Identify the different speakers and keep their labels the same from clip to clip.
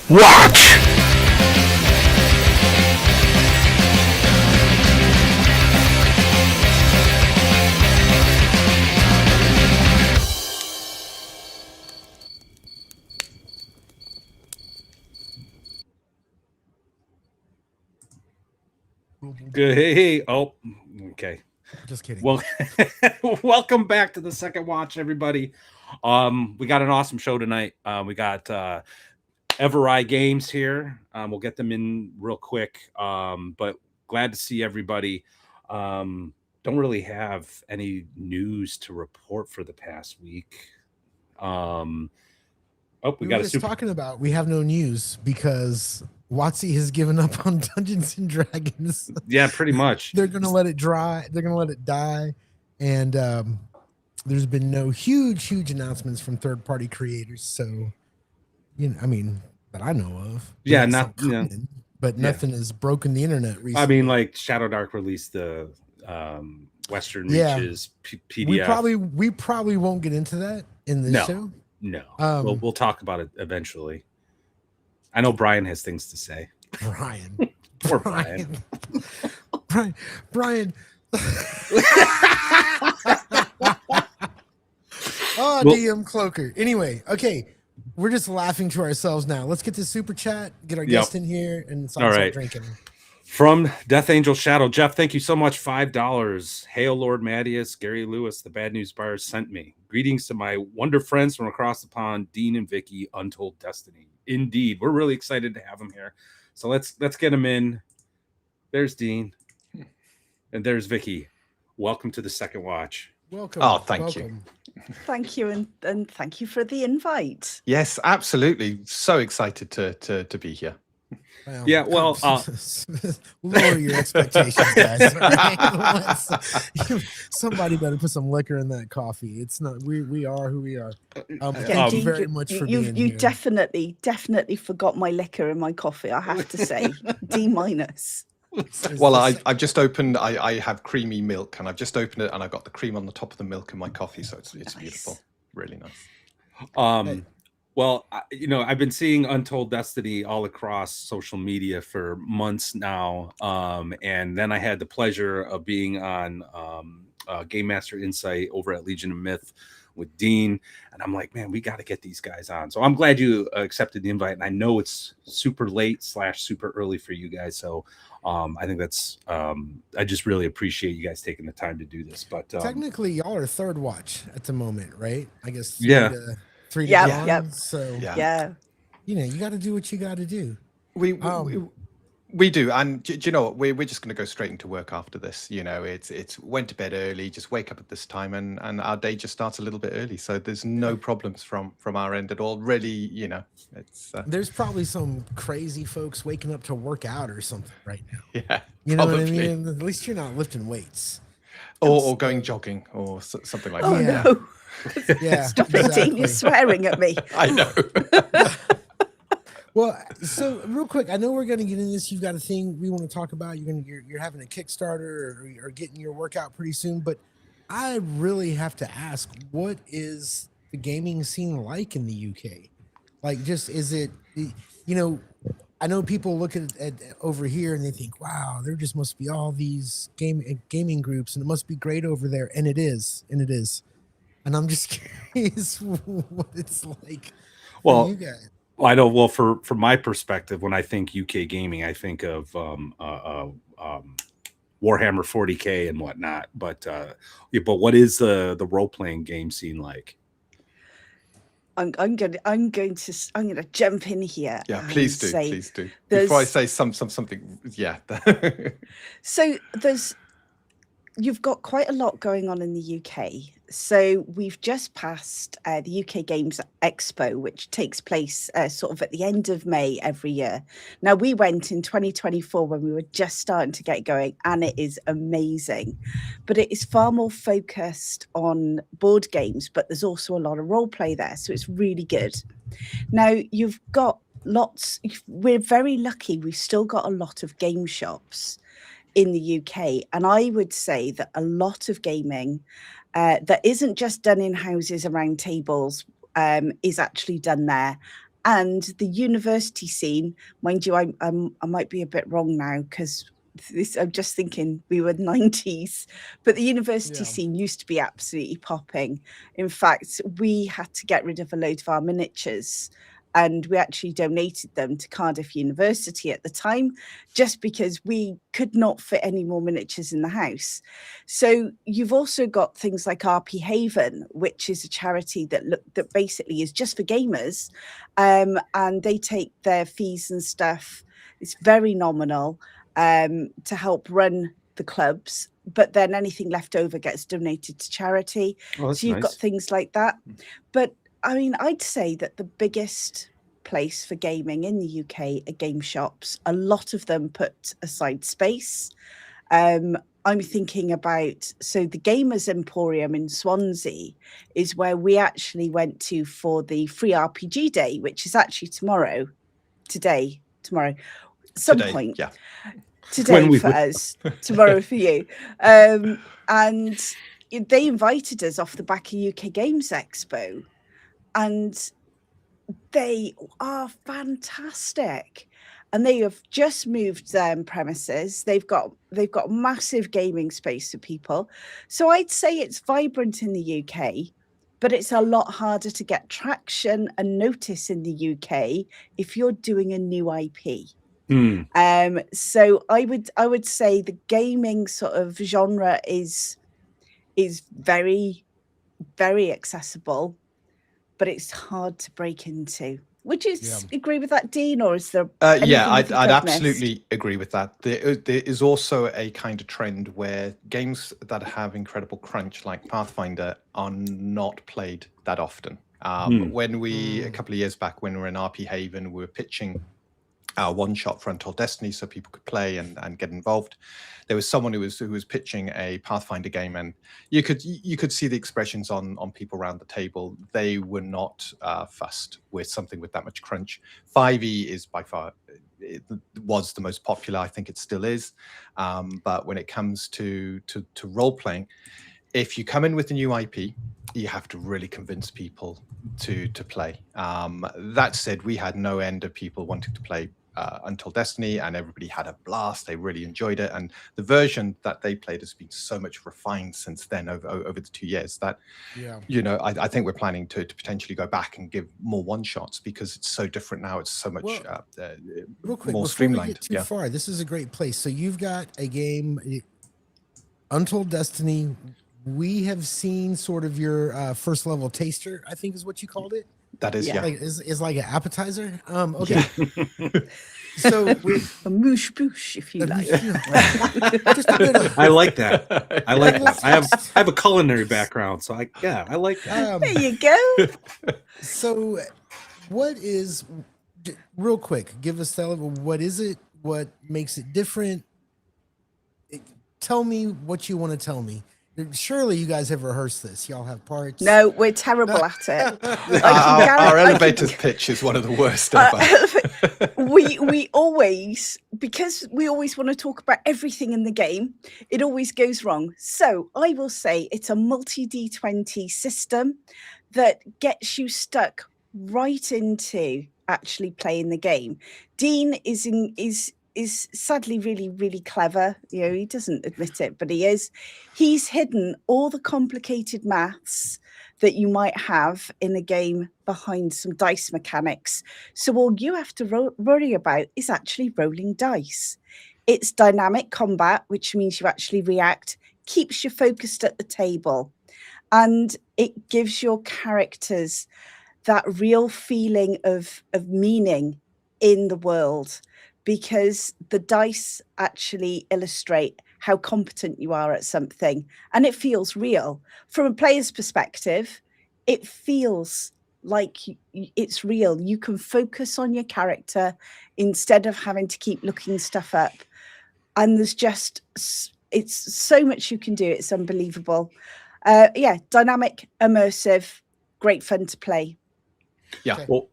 Speaker 1: watch. Good. Hey. Oh, okay.
Speaker 2: Just kidding.
Speaker 1: Well, welcome back to the second watch, everybody. We got an awesome show tonight. We got Everae games here. We'll get them in real quick. But glad to see everybody. Don't really have any news to report for the past week. We got
Speaker 2: just talking about we have no news because WotC has given up on Dungeons and Dragons.
Speaker 1: Yeah, pretty much.
Speaker 2: They're gonna let it dry. They're gonna let it die, and there's been no huge announcements from third-party creators. So, that I know of.
Speaker 1: Yeah, not coming,
Speaker 2: but nothing has broken the internet recently.
Speaker 1: I mean, like Shadow Dark released the Western Reaches PDF.
Speaker 2: We probably won't get into that in this show.
Speaker 1: No, we'll talk about it eventually. I know Brian has things to say.
Speaker 2: Brian.
Speaker 1: Poor Brian.
Speaker 2: Brian. DM Cloaker. Anyway, okay. We're just laughing to ourselves now. Let's get to super chat, get our guest in here, and start drinking.
Speaker 1: From Death Angel Shadow, Jeff, thank you so much. $5. Hail Lord Mattias, Gary Lewis, the Bad News Bars sent me. Greetings to my wonder friends from across the pond, Dean and Vicky, Untold Destiny. Indeed, we're really excited to have them here. So let's get them in. There's Dean, and there's Vicky. Welcome to the second watch.
Speaker 2: Welcome.
Speaker 3: Oh, thank you.
Speaker 4: Thank you, and thank you for the invite.
Speaker 3: Yes, absolutely. So excited to be here.
Speaker 1: Yeah, well,
Speaker 2: lower your expectations, guys. Right? Somebody better put some liquor in that coffee. It's not. We are who we are. Thank you very much for being here.
Speaker 4: You definitely forgot my liquor in my coffee. I have to say, D-.
Speaker 3: Well, I've just opened. I have creamy milk, and I've just opened it, and I've got the cream on the top of the milk in my coffee, so it's nice. Beautiful, really nice.
Speaker 1: Well, I've been seeing Untold Destiny all across social media for months now. And then I had the pleasure of being on Game Master Insight over at Legion of Myth with Dean. And I'm like, man, we got to get these guys on. So I'm glad you accepted the invite. And I know it's super late / super early for you guys. So I think that's I just really appreciate you guys taking the time to do this. But
Speaker 2: technically, y'all are third watch at the moment, right? I guess. 3 to 1. So you got to do what you got to do.
Speaker 3: We do, and do you know what? We're just going to go straight into work after this. It's went to bed early, just wake up at this time, and our day just starts a little bit early. So there's no problems from our end at all. Really, it's
Speaker 2: there's probably some crazy folks waking up to work out or something right now.
Speaker 3: Yeah,
Speaker 2: you know what I mean. At least you're not lifting weights
Speaker 3: or going jogging or something like that.
Speaker 4: No. Yeah, stop it, Dean. You're swearing at me.
Speaker 3: I know.
Speaker 2: Well, so real quick, I know we're going to get into this. You've got a thing we want to talk about. You're having a Kickstarter or getting your workout pretty soon. But I really have to ask, what is the gaming scene like in the UK? Like, just is it? I know people look at over here and they think, wow, there just must be all these gaming groups, and it must be great over there, and it is. And I'm just curious what it's like.
Speaker 1: Well,
Speaker 2: you guys.
Speaker 1: I know. Well, from my perspective, when I think UK gaming, I think of Warhammer 40K and whatnot. But what is the role playing game scene like?
Speaker 4: I'm going to jump in here.
Speaker 3: Yeah, please do. Before I say something, yeah.
Speaker 4: So you've got quite a lot going on in the UK. So we've just passed the UK Games Expo, which takes place sort of at the end of May every year. Now, we went in 2024 when we were just starting to get going, and it is amazing. But it is far more focused on board games, but there's also a lot of role play there. So it's really good. Now, you've got we're very lucky. We've still got a lot of game shops in the UK. And I would say that a lot of gaming that isn't just done in houses around tables is actually done there. and the university scene, mind you, I might be a bit wrong now because I'm just thinking we were 90s, but the university scene used to be absolutely popping. In fact, we had to get rid of a load of our miniatures, and we actually donated them to Cardiff University at the time, just because we could not fit any more miniatures in the house. So you've also got things like RP Haven, which is a charity that basically is just for gamers, and they take their fees and stuff. It's very nominal to help run the clubs, but then anything left over gets donated to charity.
Speaker 1: Oh,
Speaker 4: So you've got
Speaker 1: nice.
Speaker 4: things like that. But I mean, I'd say that the biggest place for gaming in the UK are game shops. A lot of them put aside space. I'm thinking about, so the Gamers Emporium in Swansea is where we actually went to for the free RPG day, which is actually tomorrow, some
Speaker 3: Today,
Speaker 4: point.
Speaker 3: yeah.
Speaker 4: Today for us, tomorrow for you. And they invited us off the back of UK Games Expo, and they are fantastic. And they have just moved premises. They've got massive gaming space for people. So I'd say it's vibrant in the UK, but it's a lot harder to get traction and notice in the UK if you're doing a new IP. So I would say the gaming sort of genre is very, very accessible, but it's hard to break into. Would you agree with that, Dean, or is there
Speaker 3: yeah, I'd absolutely agree with that. There is also a kind of trend where games that have incredible crunch, like Pathfinder, are not played that often. When we, a couple of years back, when we were in RP Haven, we were pitching our one-shot for Untold Destiny so people could play and get involved. There was someone who was pitching a Pathfinder game, and you could see the expressions on people around the table. They were not fussed with something with that much crunch. 5e is by far, it was the most popular. I think it still is. But when it comes to role-playing, if you come in with a new IP, you have to really convince people to play. That said, we had no end of people wanting to play Untold Destiny, and everybody had a blast. They really enjoyed it, and the version that they played has been so much refined since then over the 2 years that I think we're planning to potentially go back and give more one shots because it's so different now. It's so much
Speaker 2: real quick,
Speaker 3: more
Speaker 2: before
Speaker 3: streamlined.
Speaker 2: we get too far, this is a great place. So you've got a game, Untold Destiny. We have seen sort of your first level taster, I think is what you called it.
Speaker 3: That is,
Speaker 2: like, is like an appetizer. Okay. So
Speaker 4: a moosh boosh, if you like.
Speaker 2: Just a bit of,
Speaker 1: I like that. I like that. I have a culinary background, so I like that.
Speaker 4: There you go.
Speaker 2: So, what is, real quick? Give us what is it? What makes it different? Tell me what you want to tell me. Surely you guys have rehearsed this. Y'all have parts.
Speaker 4: No, we're terrible at it.
Speaker 3: Our elevator's pitch is one of the worst ever.
Speaker 4: we always, because we always want to talk about everything in the game, it always goes wrong. So I will say it's a multi D20 system that gets you stuck right into actually playing the game. Dean is sadly really, really clever. He doesn't admit it, but he is. He's hidden all the complicated maths that you might have in a game behind some dice mechanics. So all you have to worry about is actually rolling dice. It's dynamic combat, which means you actually react, keeps you focused at the table, and it gives your characters that real feeling of meaning in the world, because the dice actually illustrate how competent you are at something, and it feels real. From a player's perspective, it feels like it's real. You can focus on your character instead of having to keep looking stuff up. And it's so much you can do. It's unbelievable. Dynamic, immersive, great fun to play.
Speaker 3: Yeah.
Speaker 2: Okay.
Speaker 1: Well,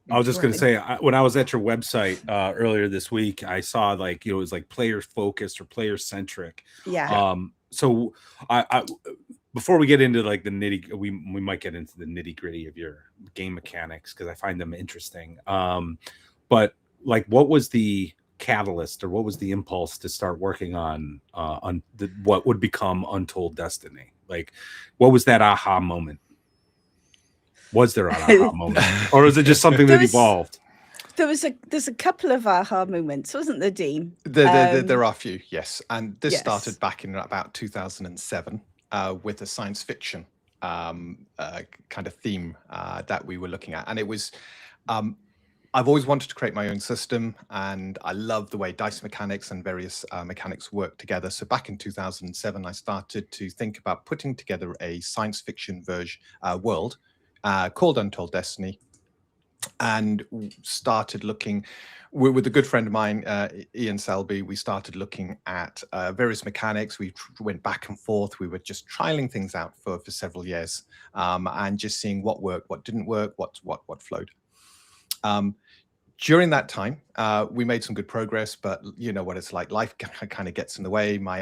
Speaker 1: I was just going to say, when I was at your website earlier this week, I saw it was like player focused or player centric.
Speaker 4: Yeah.
Speaker 1: So before we get into like the we might get into the nitty gritty of your game mechanics because I find them interesting. But like, what was the catalyst or what was the impulse to start working on what would become Untold Destiny? Like, what was that aha moment? Was there an aha moment, or was it just something that evolved?
Speaker 4: There's a couple of aha moments, wasn't there, Dean?
Speaker 3: There are a few, yes. And this
Speaker 4: Yes.
Speaker 3: started back in about 2007 with a science fiction kind of theme that we were looking at. And it was, I've always wanted to create my own system, and I love the way dice mechanics and various mechanics work together. So back in 2007, I started to think about putting together a science fiction world called Untold Destiny, and started looking with a good friend of mine, Ian Selby. We started looking at various mechanics. We went back and forth. We were just trialing things out for several years, and just seeing what worked, what didn't work, what flowed. During that time, we made some good progress, but you know what it's like. Life kind of gets in the way. My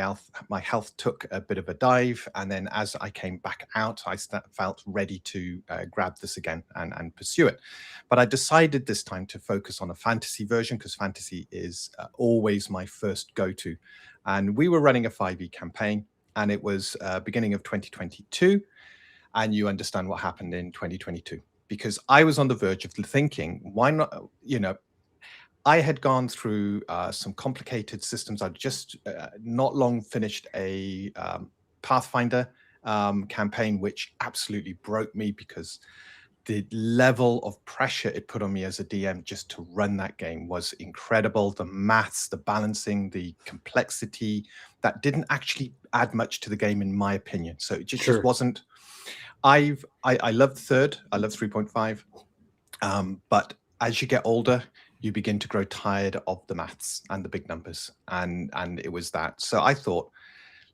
Speaker 3: health took a bit of a dive, and then as I came back out, I felt ready to grab this again and pursue it. But I decided this time to focus on a fantasy version because fantasy is always my first go-to. And we were running a 5e campaign, and it was beginning of 2022, and you understand what happened in 2022. Because I was on the verge of thinking, why not, you know, I had gone through some complicated systems. I'd just not long finished a Pathfinder campaign, which absolutely broke me because the level of pressure it put on me as a DM just to run that game was incredible. The maths, the balancing, the complexity, that didn't actually add much to the game, in my opinion. So it just wasn't. I love third. I love 3.5. But as you get older, you begin to grow tired of the maths and the big numbers, and it was that. So I thought,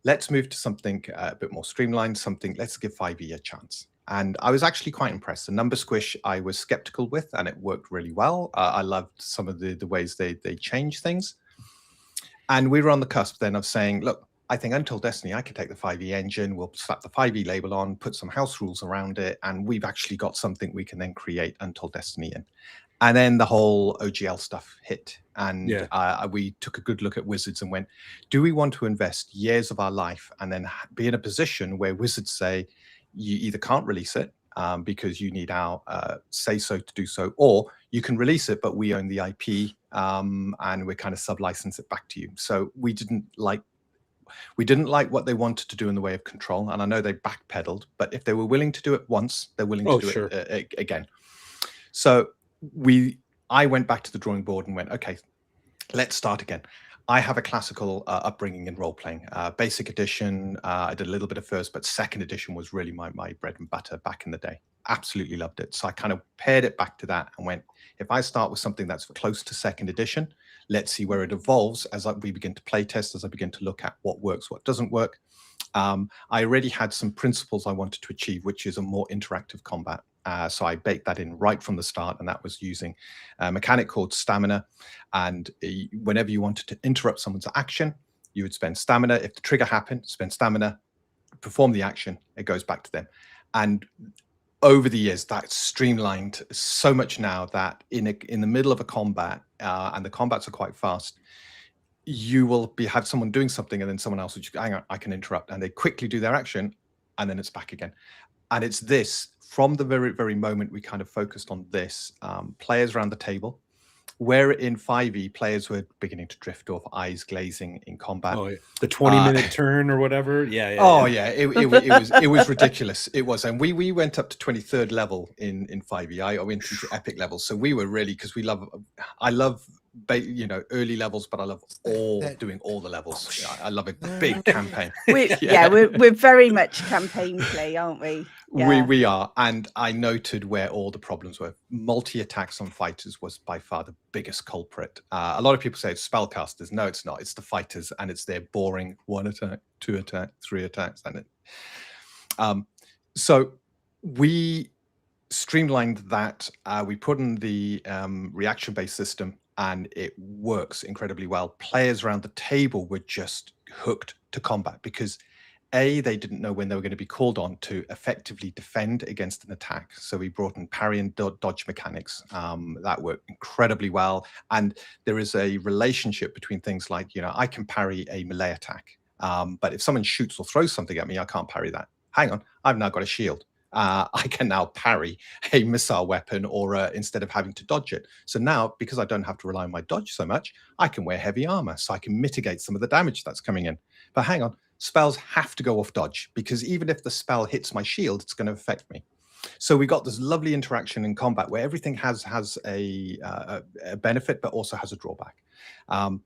Speaker 3: let's move to something a bit more streamlined. Let's give 5e a chance. And I was actually quite impressed. The number squish I was skeptical with, and it worked really well. I loved some of the ways they change things. And we were on the cusp then of saying, look, I think Untold Destiny, I could take the 5e engine, we'll slap the 5e label on, put some house rules around it, and we've actually got something we can then create Untold Destiny in. And then the whole OGL stuff hit, and we took a good look at Wizards and went, do we want to invest years of our life and then be in a position where Wizards say, you either can't release it because you need our say-so to do so, or you can release it, but we own the IP and we kind of sub-license it back to you. So we didn't like what they wanted to do in the way of control. And I know they backpedaled, but if they were willing to do it once, they're willing to do it again. So I went back to the drawing board and went, okay, let's start again. I have a classical upbringing in role-playing. Basic edition, I did a little bit of first, but second edition was really my bread and butter back in the day. Absolutely loved it. So I kind of paired it back to that and went, if I start with something that's close to second edition, let's see where it evolves as we begin to play test, as I begin to look at what works, what doesn't work. I already had some principles I wanted to achieve, which is a more interactive combat. So I baked that in right from the start, and that was using a mechanic called stamina. And whenever you wanted to interrupt someone's action, you would spend stamina. If the trigger happened, spend stamina, perform the action, it goes back to them. And over the years, that's streamlined so much now that in the middle of a combat, and the combats are quite fast, you will have someone doing something, and then someone else will just, hang on, I can interrupt, and they quickly do their action, and then it's back again. And it's this, from the very, very moment we kind of focused on this, players around the table, where in 5e players were beginning to drift off, eyes glazing in combat.
Speaker 1: Oh, the 20-minute turn or whatever.
Speaker 3: It was ridiculous. It was, and we went up to 23rd level in 5e. I went into epic levels, so we were really, because I love early levels, but I love doing all the levels. I love a big campaign.
Speaker 4: We're very much campaign play, aren't we? Yeah.
Speaker 3: We are, and I noted where all the problems were. Multi-attacks on fighters was by far the biggest culprit. A lot of people say it's spellcasters. No, it's not. It's the fighters, and it's their boring 1 attack, 2 attack, 3 attacks, and so we streamlined that. We put in the reaction-based system, and it works incredibly well. Players around the table were just hooked to combat because They didn't know when they were going to be called on to effectively defend against an attack. So we brought in parry and dodge mechanics. That worked incredibly well. And there is a relationship between things like, I can parry a melee attack. But if someone shoots or throws something at me, I can't parry that. Hang on, I've now got a shield. I can now parry a missile weapon or instead of having to dodge it. So now, because I don't have to rely on my dodge so much, I can wear heavy armor so I can mitigate some of the damage that's coming in. But hang on, spells have to go off dodge, because even if the spell hits my shield, it's going to affect me. So we got this lovely interaction in combat where everything has a benefit, but also has a drawback. I'm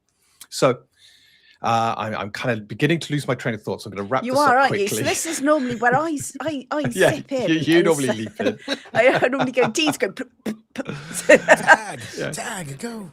Speaker 3: kind of beginning to lose my train of thought, so I'm going to wrap this up
Speaker 4: aren't
Speaker 3: quickly.
Speaker 4: You? So this is normally where I
Speaker 3: Yeah,
Speaker 4: zip in.
Speaker 3: you normally leap in.
Speaker 4: I normally go, Dean's go.
Speaker 2: Tag, go.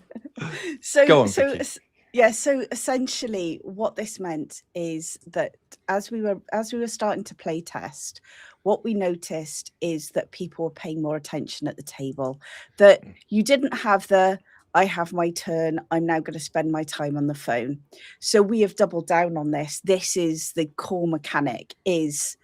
Speaker 4: So,
Speaker 3: Go on,
Speaker 4: so
Speaker 3: Vicky.
Speaker 4: yeah. So essentially, what this meant is that as we were starting to play test, what we noticed is that people were paying more attention at the table. That you didn't have the I have my turn, I'm now going to spend my time on the phone. So we have doubled down on this. This is the core mechanic, is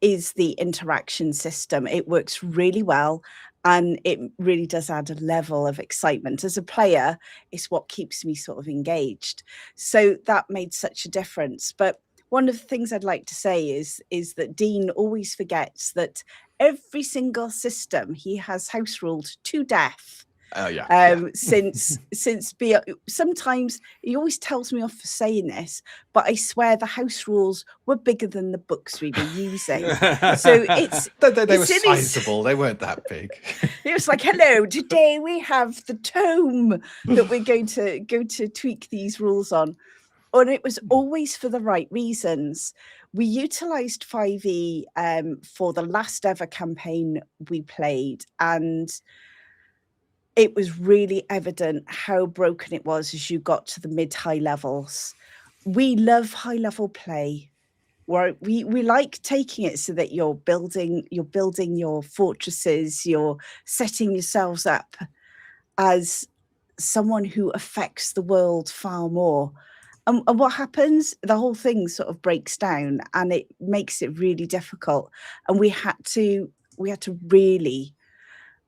Speaker 4: the interaction system. It works really well, and it really does add a level of excitement. As a player, it's what keeps me sort of engaged. So that made such a difference. But one of the things I'd like to say is that Dean always forgets that every single system he has house ruled to death.
Speaker 3: Oh yeah.
Speaker 4: Since sometimes he always tells me off for saying this, but I swear the house rules were bigger than the books we were using. So
Speaker 3: they were sizable. They weren't that big.
Speaker 4: It was like, hello, today we have the tome that we're going to tweak these rules on. And it was always for the right reasons. We utilized 5e for the last ever campaign we played, and it was really evident how broken it was as you got to the mid-high levels. We love high-level play, where we like taking it so that you're building your fortresses, you're setting yourselves up as someone who affects the world far more. And what happens? The whole thing sort of breaks down, and it makes it really difficult. And we had to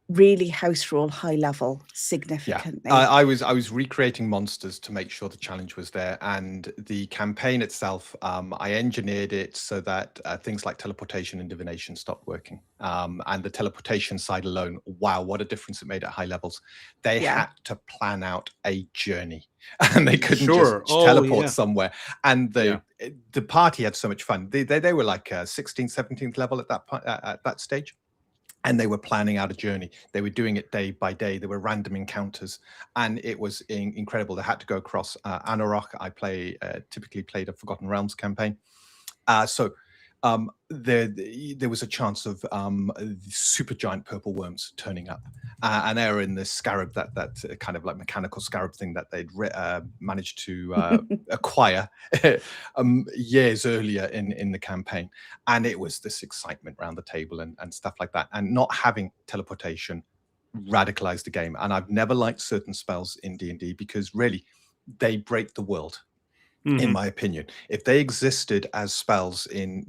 Speaker 4: really house rule high level significantly.
Speaker 3: Yeah, I was recreating monsters to make sure the challenge was there, and the campaign itself, I engineered it so that things like teleportation and divination stopped working. And the teleportation side alone, wow, what a difference it made at high levels. They had to plan out a journey, and they couldn't just teleport somewhere. And the party had so much fun. They were like 16th, 17th level at that stage. And they were planning out a journey. They were doing it day by day. There were random encounters, and it was incredible. They had to go across Anarok. I typically played a Forgotten Realms campaign. There was a chance of super giant purple worms turning up, and they were in this scarab, that kind of like mechanical scarab thing that they'd managed to acquire years earlier in the campaign. And it was this excitement around the table and stuff like that. And not having teleportation radicalized the game. And I've never liked certain spells in D&D because really they break the world. In my opinion, if they existed as spells in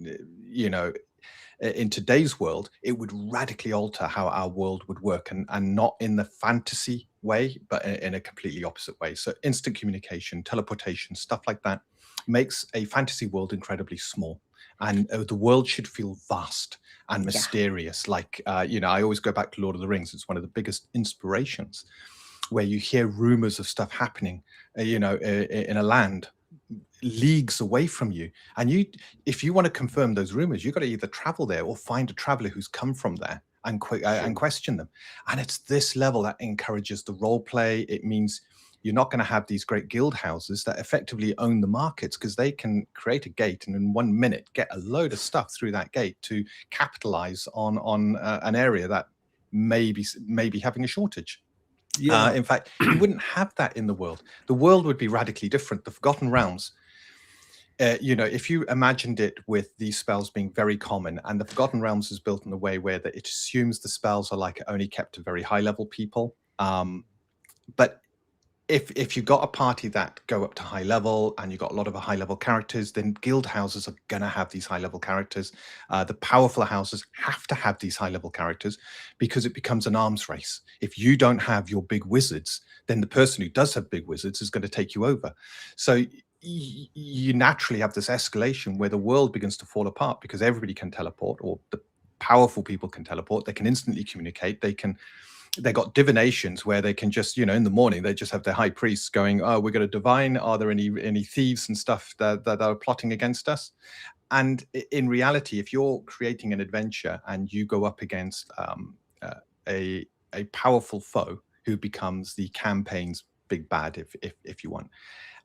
Speaker 3: today's world, it would radically alter how our world would work, and not in the fantasy way, but in a completely opposite way. So instant communication, teleportation, stuff like that makes a fantasy world incredibly small, and the world should feel vast and mysterious. Like, I always go back to Lord of the Rings. It's one of the biggest inspirations, where you hear rumors of stuff happening, in a land leagues away from you, and if you want to confirm those rumors, you've got to either travel there or find a traveler who's come from there and question them. And it's this level that encourages the role play. It means you're not going to have these great guild houses that effectively own the markets, because they can create a gate and in 1 minute get a load of stuff through that gate to capitalize on an area that may be having a shortage. In fact, you wouldn't have that in the world. The world would be radically different. The Forgotten Realms, if you imagined it with these spells being very common, and the Forgotten Realms is built in a way where it assumes the spells are like only kept to very high level people. But if you got a party that go up to high level and you got a lot of high level characters, then guild houses are going to have these high level characters. The powerful houses have to have these high level characters because it becomes an arms race. If you don't have your big wizards, then the person who does have big wizards is going to take you over. So you naturally have this escalation where the world begins to fall apart because everybody can teleport, or the powerful people can teleport. They can instantly communicate. They got divinations where they can just, in the morning, they just have their high priests going, oh, we're going to divine. Are there any thieves and stuff that are plotting against us? And in reality, if you're creating an adventure and you go up against a powerful foe who becomes the campaign's big bad, if you want,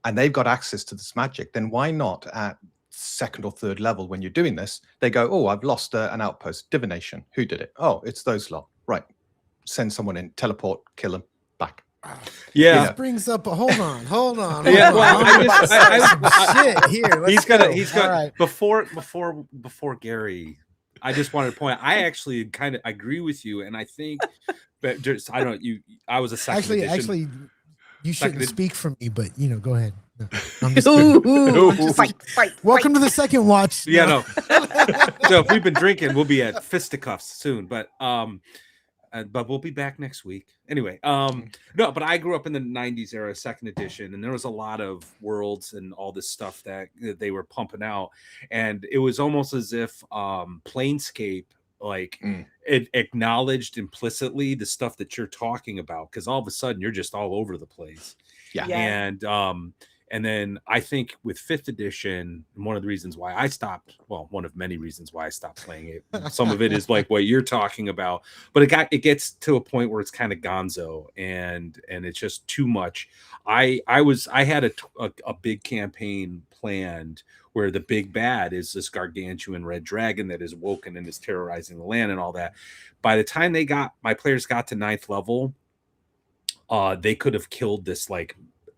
Speaker 3: and they've got access to this magic, then why not at second or third level when you're doing this, they go, oh, I've lost an outpost, divination. Who did it? Oh, it's those lot. Right. Send someone in, teleport, kill them, back.
Speaker 1: Yeah.
Speaker 2: This brings up hold on.
Speaker 1: Yeah, well,
Speaker 2: shit here.
Speaker 1: He's gonna
Speaker 2: right.
Speaker 1: before Gary. I just wanted to point out, I actually kind of agree with you, and I think, but just I don't you. I was a second edition.
Speaker 2: Actually, you shouldn't speak for me, but go ahead. No, I'm just
Speaker 4: Fight,
Speaker 2: welcome to the second watch.
Speaker 1: Yeah, no. So if we've been drinking, we'll be at fisticuffs soon, but we'll be back next week. Anyway, no, but I grew up in the 90s era, second edition, and there was a lot of worlds and all this stuff that they were pumping out. And it was almost as if Planescape, it acknowledged implicitly the stuff that you're talking about, because all of a sudden you're just all over the place.
Speaker 3: Yeah.
Speaker 1: And then I think with 5th edition, one of the reasons why I stopped, well, one of many reasons why I stopped playing it, some of it is like what you're talking about, but it gets to a point where it's kind of gonzo and it's just too much. I had a big campaign planned where the big bad is this gargantuan red dragon that is woken and is terrorizing the land and all that. By the time my players got to 9th level, they could have killed this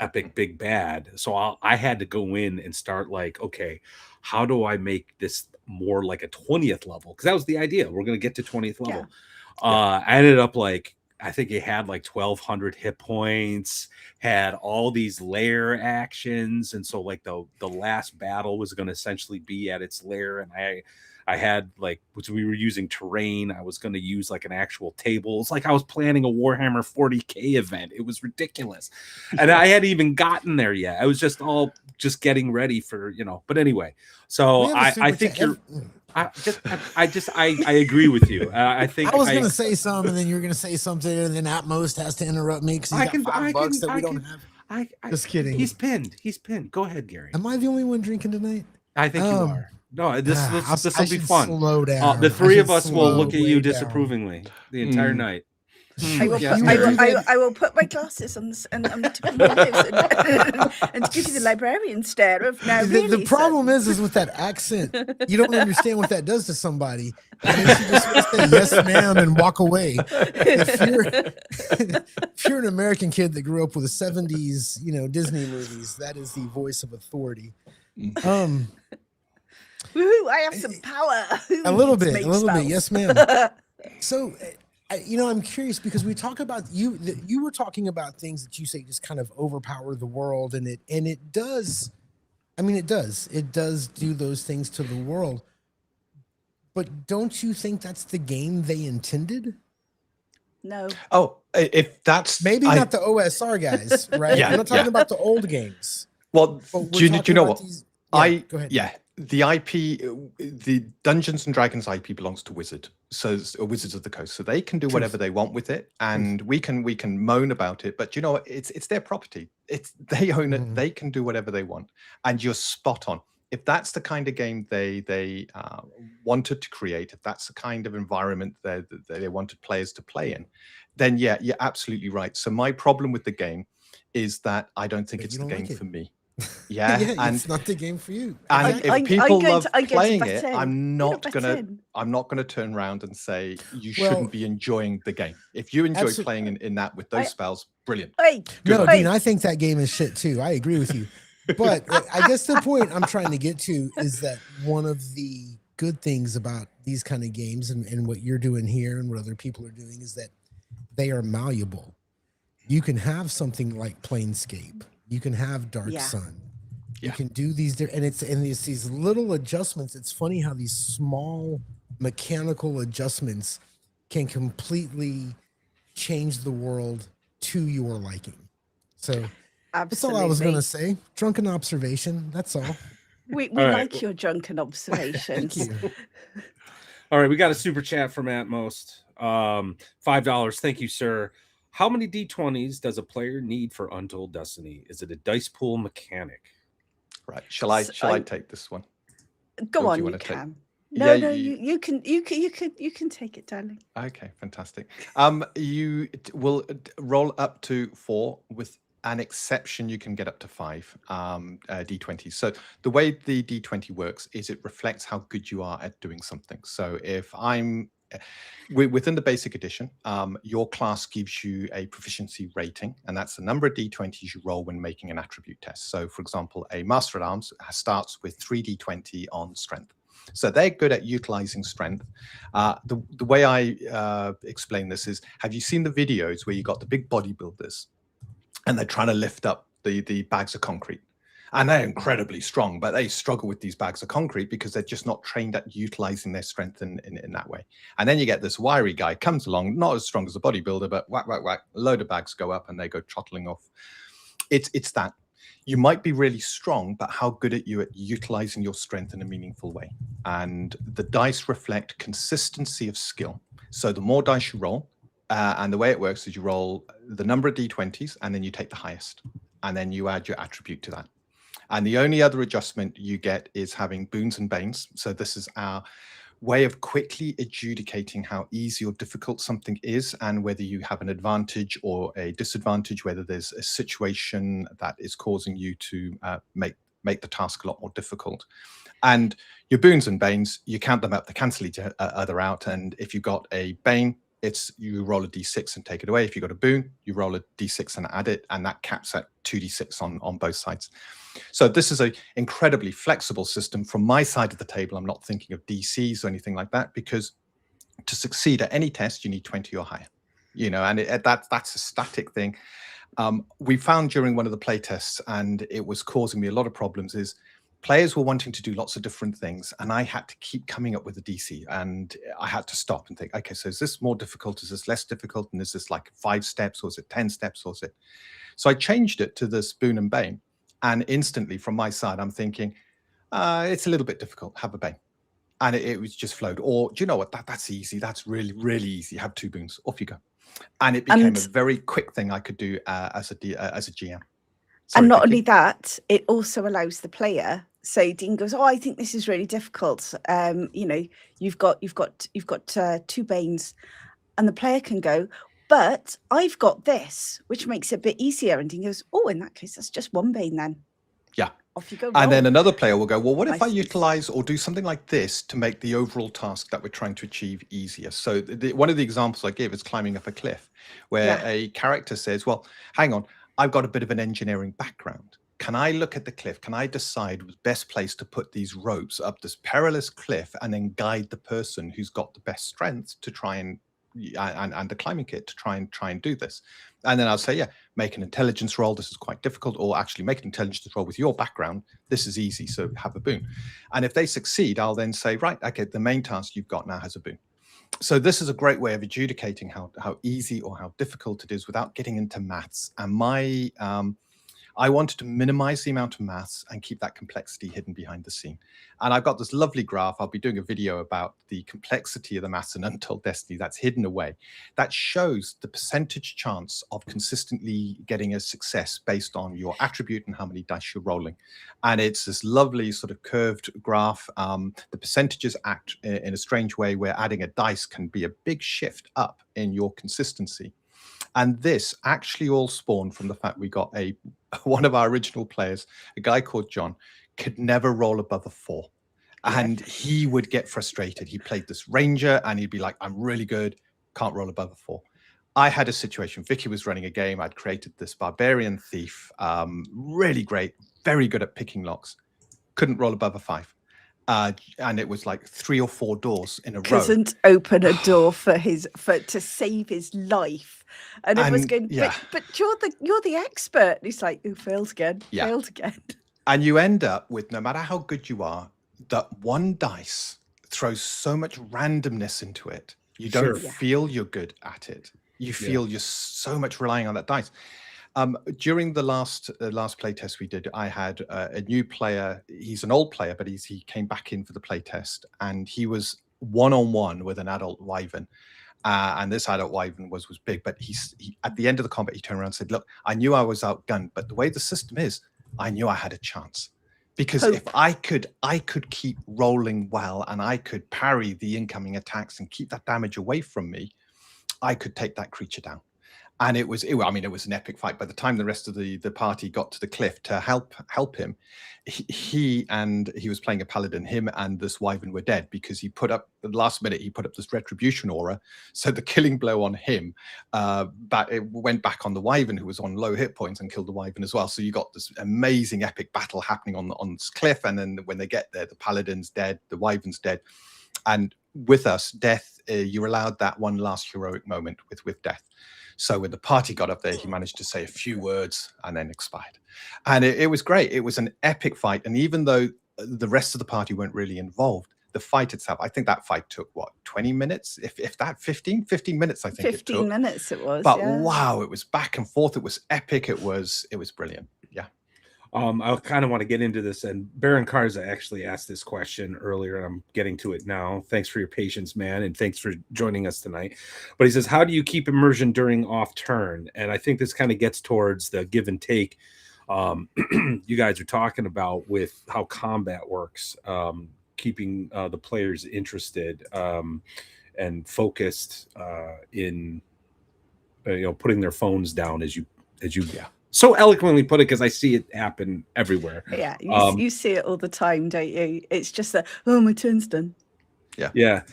Speaker 1: epic big bad. So I had to go in and start okay, how do I make this more like a 20th level? Because that was the idea. We're going to get to 20th level. I ended up I think it had 1,200 hit points, had all these lair actions. And so the last battle was going to essentially be at its lair. And I had which we were using terrain. I was going to use an actual table. It's I was planning a Warhammer 40K event. It was ridiculous. And I hadn't even gotten there yet. I was just getting ready for, but anyway, so I think I agree with you. I think
Speaker 2: I was going to say something and then you're going to say something and then at most has to interrupt me because he's got $5 that we don't have. Just kidding.
Speaker 1: He's pinned. Go ahead, Gary.
Speaker 2: Am I the only one drinking tonight?
Speaker 1: I think you are. No, this will be fun.
Speaker 2: Slow down.
Speaker 1: The three of us will look at you disapprovingly the entire night.
Speaker 4: I will put my glasses on the tip of my nose and give you the librarian stare of now.
Speaker 2: The problem is with that accent, you don't understand what that does to somebody. And then she just wants to say yes, ma'am, and walk away. If you're an American kid that grew up with the 70s, Disney movies, that is the voice of authority.
Speaker 4: Woohoo! I have some power.
Speaker 2: A little bit, yes, ma'am. So. I'm curious because we talk about you were talking about things that you say just kind of overpower the world and it does. I mean, it does do those things to the world. But don't you think that's the game they intended?
Speaker 4: No.
Speaker 3: Oh, if that's
Speaker 2: maybe not the OSR guys, right?
Speaker 3: Yeah,
Speaker 2: I'm not talking about the old games.
Speaker 3: Well, do you know what?
Speaker 2: Go ahead.
Speaker 3: Yeah. The IP, the Dungeons and Dragons IP belongs to Wizards of the Coast, so they can do whatever they want with it, and we can moan about it. But you know what? It's their property. They own it. They can do whatever they want, and you're spot on. If that's the kind of game they wanted to create, if that's the kind of environment they wanted players to play in, then yeah, you're absolutely right. So my problem with the game is that I don't think it's the game for me. Yeah, and
Speaker 2: it's not the game for you.
Speaker 3: And if people love playing it, I'm not gonna turn around and say you shouldn't be enjoying the game. If you enjoy playing in that with those spells, brilliant.
Speaker 2: Dean, I think that game is shit too. I agree with you. But I guess the point I'm trying to get to is that one of the good things about these kind of games and what you're doing here and what other people are doing is that they are malleable. you can have something like Planescape. You can have Dark
Speaker 4: Yeah.
Speaker 2: Sun. You
Speaker 3: Yeah.
Speaker 2: can do these, and it's these little adjustments. It's funny how these small mechanical adjustments can completely change the world to your liking. So that's all I was gonna
Speaker 4: Absolutely.
Speaker 2: say. Drunken observation. That's all.
Speaker 4: We
Speaker 1: All right.
Speaker 4: like your drunken
Speaker 2: Thank
Speaker 4: observations.
Speaker 2: you.
Speaker 1: All right, we got a super chat from Atmost. $5. Thank you, sir. How many D20s does a player need for Untold Destiny? Is it a dice pool mechanic?
Speaker 3: Right. Shall I take this one?
Speaker 4: Go
Speaker 3: Or do
Speaker 4: on,
Speaker 3: you
Speaker 4: you
Speaker 3: wanna take-
Speaker 4: can.
Speaker 3: Yeah,
Speaker 4: No, you can take it, darling.
Speaker 3: Okay, fantastic. You will roll up to 4 with an exception. You can get up to 5 D20s. So the way the D20 works is it reflects how good you are at doing something. So if I'm within the basic edition, your class gives you a proficiency rating, and that's the number of D20s you roll when making an attribute test. So for example, a Master at Arms starts with 3 D20 on strength. So they're good at utilizing strength. The way I explain this is, have you seen the videos where you got the big bodybuilders and they're trying to lift up the bags of concrete? And they're incredibly strong, but they struggle with these bags of concrete because they're just not trained at utilizing their strength in that way. And then you get this wiry guy comes along, not as strong as a bodybuilder, but whack, whack, whack, a load of bags go up and they go trottling off. It's that. You might be really strong, but how good are you at utilizing your strength in a meaningful way? And the dice reflect consistency of skill. So the more dice you roll, and the way it works is you roll the number of D20s, and then you take the highest, and then you add your attribute to that. And the only other adjustment you get is having boons and banes. So this is our way of quickly adjudicating how easy or difficult something is, and whether you have an advantage or a disadvantage, whether there's a situation that is causing you to make the task a lot more difficult. And your boons and banes, you count them up, they cancel each other out. And if you got a bane, you roll a d6 and take it away. If you got a boon, you roll a d6 and add it, and that caps at 2d6 on both sides. So this is an incredibly flexible system. From my side of the table, I'm not thinking of DCs or anything like that, because to succeed at any test, you need 20 or higher. And that's a static thing. We found during one of the play tests, and it was causing me a lot of problems, is players were wanting to do lots of different things, and I had to keep coming up with a DC, and I had to stop and think, okay, so is this more difficult? Is this less difficult? And is this like 5 steps, or is it 10 steps, or is it? So I changed it to this boon and bane, and instantly from my side, I'm thinking, it's a little bit difficult, have a bane. And it was just flowed. Or do you know what? That's easy. That's really, really easy. Have 2 boons. Off you go. And it became a very quick thing I could do as a GM.
Speaker 4: Sorry, and not Vicky. Only that, it also allows the player. So Dean goes, "Oh, I think this is really difficult. You've got 2 banes," and the player can go, "But I've got this," which makes it a bit easier. And Dean goes, "Oh, in that case, that's just 1 bane then."
Speaker 3: Yeah.
Speaker 4: Off you go.
Speaker 3: And then another player will go, "Well, what if I utilize or do something like this to make the overall task that we're trying to achieve easier?" So one of the examples I give is climbing up a cliff, where a character says, "Well, hang on, I've got a bit of an engineering background. Can I look at the cliff? Can I decide the best place to put these ropes up this perilous cliff and then guide the person who's got the best strength to try and the climbing kit to try and do this?" And then I'll say, yeah, make an intelligence roll. This is quite difficult. Or actually make an intelligence roll with your background. This is easy, so have a boon. And if they succeed, I'll then say, right, okay, the main task you've got now has a boon. So this is a great way of adjudicating how easy or how difficult it is without getting into maths. And I wanted to minimize the amount of maths and keep that complexity hidden behind the scene. And I've got this lovely graph. I'll be doing a video about the complexity of the maths in Untold Destiny that's hidden away. That shows the percentage chance of consistently getting a success based on your attribute and how many dice you're rolling. And it's this lovely sort of curved graph. The percentages act in a strange way where adding a dice can be a big shift up in your consistency. And this actually all spawned from the fact we got one of our original players, a guy called John, could never roll above a 4. And he would get frustrated. He played this ranger and he'd be like, "I'm really good, can't roll above a 4. I had a situation. Vicky was running a game. I'd created this barbarian thief, really great, very good at picking locks, couldn't roll above a 5. and it was like 3 or 4 doors in a row.
Speaker 4: Couldn't open a door to save his life, and everyone's
Speaker 3: And,
Speaker 4: going,
Speaker 3: yeah.
Speaker 4: but you're the expert. And he's like, who failed again?
Speaker 3: Yeah.
Speaker 4: Failed again.
Speaker 3: And you end up with, no matter how good you are, that one dice throws so much randomness into it. You don't
Speaker 1: Sure.
Speaker 4: Yeah.
Speaker 3: feel you're good at it. You feel you're so much relying on that dice. During the last playtest we did, I had a new player. He's an old player, but he came back in for the playtest, and he was one-on-one with an adult wyvern. And this adult wyvern was big, but he at the end of the combat, he turned around and said, "Look, I knew I was outgunned, but the way the system is, I knew I had a chance. Because
Speaker 4: Hope.
Speaker 3: if I could keep rolling well, and I could parry the incoming attacks and keep that damage away from me, I could take that creature down." And it was an epic fight. By the time the rest of the party got to the cliff to help him, he was playing a paladin. Him and this wyvern were dead because he put up, at the last minute, he put up this retribution aura. So the killing blow on him, it went back on the wyvern, who was on low hit points, and killed the wyvern as well. So you got this amazing epic battle happening on this cliff. And then when they get there, the paladin's dead, the wyvern's dead. And with us, death, you're allowed that one last heroic moment with death. So when the party got up there, he managed to say a few words and then expired. And it was great. It was an epic fight. And even though the rest of the party weren't really involved, the fight itself, I think that fight took, 20 minutes? If that, 15 minutes, I think it took.
Speaker 4: 15 minutes it was.
Speaker 3: But
Speaker 4: yeah.
Speaker 3: wow, it was back and forth. It was epic. It was brilliant. Yeah.
Speaker 1: I kind of want to get into this, and Baron Karza actually asked this question earlier, and I'm getting to it now. Thanks for your patience, man, and thanks for joining us tonight. But he says, how do you keep immersion during off turn? And I think this kind of gets towards the give and take you guys are talking about with how combat works, keeping the players interested and focused in putting their phones down as you so eloquently put it, because I see it happen everywhere.
Speaker 4: Yeah, you see it all the time, don't you? It's just that, oh, my turn's done.
Speaker 3: Yeah.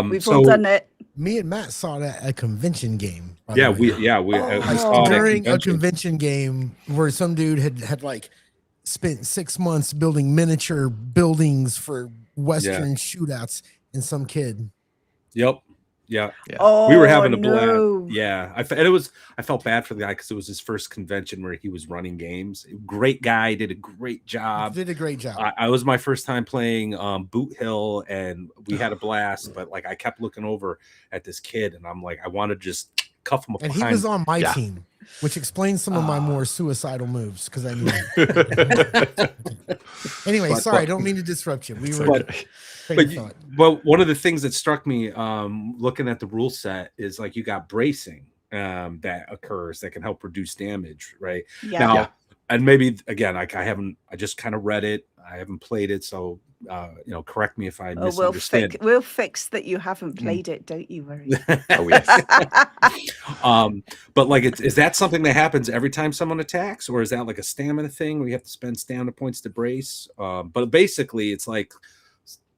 Speaker 4: We've all done it.
Speaker 2: Me and Matt saw it at a convention game.
Speaker 1: We I saw it
Speaker 2: during a convention game where some dude had like spent 6 months building miniature buildings for Western shootouts, and some kid.
Speaker 1: Yep. Yeah.
Speaker 4: Oh,
Speaker 1: we were having a
Speaker 4: no.
Speaker 1: blast. Yeah. I felt bad for the guy because it was his first convention where he was running games. Great guy, did a great job. I was my first time playing Boot Hill, and we had a blast, but like I kept looking over at this kid, and I'm like, I want to just cuff him up.
Speaker 2: And he was on my team, which explains some of my more suicidal moves, because I mean anyway, sorry, I don't mean to disrupt you.
Speaker 1: But one of the things that struck me looking at the rule set is like you got bracing that occurs that can help reduce damage, right? And maybe again, I just kind of read it, I haven't played it, so correct me if I misunderstand.
Speaker 4: We'll fix that you haven't played it, don't you worry.
Speaker 3: Oh yes.
Speaker 1: But like, is that something that happens every time someone attacks, or is that like a stamina thing where you have to spend stamina points to brace? But basically it's like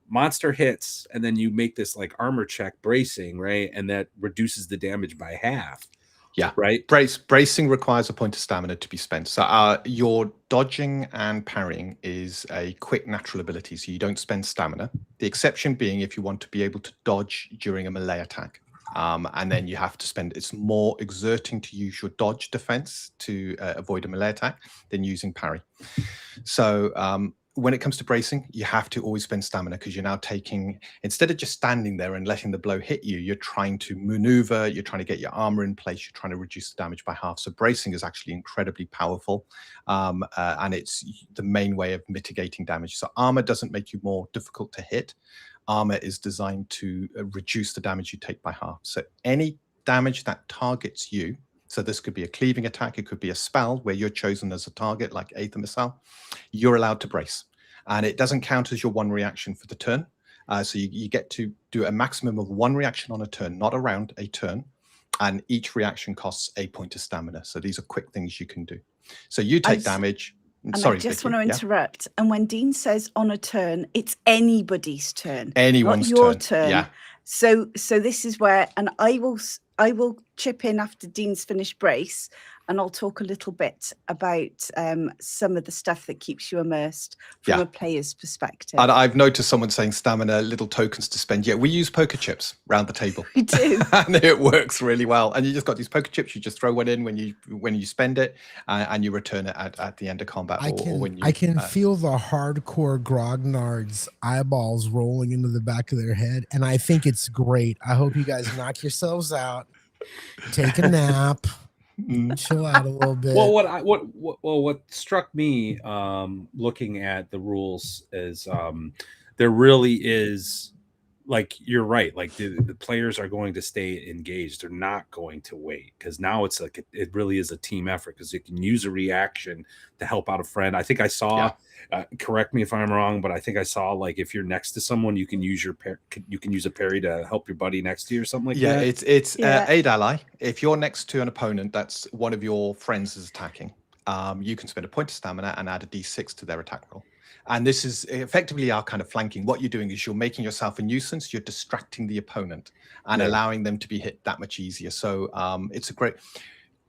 Speaker 1: monster hits, and then you make this like armor check bracing, right? And that reduces the damage by half.
Speaker 3: Yeah,
Speaker 1: right.
Speaker 3: Bracing requires a point of stamina to be spent. So your dodging and parrying is a quick natural ability, so you don't spend stamina. The exception being if you want to be able to dodge during a melee attack, and then you have to spend. It's more exerting to use your dodge defense to avoid a melee attack than using parry. So when it comes to bracing, you have to always spend stamina, because you're now taking, instead of just standing there and letting the blow hit you, you're trying to maneuver, you're trying to get your armor in place, you're trying to reduce the damage by half. So bracing is actually incredibly powerful, and it's the main way of mitigating damage. So armor doesn't make you more difficult to hit. Armor is designed to reduce the damage you take by half. So any damage that targets you, so this could be a cleaving attack, it could be a spell where you're chosen as a target, like Aether Missile, you're allowed to brace. And it doesn't count as your one reaction for the turn. So you get to do a maximum of one reaction on a turn, not a round, a turn. And each reaction costs a point of stamina. So these are quick things you can do. So you take damage.
Speaker 4: And
Speaker 3: Sorry,
Speaker 4: I just
Speaker 3: Vicky,
Speaker 4: want to interrupt. And when Dean says on a turn, it's anybody's turn.
Speaker 3: Anyone's
Speaker 4: not your
Speaker 3: turn.
Speaker 4: turn.
Speaker 3: Yeah.
Speaker 4: So this is where, and I will chip in after Dean's finished Brace, and I'll talk a little bit about some of the stuff that keeps you immersed from a player's perspective.
Speaker 3: And I've noticed someone saying stamina, little tokens to spend. Yeah, we use poker chips around the table.
Speaker 4: We do.
Speaker 3: And it works really well. And you just got these poker chips. You just throw one in when you spend it, and you return it at the end of combat.
Speaker 2: I can feel the hardcore grognard's eyeballs rolling into the back of their head, and I think it's great. I hope you guys knock yourselves out, take a nap, chill out a little bit.
Speaker 1: Well, what struck me looking at the rules is there really is, like, you're right, like the players are going to stay engaged. They're not going to wait, because now it's like it really is a team effort, because you can use a reaction to help out a friend. I think I saw, correct me if I'm wrong, but I think I saw, like, if you're next to someone, you can use a parry to help your buddy next to you or something like that.
Speaker 3: It's aid ally. If you're next to an opponent that's one of your friends is attacking, you can spend a point of stamina and add a d6 to their attack roll. And this is effectively our kind of flanking. What you're doing is you're making yourself a nuisance. You're distracting the opponent and allowing them to be hit that much easier. So it's a great...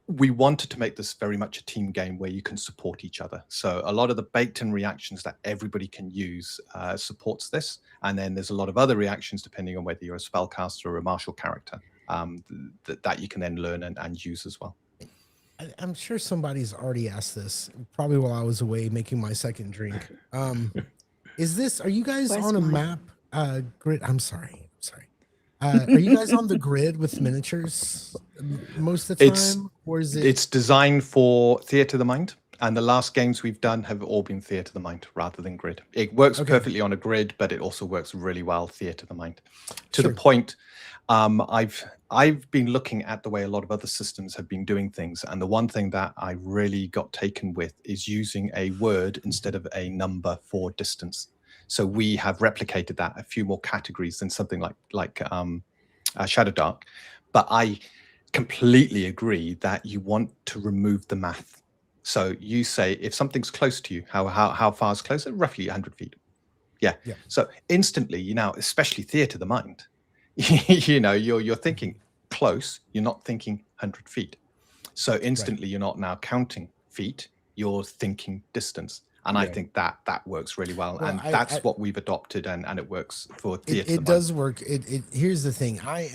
Speaker 3: We wanted to make this very much a team game where you can support each other. So a lot of the baked-in reactions that everybody can use supports this. And then there's a lot of other reactions, depending on whether you're a spellcaster or a martial character, that you can then learn and use as well.
Speaker 2: I'm sure somebody's already asked this, probably while I was away making my second drink. Are you guys on a map grid? I'm sorry. Are you guys on the grid with miniatures most of the time? Or is it?
Speaker 3: It's designed for Theatre of the Mind. And the last games we've done have all been Theatre of the Mind rather than grid. It works perfectly on a grid, but it also works really well Theatre of the Mind. To the point, I've been looking at the way a lot of other systems have been doing things, and the one thing that I really got taken with is using a word instead of a number for distance. So we have replicated that a few more categories than something like Shadow Dark. But I completely agree that you want to remove the math. So you say if something's close to you, how far is close? Roughly 100 feet. Yeah. So instantly, especially Theatre of the Mind, you're thinking close, you're not thinking 100 feet. So instantly you're not now counting feet, you're thinking distance. And I think that works really well. And that's what we've adopted, and it works for theater.
Speaker 2: It does work. Here's the thing. I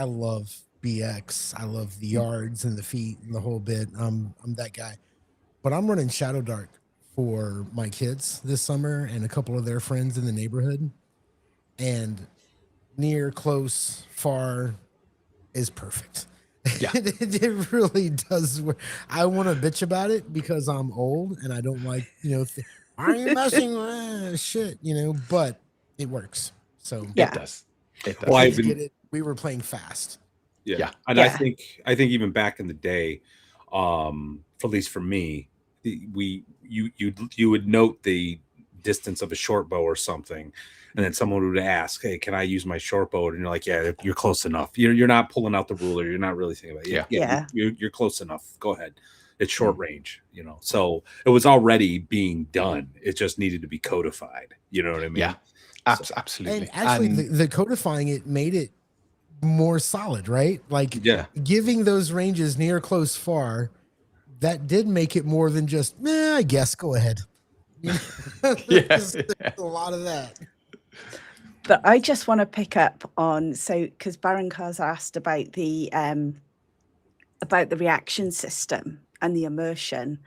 Speaker 2: love BX. I love the yards and the feet and the whole bit. I'm that guy. But I'm running Shadow Dark for my kids this summer and a couple of their friends in the neighborhood. And near, close, far is perfect. Yeah. It really does work. I want to bitch about it because I'm old and I don't like, are you messing with shit, but it works. So
Speaker 3: it does.
Speaker 1: Well,
Speaker 2: we were playing fast.
Speaker 1: Yeah. And I think even back in the day, at least for me, you would note the distance of a short bow or something, and then someone would ask, "Hey, can I use my short bow?" And you're like, "Yeah, you're close enough. You're not pulling out the ruler. You're not really thinking about it. You're close enough. Go ahead. It's short range, So it was already being done. It just needed to be codified. You know what I mean?
Speaker 3: Yeah, absolutely.
Speaker 2: And actually, the codifying it made it more solid, right? Like, giving those ranges near, close, far, that did make it more than just, I guess, go ahead. There's a lot of that.
Speaker 4: But I just want to pick up on, because Baron Carr's asked about the reaction system and the immersion,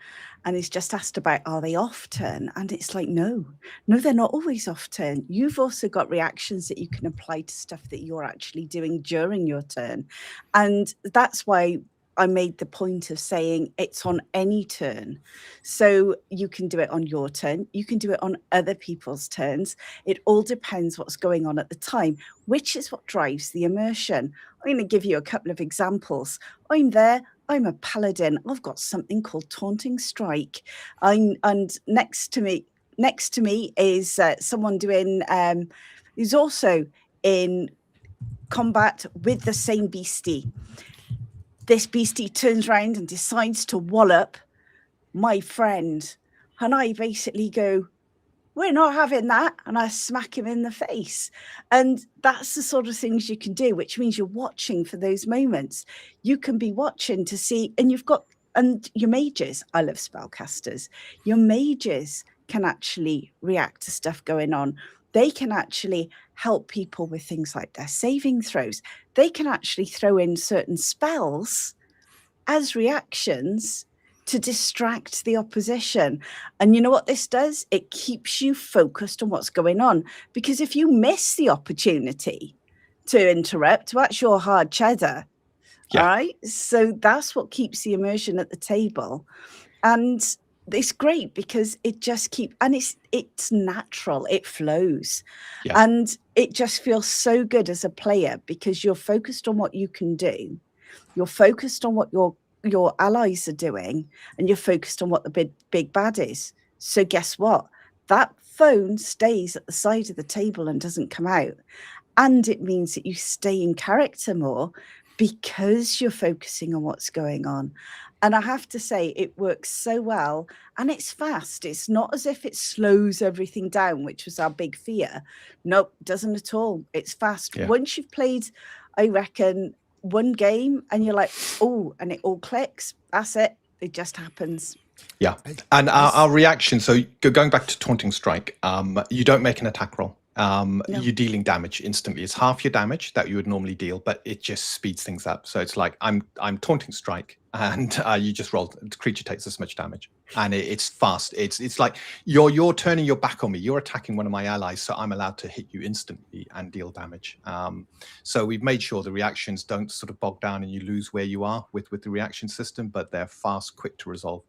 Speaker 4: and he's just asked about, are they off turn? And it's like, no, they're not always off turn. You've also got reactions that you can apply to stuff that you're actually doing during your turn. And that's why I made the point of saying it's on any turn. So you can do it on your turn. You can do it on other people's turns. It all depends what's going on at the time, which is what drives the immersion. I'm going to give you a couple of examples. I'm there. I'm a paladin. I've got something called Taunting Strike. And next to me is someone doing who's also in combat with the same beastie. This beastie turns around and decides to wallop my friend. And I basically go, we're not having that. And I smack him in the face. And that's the sort of things you can do, which means you're watching for those moments. You can be watching to see, and and your mages, I love spellcasters. Your mages can actually react to stuff going on. They can actually help people with things like their saving throws. They can actually throw in certain spells as reactions to distract the opposition. And you know what this does? It keeps you focused on what's going on. Because if you miss the opportunity to interrupt, well, that's your hard cheddar.
Speaker 3: Yeah.
Speaker 4: All right. So that's what keeps the immersion at the table. And it's great because it just and it's natural, it flows.
Speaker 3: Yeah.
Speaker 4: And it just feels so good as a player because you're focused on what you can do. You're focused on what your allies are doing, and you're focused on what the big bad is. So guess what? That phone stays at the side of the table and doesn't come out. And it means that you stay in character more because you're focusing on what's going on. And I have to say, it works so well, and it's fast. It's not as if it slows everything down, which was our big fear. Nope, doesn't at all. It's fast.
Speaker 3: Yeah.
Speaker 4: Once you've played, I reckon, one game and you're like, oh, and it all clicks. That's it. It just happens.
Speaker 3: Yeah. And our reaction, so going back to Taunting Strike, you don't make an attack roll.
Speaker 4: No.
Speaker 3: You're dealing damage instantly. It's half your damage that you would normally deal, but it just speeds things up. So it's like I'm Taunting Strike, and you just roll. The creature takes this much damage, and it's fast. It's like you're turning your back on me. You're attacking one of my allies, so I'm allowed to hit you instantly and deal damage. So we've made sure the reactions don't sort of bog down and you lose where you are with the reaction system, but they're fast, quick to resolve.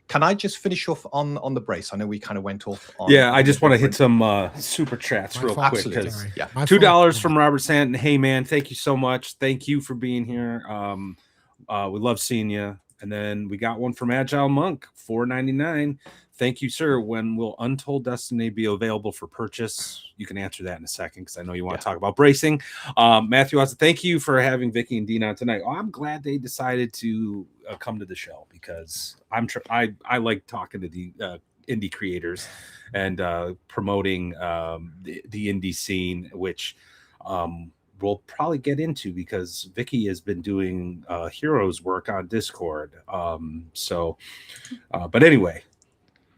Speaker 3: Can I just finish off on the brace? I know we kind of went off on.
Speaker 1: Yeah, I just want to hit some super chats real quick.
Speaker 3: Absolutely.
Speaker 1: Because
Speaker 3: Yeah.
Speaker 1: $2 from Robert Santon. Hey man, thank you so much. Thank you for being here. We love seeing you. And then we got one from Agile Monk, $4.99. Thank you, sir. When will Untold Destiny be available for purchase? You can answer that in a second because I know you want to talk about bracing. Matthew also, thank you for having Vicky and Dean on tonight. Oh, I'm glad they decided to come to the show because I like talking to the indie creators and promoting the indie scene, which we'll probably get into because Vicky has been doing heroes work on Discord. But anyway,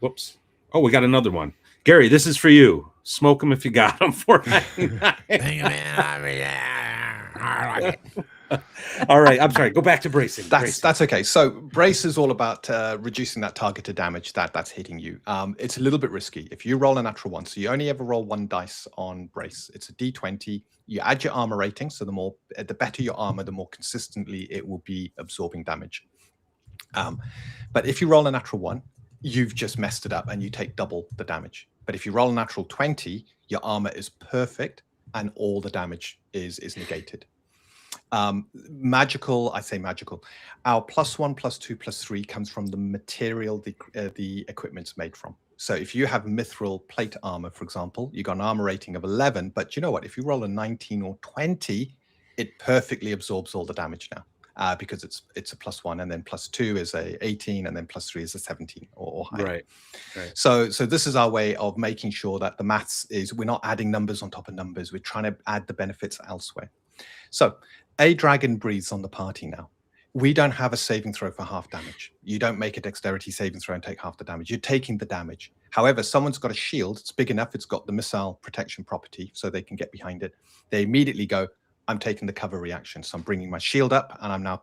Speaker 1: whoops. Oh, we got another one. Gary, this is for you. Smoke them if you got them. $4.99. All right. I'm sorry. Go back to bracing.
Speaker 3: That's okay. So brace is all about reducing that targeted damage that's hitting you. It's a little bit risky. If you roll a natural one, so you only ever roll one dice on brace. It's a D20. You add your armor rating. So the better your armor, the more consistently it will be absorbing damage. But if you roll a natural one, you've just messed it up and you take double the damage. But if you roll a natural 20, your armor is perfect and all the damage is negated. Magical, I say magical. Our +1, +2, +3 comes from the material the equipment's made from. So if you have mithril plate armor, for example, you got an armor rating of 11, but you know what? If you roll a 19 or 20, it perfectly absorbs all the damage now. Because it's a +1, and then +2 is a 18, and then +3 is a 17 or higher.
Speaker 1: Right.
Speaker 3: So this is our way of making sure that the maths is we're not adding numbers on top of numbers. We're trying to add the benefits elsewhere. So a dragon breathes on the party now. We don't have a saving throw for half damage. You don't make a dexterity saving throw and take half the damage. You're taking the damage. However, someone's got a shield. It's big enough. It's got the missile protection property, so they can get behind it. They immediately go, I'm taking the cover reaction. So I'm bringing my shield up and I'm now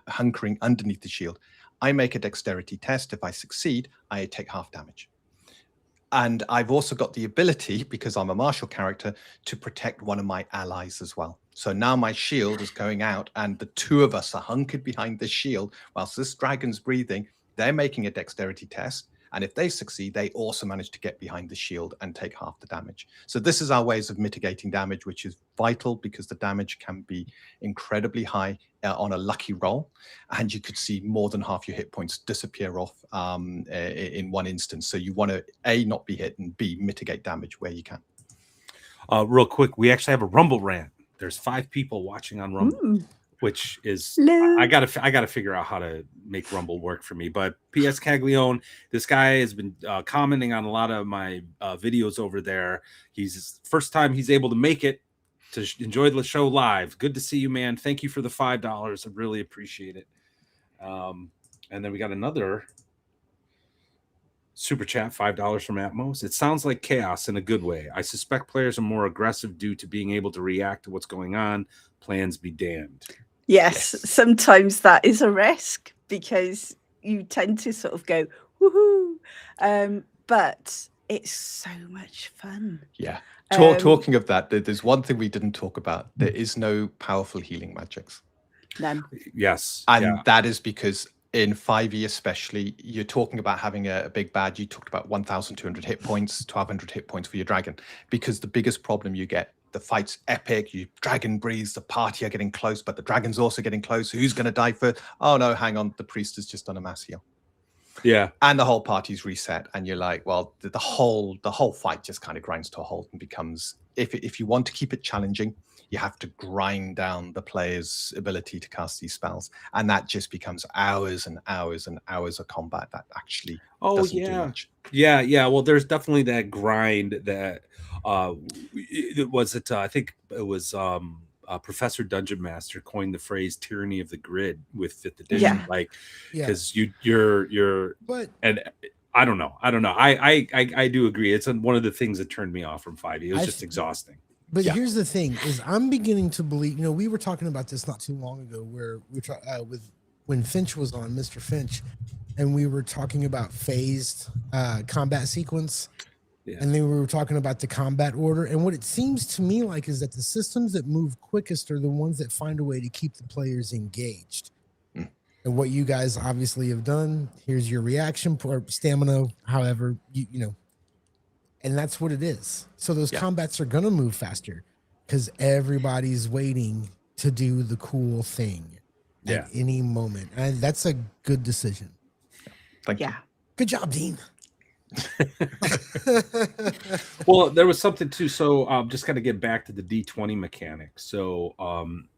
Speaker 3: hunkering underneath the shield. I make a dexterity test. If I succeed, I take half damage. And I've also got the ability, because I'm a martial character, to protect one of my allies as well. So now my shield is going out and the two of us are hunkered behind this shield whilst this dragon's breathing. They're making a dexterity test. And if they succeed, they also manage to get behind the shield and take half the damage. So this is our ways of mitigating damage, which is vital because the damage can be incredibly high on a lucky roll. And you could see more than half your hit points disappear off in one instance. So you want to, A, not be hit, and B, mitigate damage where you can.
Speaker 1: Real quick, we actually have a Rumble rant. There's 5 people watching on Rumble.
Speaker 4: Ooh.
Speaker 1: which is
Speaker 4: Hello.
Speaker 1: I gotta figure out how to make Rumble work for me. But PS Caglione, this guy has been commenting on a lot of my videos over there. He's first time he's able to make it to enjoy the show live. Good to see you, man. Thank you for the $5. I really appreciate it. And then we got another super chat, $5 from Atmos. It sounds like chaos in a good way. I suspect players are more aggressive due to being able to react to what's going on. Plans be damned.
Speaker 4: Yes, sometimes that is a risk because you tend to sort of go, woohoo. But it's so much fun.
Speaker 3: Yeah. Talking of that, there's one thing we didn't talk about. There is no powerful healing magics.
Speaker 4: None.
Speaker 1: Yes.
Speaker 3: And that is because in 5e especially, you're talking about having a big bad. You talked about 1,200 hit points, 1,200 hit points for your dragon. Because the biggest problem you get, the fight's epic, you dragon breeze, the party are getting close, but the dragon's also getting close. Who's going to die first? Oh no, hang on, the priest has just done a mass heal.
Speaker 1: Yeah.
Speaker 3: And the whole party's reset, and you're like, well, the whole fight just kind of grinds to a halt and becomes, if you want to keep it challenging, you have to grind down the player's ability to cast these spells, and that just becomes hours and hours and hours of combat that actually doesn't do much.
Speaker 1: Yeah. Well, there's definitely that grind that I think it was Professor Dungeon Master coined the phrase "tyranny of the grid" with 5th edition, because you're.
Speaker 2: But
Speaker 1: and I don't know. I do agree. It's one of the things that turned me off from 5e. It was just exhausting.
Speaker 2: But here's the thing: is I'm beginning to believe. We were talking about this not too long ago, where we when Finch was on, Mr. Finch, and we were talking about phased combat sequence. And then we were talking about the combat order. And what it seems to me like is that the systems that move quickest are the ones that find a way to keep the players engaged. And what you guys obviously have done, here's your reaction or stamina, however, and that's what it is. So those combats are going to move faster because everybody's waiting to do the cool thing at any moment. And that's a good decision.
Speaker 3: Thank you.
Speaker 2: Good job, Dean.
Speaker 1: Well, there was something too. So just got to get back to the D20 mechanic. So I'm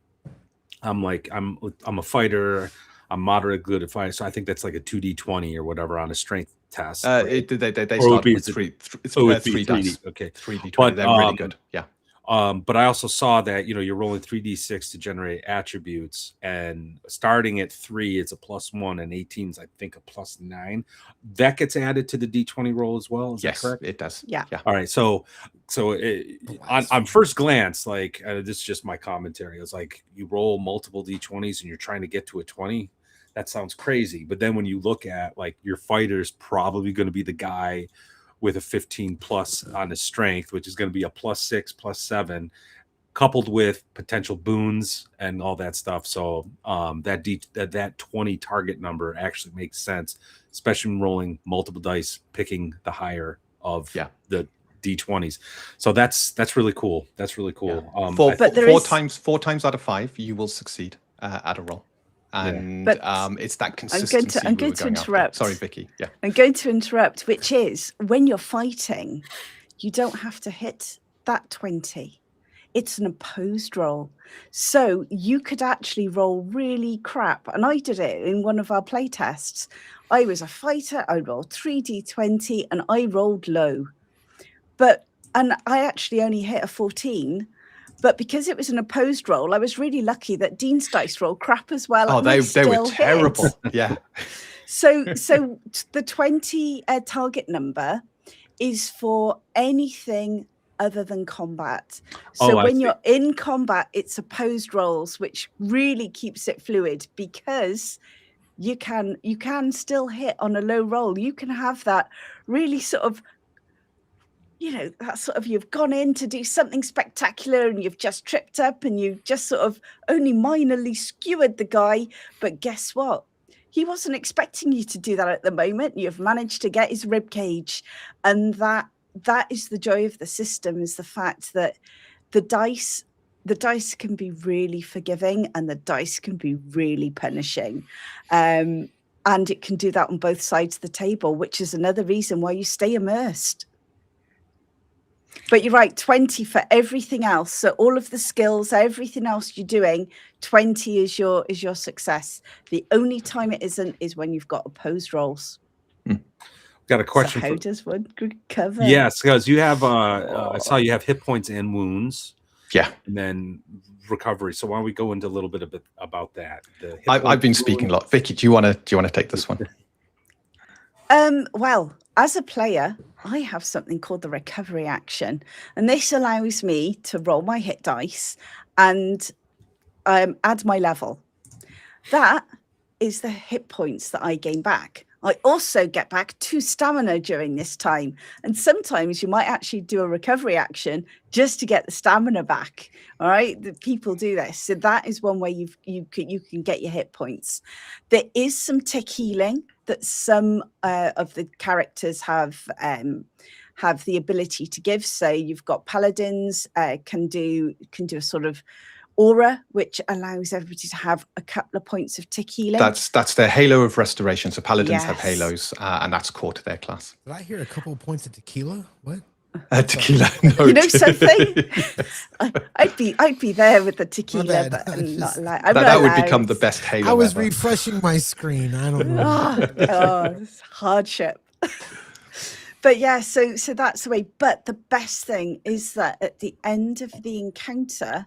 Speaker 1: a fighter. I'm moderate good at fighting. So I think that's like a 2D20 or whatever on a strength test.
Speaker 3: They start with three dice.
Speaker 1: Okay,
Speaker 3: 3D20. They're really good. Yeah.
Speaker 1: But I also saw that you're rolling 3d6 to generate attributes, and starting at 3, it's a +1, and 18 is I think a +9. That gets added to the d20 roll as well. Is that correct?
Speaker 3: It does.
Speaker 4: Yeah.
Speaker 1: All right. So on first glance, like this is just my commentary. It's like you roll multiple d20s and you're trying to get to a 20. That sounds crazy. But then when you look at like your fighter's probably going to be the guy with a 15 plus on his strength, which is going to be a +6, +7, coupled with potential boons and all that stuff. So that 20 target number actually makes sense, especially when rolling multiple dice, picking the higher of the D20s. So that's really cool. That's really cool.
Speaker 3: Yeah. Four times out of 5, you will succeed at a roll. And it's that consistency.
Speaker 4: I'm going to interrupt.
Speaker 3: Sorry, Vicky. Yeah.
Speaker 4: I'm going to interrupt, which is when you're fighting, you don't have to hit that 20. It's an opposed roll. So you could actually roll really crap. And I did it in one of our play tests. I was a fighter. I rolled 3d20 and I rolled low. And I actually only hit a 14. But because it was an opposed roll, I was really lucky that Dean's dice rolled crap as well.
Speaker 3: Oh, they were terrible. Yeah.
Speaker 4: So the 20 target number is for anything other than combat. So when you're in combat, it's opposed rolls, which really keeps it fluid because you can still hit on a low roll. You can have that really sort of, that sort of you've gone in to do something spectacular and you've just tripped up and you just sort of only minorly skewered the guy. But guess what? He wasn't expecting you to do that at the moment. You've managed to get his rib cage. And that is the joy of the system, is the fact that the dice can be really forgiving and the dice can be really punishing. And it can do that on both sides of the table, which is another reason why you stay immersed. But you're right, 20 for everything else. So all of the skills, everything else you're doing, 20 is your success. The only time it isn't is when you've got opposed rolls.
Speaker 1: Got a
Speaker 4: So
Speaker 1: question.
Speaker 4: how does one recover?
Speaker 1: Yes, because you have I saw you have hit points and wounds.
Speaker 3: Yeah.
Speaker 1: And then recovery. So why don't we go into a little bit about that?
Speaker 3: I've been speaking a lot. Vicky, do you want to take this one?
Speaker 4: Well, as a player, I have something called the recovery action, and this allows me to roll my hit dice and add my level. That is the hit points that I gain back. I also get back 2 stamina during this time, and sometimes you might actually do a recovery action just to get the stamina back. All right, the people do this, so that is one way you can get your hit points. There is some tick healing that some of the characters have the ability to give. So you've got paladins can do a sort of aura, which allows everybody to have a couple of points of tick healing.
Speaker 3: That's their halo of restoration. So paladins have
Speaker 4: Yes.
Speaker 3: halos, and that's core to their class.
Speaker 2: Did I hear a couple of points of tequila? What?
Speaker 3: Tequila. No,
Speaker 4: You know something? I'd be there with the tequila,
Speaker 2: bad.
Speaker 4: but I'm not allowed.
Speaker 3: that would become the best halo.
Speaker 2: I was
Speaker 3: ever.
Speaker 2: refreshing my screen. I don't know.
Speaker 4: Oh, it's hardship. But yeah, so that's the way. But the best thing is that at the end of the encounter,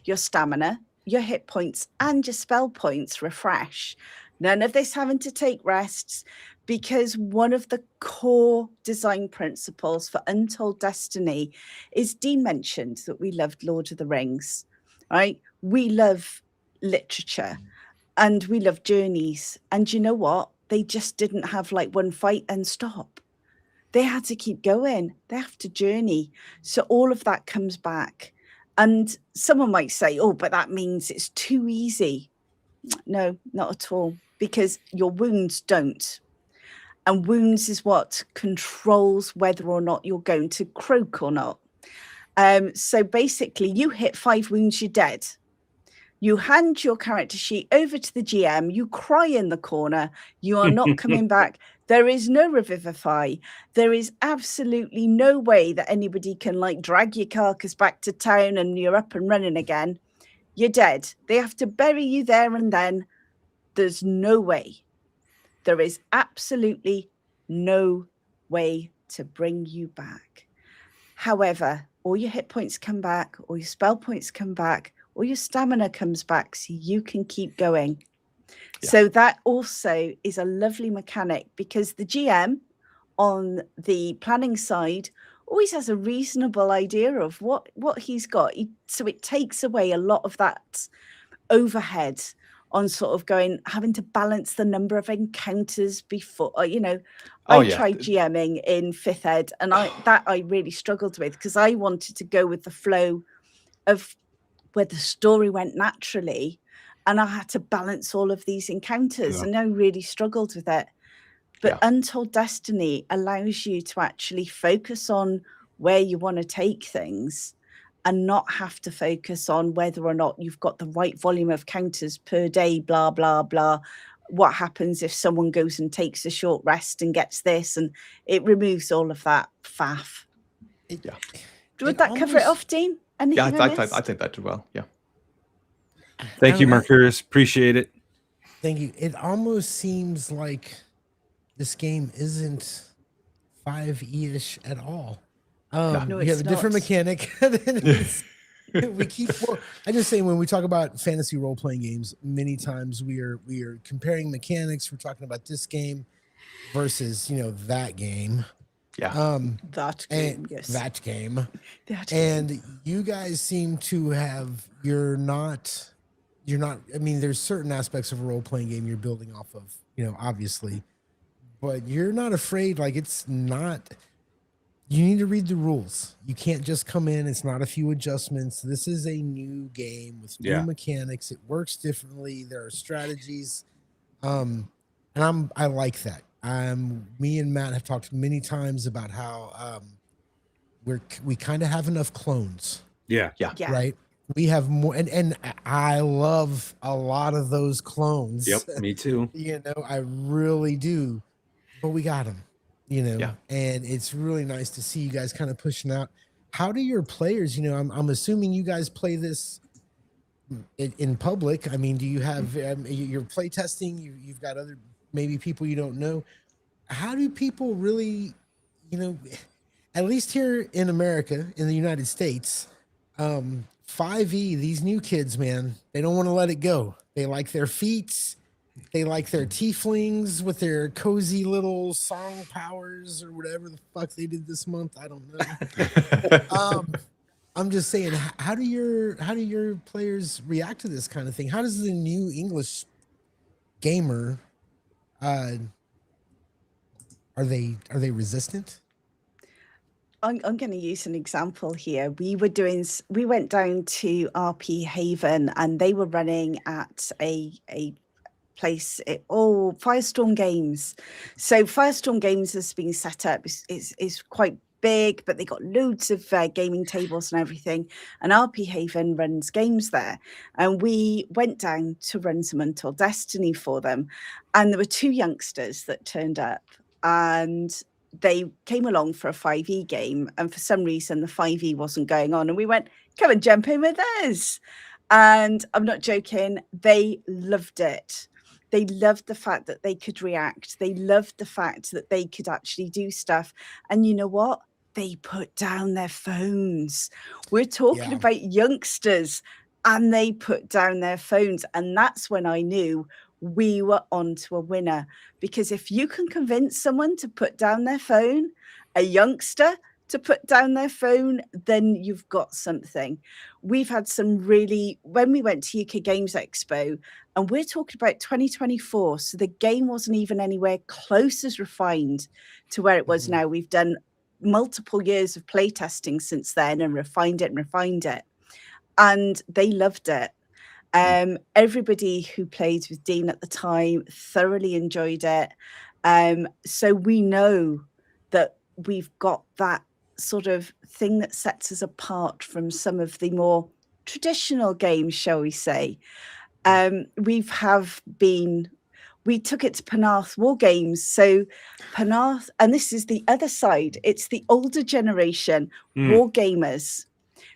Speaker 4: your stamina, your hit points, and your spell points refresh. None of this having to take rests, because one of the core design principles for Untold Destiny is Dean mentioned that we loved Lord of the Rings, right? We love literature and we love journeys. And you know what? They just didn't have like one fight and stop. They had to keep going. They have to journey. So all of that comes back. And someone might say, oh, but that means it's too easy. No, not at all, because your wounds don't. And wounds is what controls whether or not you're going to croak or not. So basically, you hit 5 wounds, you're dead. You hand your character sheet over to the GM, you cry in the corner, you are not coming back. There is no revivify. There is absolutely no way that anybody can like drag your carcass back to town and you're up and running again. You're dead. They have to bury you there and then. There's no way. There is absolutely no way to bring you back. However, all your hit points come back, all your spell points come back, all your stamina comes back, so you can keep going. Yeah. So that also is a lovely mechanic, because the GM on the planning side always has a reasonable idea of what he's got. So it takes away a lot of that overhead on sort of having to balance the number of encounters before, I tried GMing in 5th ed, and I really struggled with, because I wanted to go with the flow of where the story went naturally, and I had to balance all of these encounters, and I really struggled with it. But Untold Destiny allows you to actually focus on where you want to take things, and not have to focus on whether or not you've got the right volume of counters per day, blah, blah, blah. What happens if someone goes and takes a short rest and gets this? And it removes all of that faff. Would that cover it off, Dean? Anything
Speaker 3: I think that did well. Yeah.
Speaker 1: Thank you, Mercurius. Appreciate it.
Speaker 2: Thank you. It almost seems like this game isn't 5e-ish at all.
Speaker 4: No,
Speaker 2: we have a different mechanic. We keep. I just say, when we talk about fantasy role-playing games, many times we are comparing mechanics. We're talking about this game versus that game.
Speaker 3: Yeah.
Speaker 2: That game. Yes. That game. And you guys seem to have. You're not. I mean, there's certain aspects of a role-playing game you're building off of. Obviously, but you're not afraid. Like, it's not. You need to read the rules. You can't just come in. It's not a few adjustments. This is a new game with new mechanics. It works differently. There are strategies. And I like that. Me and Matt have talked many times about how we kind of have enough clones.
Speaker 1: Yeah.
Speaker 2: Right. We have more, and I love a lot of those clones.
Speaker 1: Yep, me too.
Speaker 2: I really do. But we got them. And it's really nice to see you guys kind of pushing out. how do your players, I'm assuming you guys play this in public. I mean, do you have you're play testing, you've got other maybe people you don't know. How do people really, you know, at least here in America, in the United States, 5e, these new kids, man, they don't want to let it go. They like their feats. They like their tieflings with their cozy little song powers or whatever the fuck they did this month. I don't know. I'm just saying, how do your players react to this kind of thing? How does the new English gamer are they resistant?
Speaker 4: I'm going to use an example here. We went down to RP Haven, and they were running at a place, Firestorm Games. So Firestorm Games has been set up, is quite big, but they got loads of gaming tables and everything. And RP Haven runs games there. And we went down to run some Untold Destiny for them. And there were two youngsters that turned up, and they came along for a 5e game. And for some reason, the 5e wasn't going on. And we went, come and jump in with us. And I'm not joking, they loved it. They loved the fact that they could react. They loved the fact that they could actually do stuff. And you know what? They put down their phones. We're talking about youngsters, and they put down their phones. And that's when I knew we were on to a winner. Because if you can convince someone to put down their phone, a youngster to put down their phone, then you've got something. We've had some when we went to UK Games Expo, and we're talking about 2024, so the game wasn't even anywhere close as refined to where it was now. We've done multiple years of playtesting since then and refined it. And they loved it. Everybody who played with Dean at the time thoroughly enjoyed it. So we know that we've got that sort of thing that sets us apart from some of the more traditional games, shall we say. We took it to Penarth War Games. So Penarth, and this is the other side, it's the older generation war gamers.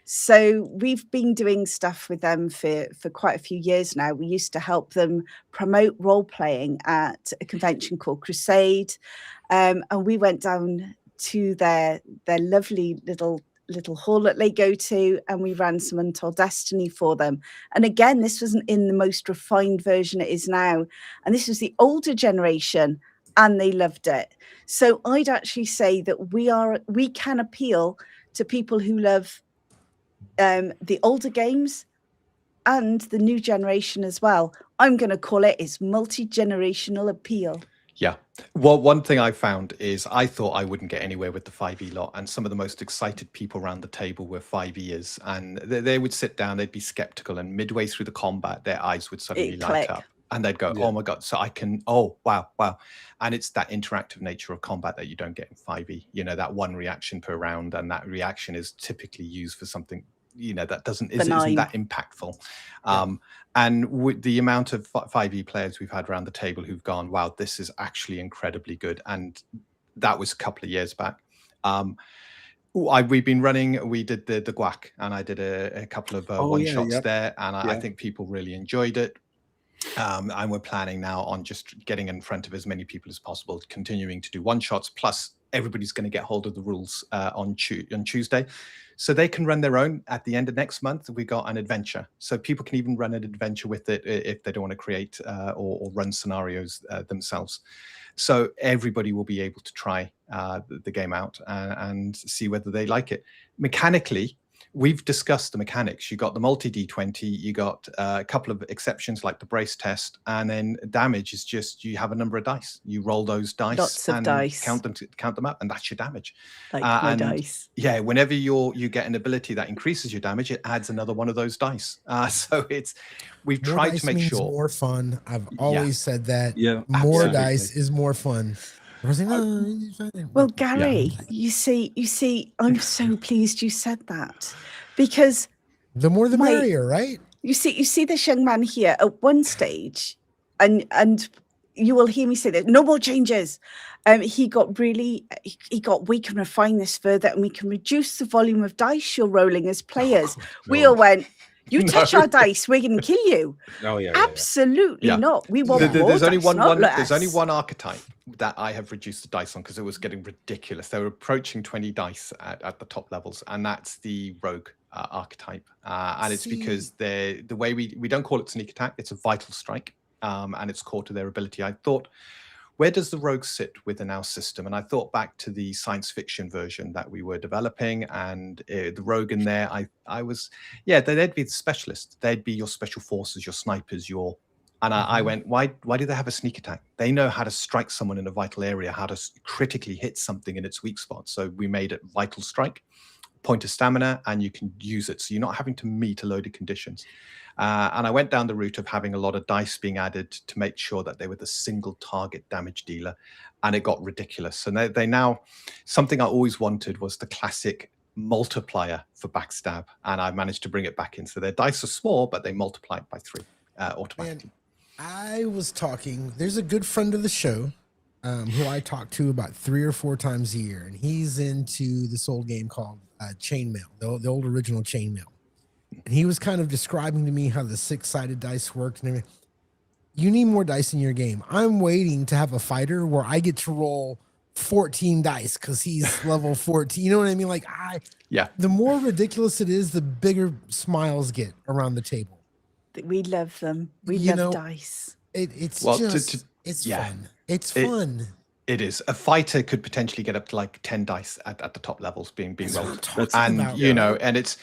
Speaker 4: So we've been doing stuff with them for quite a few years now. We used to help them promote role-playing at a convention called Crusade. And we went down to their lovely little hall that they go to, and we ran some Untold Destiny for them. And again, this wasn't in the most refined version it is now. And this was the older generation, and they loved it. So I'd actually say that we can appeal to people who love the older games and the new generation as well. I'm going to call it's multi-generational appeal.
Speaker 3: Yeah. Well, one thing I found is I thought I wouldn't get anywhere with the 5e lot, and some of the most excited people around the table were 5eers, and they would sit down, they'd be skeptical, and midway through the combat, their eyes would suddenly light up, and they'd go, oh my God, so I can, oh, wow. And it's that interactive nature of combat that you don't get in 5e, that one reaction per round, and that reaction is typically used for something that isn't that impactful. And with the amount of 5e players we've had around the table who've gone, wow, this is actually incredibly good. And that was a couple of years back. We've been running, we did the Guac, and I did a couple of one-shots there, and I think people really enjoyed it. And we're planning now on just getting in front of as many people as possible, continuing to do one-shots, plus everybody's going to get hold of the rules on Tuesday. So they can run their own. At the end of next month, we got an adventure. So people can even run an adventure with it if they don't want to create or run scenarios themselves. So everybody will be able to try the game out and see whether they like it. Mechanically, we've discussed the mechanics. You got the multi D20, you got a couple of exceptions like the brace test, and then damage is just you have a number of dice. You roll those dice,
Speaker 4: lots of dice,
Speaker 3: count them up, and that's your damage.
Speaker 4: Like my dice.
Speaker 3: Yeah, whenever you get an ability that increases your damage, it adds another one of those dice. So we've tried to make sure
Speaker 2: more fun. I've always said that.
Speaker 1: Yeah,
Speaker 2: more dice is more fun.
Speaker 4: Well, Gary, you see, I'm so pleased you said that, because
Speaker 2: the more the merrier, right?
Speaker 4: You see this young man here at one stage, and you will hear me say that no more changes, he got really, he got, we can refine this further and we can reduce the volume of dice you're rolling as players. We all went, you touch our dice, we're going to kill you.
Speaker 1: Oh yeah.
Speaker 4: Absolutely
Speaker 3: Yeah.
Speaker 4: not. We want more
Speaker 3: There's only
Speaker 4: dice, not less.
Speaker 3: There's only one archetype that I have reduced the dice on because it was getting ridiculous. They were approaching 20 dice at the top levels, and that's the rogue archetype. And it's because the way we don't call it sneak attack, it's a vital strike, and it's core to their ability. I thought, where does the rogue sit within our system? And I thought back to the science fiction version that we were developing, and the rogue in there, I was, yeah, they'd be the specialists. They'd be your special forces, your snipers, your, and I went, why do they have a sneak attack? They know how to strike someone in a vital area, how to critically hit something in its weak spot. So we made it vital strike, point of stamina, and you can use it. So you're not having to meet a load of conditions. And I went down the route of having a lot of dice being added to make sure that they were the single target damage dealer. And it got ridiculous. And they now, something I always wanted was the classic multiplier for backstab. And I managed to bring it back in. So their dice are small, but they multiply it by 3 automatically.
Speaker 2: I was talking, there's a good friend of the show who I talk to about 3 or 4 times a year. And he's into this old game called Chainmail, the old original Chainmail. And he was kind of describing to me how the 6-sided dice worked and everything. You need more dice in your game. I'm waiting to have a fighter where I get to roll 14 dice because he's level 14. You know what I mean? Like the more ridiculous it is, the bigger smiles get around the table.
Speaker 4: We love them. We love dice.
Speaker 2: It's it's fun. It's fun.
Speaker 3: It is. A fighter could potentially get up to like 10 dice at the top levels being rolled. And and it's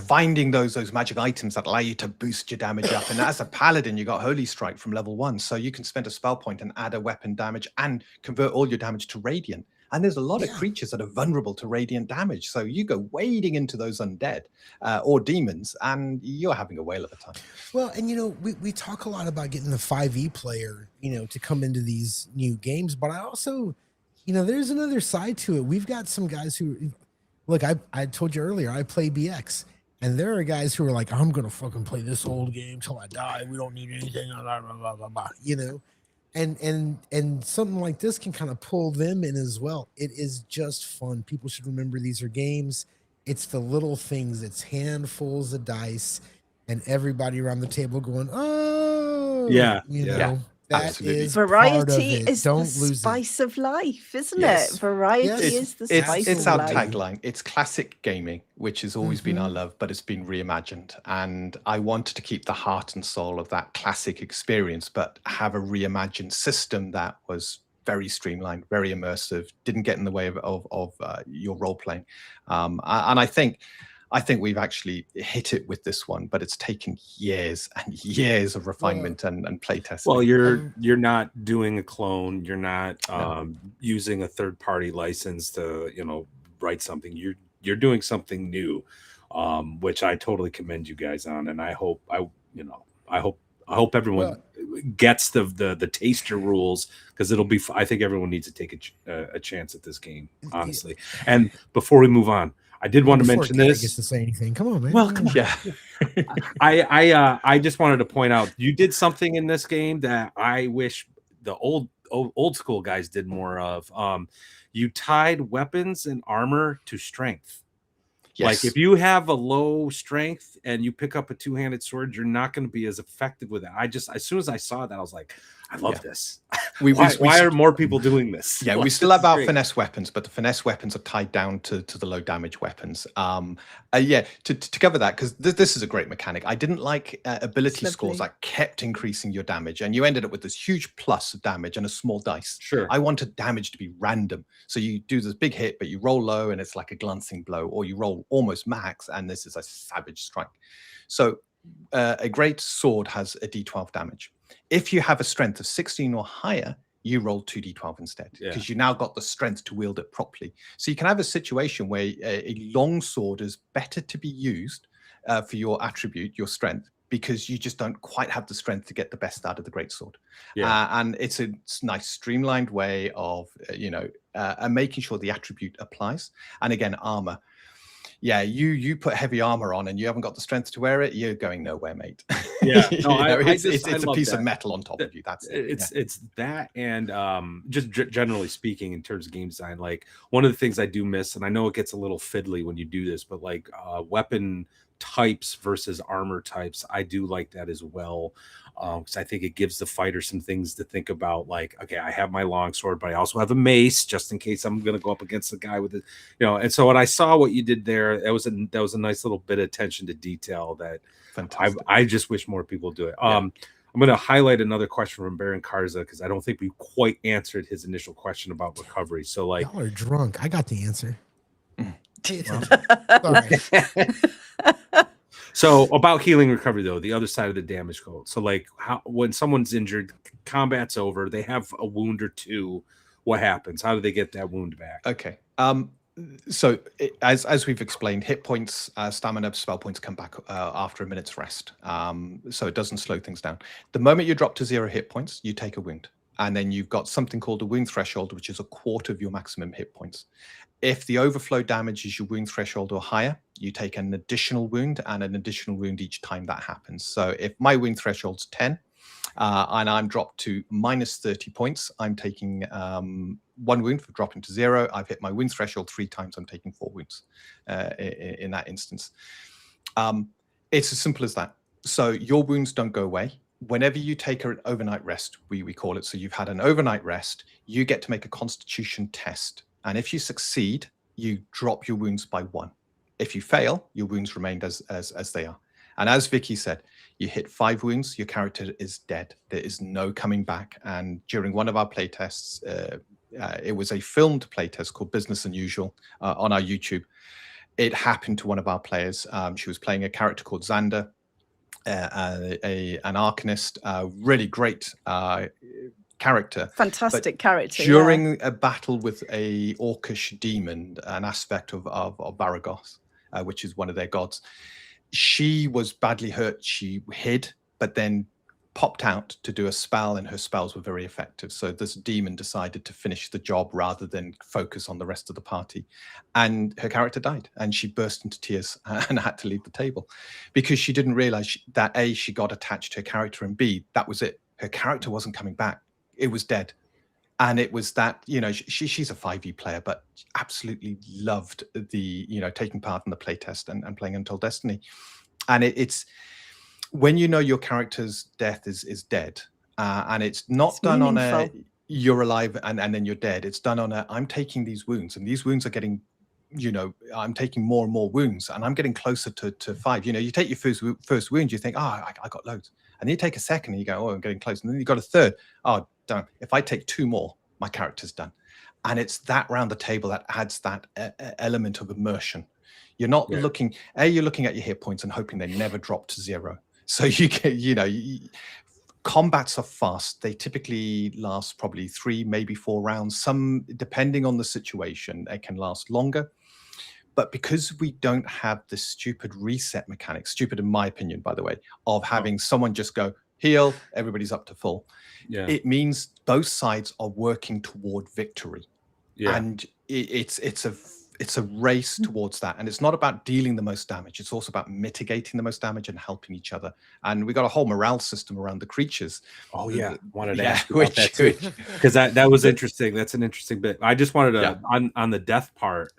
Speaker 3: finding those magic items that allow you to boost your damage up. And as a paladin, you got Holy Strike from level 1. So you can spend a spell point and add a weapon damage and convert all your damage to radiant. And there's a lot of creatures that are vulnerable to radiant damage. So you go wading into those undead or demons, and you're having a whale of a time.
Speaker 2: Well, and we talk a lot about getting the 5e player, to come into these new games. But I also, there's another side to it. We've got some guys who, look, I told you earlier, I play BX. And there are guys who are like, I'm going to fucking play this old game till I die. We don't need anything, blah, blah, blah, blah, blah, And something like this can kind of pull them in as well. It is just fun. People should remember these are games. It's the little things. It's handfuls of dice and everybody around the table going, oh, that
Speaker 3: absolutely.
Speaker 2: is
Speaker 4: variety
Speaker 2: part of it.
Speaker 4: is
Speaker 2: Don't
Speaker 4: the
Speaker 2: lose
Speaker 4: spice of life, isn't
Speaker 2: Yes.
Speaker 4: it? Variety is the spice
Speaker 3: It's
Speaker 4: of
Speaker 3: our
Speaker 4: life.
Speaker 3: tagline. It's classic gaming, which has always been our love, but it's been reimagined. And I wanted to keep the heart and soul of that classic experience, but have a reimagined system that was very streamlined, very immersive, didn't get in the way of your role playing. And I think we've actually hit it with this one, but it's taken years and years of refinement and play testing.
Speaker 1: Well, you're not doing a clone. You're not using a third-party license to write something. You're doing something new, which I totally commend you guys on. And I hope everyone gets the taster rules, because it'll be. I think everyone needs to take a chance at this game, honestly. And before we move on, I did want to mention
Speaker 2: Gary
Speaker 1: this.
Speaker 2: gets to say anything. Come on, man.
Speaker 1: Well, come on.
Speaker 3: Yeah.
Speaker 1: I just wanted to point out, you did something in this game that I wish the old school guys did more of. You tied weapons and armor to strength.
Speaker 3: Yes.
Speaker 1: Like if you have a low strength and you pick up a 2-handed sword, you're not going to be as effective with it. As soon as I saw that, I was like, I love this. Why are more people doing this?
Speaker 3: Yeah, we still have our finesse weapons, but the finesse weapons are tied down to the low damage weapons. To cover that, because this is a great mechanic. I didn't like ability scores that kept increasing your damage, and you ended up with this huge plus of damage and a small dice.
Speaker 1: Sure.
Speaker 3: I wanted damage to be random. So you do this big hit, but you roll low and it's like a glancing blow, or you roll almost max and this is a savage strike. So a great sword has a d12 damage. If you have a strength of 16 or higher, you roll 2d12 instead, because you now got the strength to wield it properly. So you can have a situation where a long sword is better to be used for your attribute, your strength, because you just don't quite have the strength to get the best out of the greatsword. And it's a nice streamlined way of making sure the attribute applies. And again, armor. Yeah, you put heavy armor on and you haven't got the strength to wear it, you're going nowhere, mate.
Speaker 1: Yeah, no,
Speaker 3: It's
Speaker 1: I
Speaker 3: a
Speaker 1: love
Speaker 3: piece of
Speaker 1: that.
Speaker 3: metal on top of you. That's it. Yeah.
Speaker 1: It's that, and just generally speaking, in terms of game design, like one of the things I do miss, and I know it gets a little fiddly when you do this, but like weapon types versus armor types, I do like that as well, because I think it gives the fighter some things to think about. Like, okay, I have my longsword, but I also have a mace just in case I'm going to go up against a guy with it, you know. And so when I saw what you did there, that was a nice little bit of attention to detail that
Speaker 3: Fantastic.
Speaker 1: I just wish more people do it.
Speaker 3: Yeah.
Speaker 1: I'm going to highlight another question from Baron Karza because I don't think we quite answered his initial question about recovery. So, like,
Speaker 2: Y'all are drunk. I got the answer. Pay
Speaker 1: well,
Speaker 2: attention. Sorry.
Speaker 1: so about healing recovery, though, the other side of the damage code. So, like, how when someone's injured, combat's over, they have a wound or two. What happens? How do they get that wound back?
Speaker 3: Okay. So as we've explained, hit points, stamina, spell points come back after a minute's rest. So it doesn't slow things down. The moment you drop to 0 hit points, you take a wound. And then you've got something called a wound threshold, which is a quarter of your maximum hit points. If the overflow damage is your wound threshold or higher, you take an additional wound and an additional wound each time that happens. So if my wound threshold's 10, and I'm dropped to minus 30 points, I'm taking 1 wound for dropping to 0. I've hit my wound threshold 3 times, I'm taking 4 wounds in that instance. It's as simple as that. So your wounds don't go away. Whenever you take an overnight rest, we call it, so you've had an overnight rest, you get to make a constitution test. And if you succeed, you drop your wounds by 1. If you fail, your wounds remain as they are. And as Vicky said, you hit 5 wounds, your character is dead. There is no coming back. And during one of our playtests, it was a filmed playtest called Business Unusual on our YouTube. It happened to one of our players. She was playing a character called Xander, an Arcanist, really great character.
Speaker 4: Fantastic character.
Speaker 3: During a battle with a orcish demon, an aspect of Baragoth, which is one of their gods, she was badly hurt. She hid, but then popped out to do a spell, and her spells were very effective. So this demon decided to finish the job rather than focus on the rest of the party. And her character died, and she burst into tears and had to leave the table because she didn't realize that A, she got attached to her character, and B, that was it. Her character wasn't coming back. It was dead. And it was that, you know, she's a 5e player, but absolutely loved the, you know, taking part in the playtest and playing Untold Destiny. And it's when you know your character's death is dead, and it's not done
Speaker 4: meaningful.
Speaker 3: on a you're alive and then you're dead. It's done on a I'm taking these wounds, and these wounds are getting, you know, I'm taking more and more wounds, and I'm getting closer to 5. You know, you take your first wound, you think, oh, I got loads. And then you take a second and you go, oh, I'm getting close. And then you got a third. Oh, damn. If I take 2 more, my character's done. And it's that round the table that adds that element of immersion. You're not looking, you're looking at your hit points and hoping they never drop to 0. So you get, you know, combats are fast. They typically last probably 3, maybe 4 rounds. Some, depending on the situation, they can last longer. But because we don't have the stupid reset mechanic, stupid in my opinion, by the way, of having someone just go, heal, everybody's up to full.
Speaker 1: Yeah.
Speaker 3: It means both sides are working toward victory.
Speaker 1: Yeah.
Speaker 3: And it's a race towards that. And it's not about dealing the most damage. It's also about mitigating the most damage and helping each other. And we got a whole morale system around the creatures.
Speaker 1: Oh yeah, wanted to
Speaker 3: Yeah,
Speaker 1: ask you about that too, because that was interesting. That's an interesting bit. I just wanted to on the death part.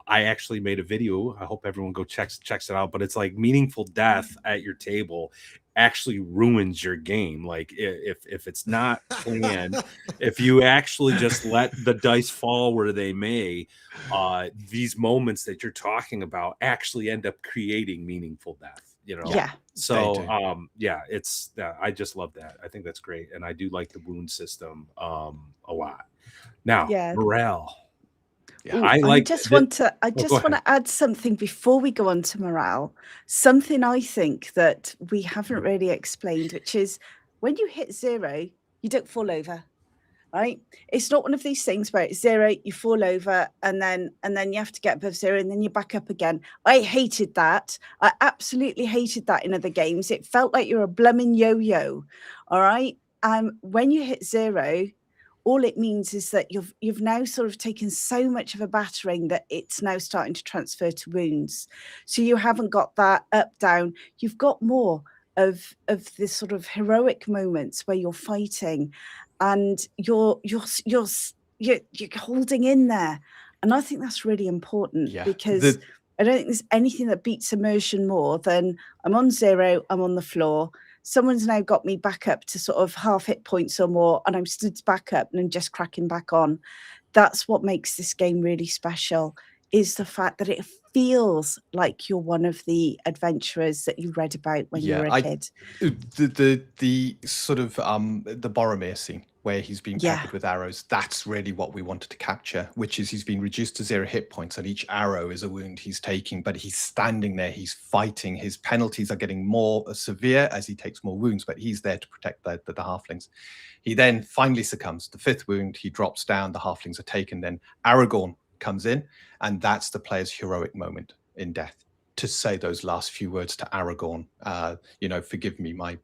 Speaker 1: I actually made a video. I hope everyone go checks it out. But it's like meaningful death at your table actually ruins your game. Like if it's not planned, if you actually just let the dice fall where they may, these moments that you're talking about actually end up creating meaningful death. You know.
Speaker 4: Yeah.
Speaker 1: So it's I just love that. I think that's great, and I do like the wound system a lot. Now morale.
Speaker 4: Yeah, I just want to add something before we go on to morale. Something I think that we haven't really explained, which is when you hit 0, you don't fall over, right? It's not one of these things where it's 0, you fall over, and then you have to get above 0, and then you're back up again. I hated that. I absolutely hated that in other games. It felt like you're a blooming yo-yo. All right. When you hit 0, all it means is that you've now sort of taken so much of a battering that it's now starting to transfer to wounds. So you haven't got that up down. You've got more of this sort of heroic moments where you're fighting, and you're holding in there. And I think that's really important, because I don't think there's anything that beats immersion more than I'm on 0, I'm on the floor. Someone's now got me back up to sort of half hit points or more, and I'm stood back up and I'm just cracking back on. That's what makes this game really special, is the fact that it feels like you're one of the adventurers that you read about when you were a kid.
Speaker 3: The sort of the Boromir scene where he's being peppered with arrows, that's really what we wanted to capture, which is he's been reduced to 0 hit points and each arrow is a wound he's taking, but he's standing there, he's fighting. His penalties are getting more severe as he takes more wounds, but he's there to protect the halflings. He then finally succumbs. The 5th wound, he drops down, the halflings are taken, then Aragorn comes in, and that's the player's heroic moment in death, to say those last few words to Aragorn, forgive me, my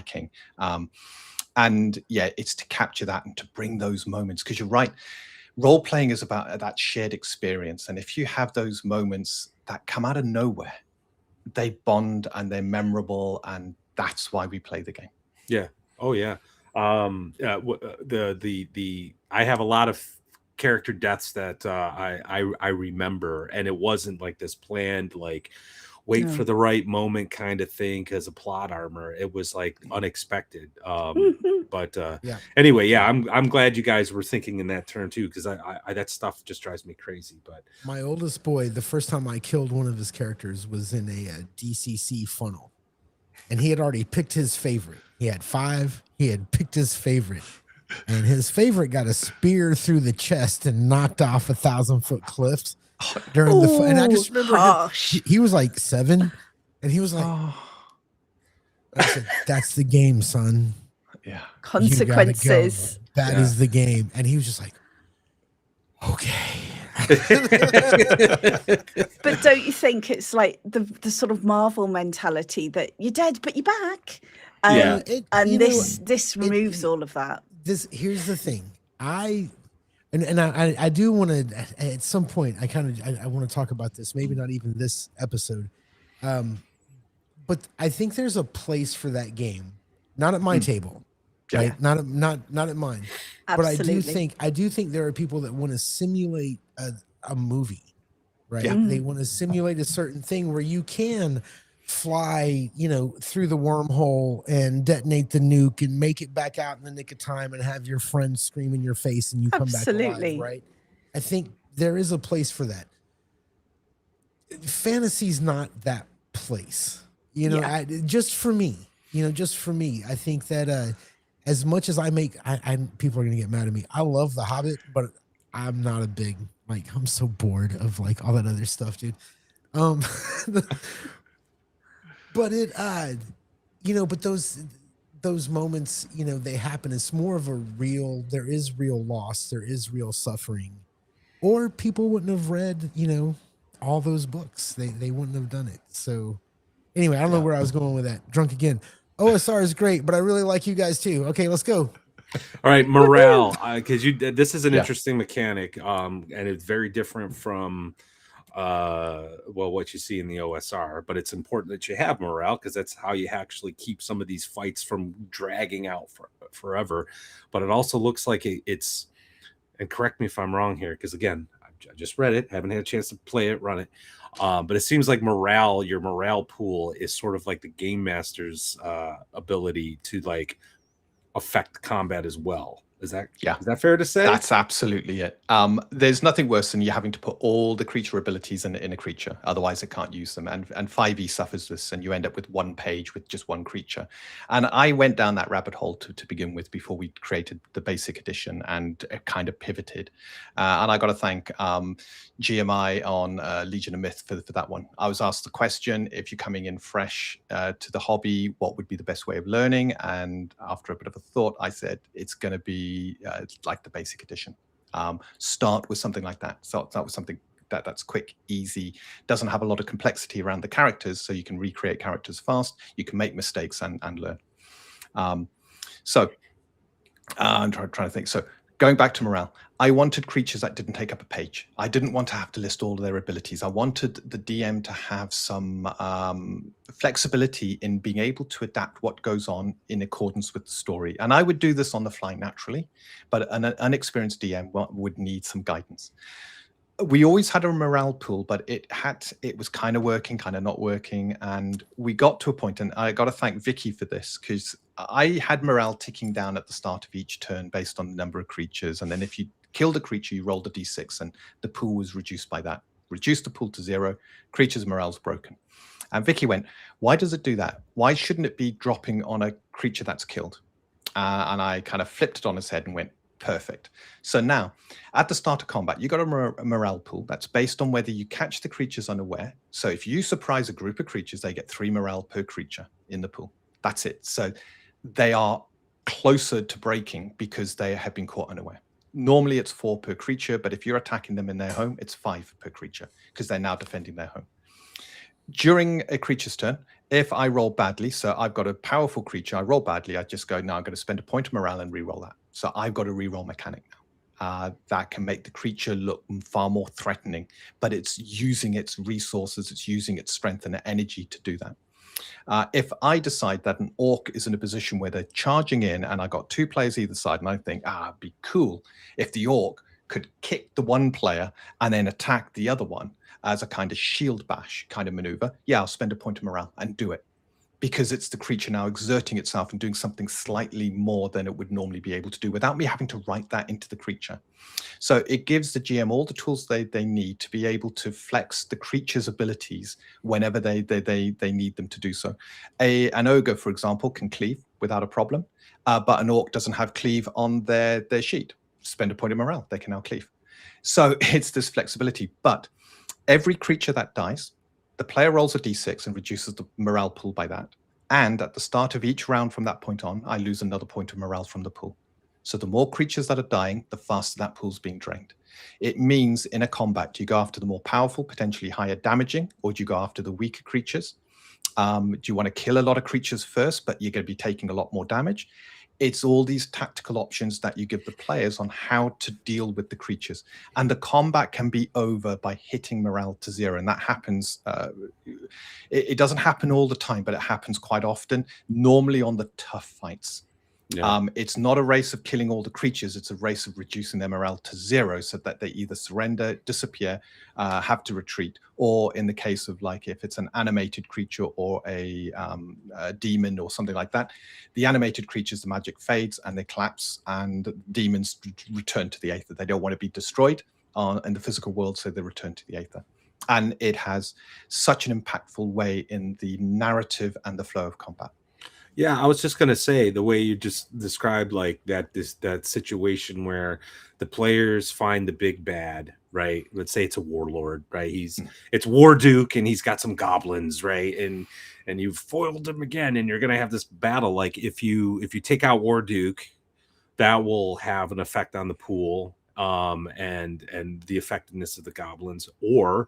Speaker 3: king. And yeah, it's to capture that and to bring those moments, because you're right, role playing is about that shared experience. And if you have those moments that come out of nowhere, they bond and they're memorable, and that's why we play the game.
Speaker 1: Yeah. Oh yeah. I have a lot of character deaths that I remember, and it wasn't like this planned, like wait for the right moment kind of thing because of plot armor. It was like unexpected. But anyway, I'm glad you guys were thinking in that term too, because I that stuff just drives me crazy. But
Speaker 2: my oldest boy, the first time I killed one of his characters was in a DCC funnel, and he had already picked his favorite. He had 5. He had picked his favorite, and his favorite got a spear through the chest and knocked off a 1,000-foot cliff during the. And I just remember he was like 7, and he was like, I said, "That's the game, son.
Speaker 3: Yeah,
Speaker 4: consequences.
Speaker 2: That is the game." And he was just like, "Okay."
Speaker 4: But don't you think it's like the sort of Marvel mentality that you're dead but you're back? This removes all of that.
Speaker 2: Here's the thing. I do want to, at some point, I want to talk about this. Maybe not even this episode, but I think there's a place for that game. Not at my table, right? Not at mine.
Speaker 4: Absolutely.
Speaker 2: But I do think there are people that want to simulate a movie, right? They want to simulate a certain thing where you can fly, through the wormhole and detonate the nuke and make it back out in the nick of time and have your friends scream in your face and you come back alive, right? I think there is a place for that. Fantasy's not that place, just for me, I think that as much as I people are going to get mad at me. I love The Hobbit, but I'm not a big, I'm so bored of all that other stuff, dude. But but those moments, they happen. It's more of there is real loss. There is real suffering, or people wouldn't have read, all those books. They wouldn't have done it. So anyway, I don't know where I was going with that. Drunk again. OSR is great, but I really like you guys too. Okay, let's go.
Speaker 1: All right, morale, because this is an interesting mechanic, and it's very different from what you see in the OSR, but it's important that you have morale because that's how you actually keep some of these fights from dragging out forever. But it also looks like it's, and correct me if I'm wrong here, because again, I just read it, haven't had a chance to play it, run it. But it seems like your morale pool is sort of like the game master's ability to affect combat as well. Is that fair to say?
Speaker 3: That's absolutely it. There's nothing worse than you having to put all the creature abilities in a creature, otherwise it can't use them. And 5e suffers this, and you end up with one page with just one creature. And I went down that rabbit hole to begin with before we created the basic edition, and kind of pivoted. And I got to thank GMI on Legion of Myth for that one. I was asked the question, if you're coming in fresh to the hobby, what would be the best way of learning? And after a bit of a thought, I said it's going to be like the basic edition. Start with something like that. So that was something that's quick, easy, doesn't have a lot of complexity around the characters, so you can recreate characters fast, you can make mistakes and learn. So I'm trying to think. So going back to morale, I wanted creatures that didn't take up a page. I didn't want to have to list all of their abilities. I wanted the DM to have some flexibility in being able to adapt what goes on in accordance with the story. And I would do this on the fly naturally, but an unexperienced DM would need some guidance. We always had a morale pool, but it was kind of working, kind of not working. And we got to a point, and I got to thank Vicky for this, because I had morale ticking down at the start of each turn based on the number of creatures. And then if you killed a creature, you rolled a d6, and the pool was reduced by that. Reduced the pool to 0, creature's morale's broken. And Vicky went, why does it do that? Why shouldn't it be dropping on a creature that's killed? And I kind of flipped it on its head and went, perfect. So now, at the start of combat, you got a morale pool that's based on whether you catch the creatures unaware. So if you surprise a group of creatures, they get 3 morale per creature in the pool. That's it. So they are closer to breaking because they have been caught unaware. Normally it's 4 per creature, but if you're attacking them in their home, it's 5 per creature because they're now defending their home. During a creature's turn, if I roll badly, so I've got a powerful creature, I roll badly, I just go, no, I'm going to spend a point of morale and re-roll that. So I've got a re-roll mechanic now. That can make the creature look far more threatening, but it's using its resources, it's using its strength and energy to do that. If I decide that an orc is in a position where they're charging in and I got 2 players either side, and I think, it'd be cool if the orc could kick the one player and then attack the other one as a kind of shield bash kind of maneuver, yeah, I'll spend a point of morale and do it. Because it's the creature now exerting itself and doing something slightly more than it would normally be able to do without me having to write that into the creature. So it gives the GM all the tools they need to be able to flex the creature's abilities whenever they need them to do so. An ogre, for example, can cleave without a problem, but an orc doesn't have cleave on their sheet. Spend a point of morale, they can now cleave. So it's this flexibility. But every creature that dies, the player rolls a d6 and reduces the morale pool by that. And at the start of each round from that point on, I lose another point of morale from the pool. So the more creatures that are dying, the faster that pool's being drained. It means in a combat, do you go after the more powerful, potentially higher damaging, or do you go after the weaker creatures? Do you want to kill a lot of creatures first, but you're going to be taking a lot more damage? It's all these tactical options that you give the players on how to deal with the creatures. And the combat can be over by hitting morale to 0. And that happens, it doesn't happen all the time, but it happens quite often, normally on the tough fights. Yeah. It's not a race of killing all the creatures. It's a race of reducing their morale to 0 so that they either surrender, disappear, have to retreat, or in the case of like if it's an animated creature or a demon or something like that, the animated creatures, the magic fades and they collapse and demons return to the aether. They don't want to be destroyed in the physical world, so they return to the aether. And it has such an impactful way in the narrative and the flow of combat.
Speaker 1: Yeah, I was just gonna say the way you just described like that situation where the players find the big bad, right? Let's say it's a warlord, right? It's War Duke and he's got some goblins, right? And you've foiled him again, and you're gonna have this battle. Like if you take out War Duke, that will have an effect on the pool. And the effectiveness of the goblins, or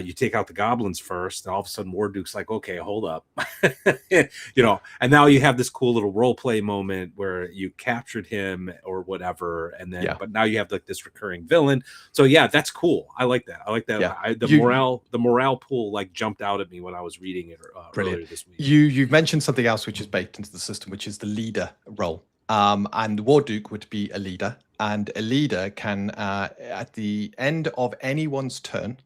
Speaker 1: you take out the goblins first, and all of a sudden War Duke's like, okay, hold up, and now you have this cool little role play moment where you captured him or whatever, and then but now you have like this recurring villain. So yeah, that's cool. I like that. Yeah. The morale pool like jumped out at me when I was reading it earlier this week.
Speaker 3: You've mentioned something else which is baked into the system, which is the leader role. And War Duke would be a leader, and a leader can, at the end of anyone's turn,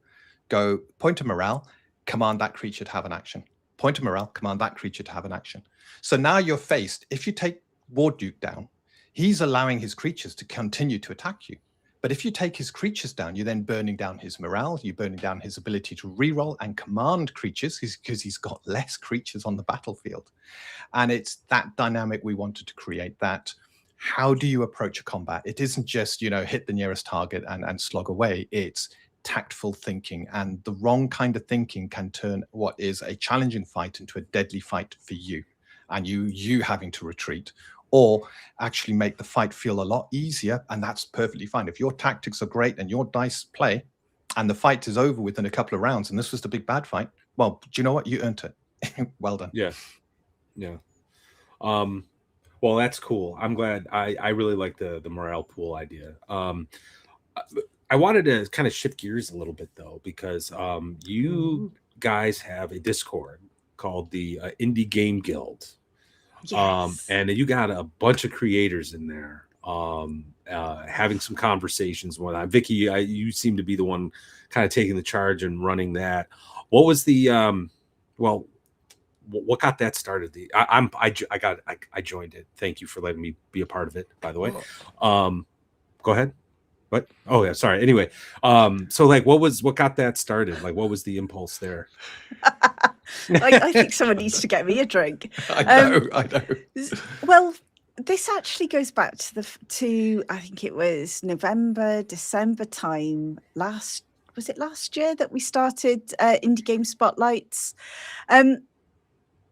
Speaker 3: go point of morale, command that creature to have an action. Point of morale, command that creature to have an action. So now you're faced, if you take War Duke down, he's allowing his creatures to continue to attack you. But if you take his creatures down, you're then burning down his morale, you're burning down his ability to reroll and command creatures because he's got less creatures on the battlefield. And it's that dynamic we wanted to create, that how do you approach a combat? It isn't just, hit the nearest target and slog away. It's tactful thinking, and the wrong kind of thinking can turn what is a challenging fight into a deadly fight for you, and you having to retreat, or actually make the fight feel a lot easier, and that's perfectly fine. If your tactics are great and your dice play, and the fight is over within a couple of rounds, and this was the big bad fight, well, do you know what? You earned it. Well done.
Speaker 1: Yeah. Yeah. Well, Well, that's cool. I'm glad. I really like the morale pool idea. I wanted to kind of shift gears a little bit though, because you guys have a Discord called the Indie Game Guild.
Speaker 4: Yes.
Speaker 1: And you got a bunch of creators in there having some conversations. When Vicky, you seem to be the one kind of taking the charge and running that. What was the well, what got that started? I joined it. Thank you for letting me be a part of it, by the way. Go ahead. What? Oh yeah, sorry. Anyway, so like what got that started? Like what was the impulse there?
Speaker 4: I think someone needs to get me a drink.
Speaker 3: I know.
Speaker 4: Well, this actually goes back to I think it was November, December time last year that we started Indie Game Spotlights.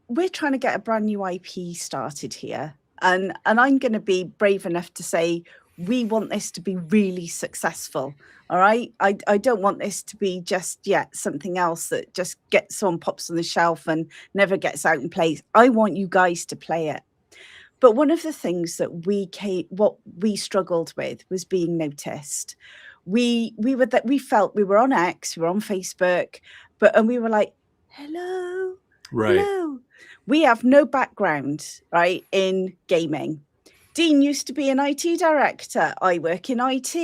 Speaker 4: We're trying to get a brand new IP started here, and I'm going to be brave enough to say we want this to be really successful. All right. I don't want this to be just something else that just gets on, pops on the shelf and never gets out and plays. I want you guys to play it. But one of the things that what we struggled with was being noticed. We felt we were on X, we were on Facebook, and we were like, hello,
Speaker 1: right.
Speaker 4: Hello. We have no background, right, in gaming. Dean used to be an IT director. I work in IT.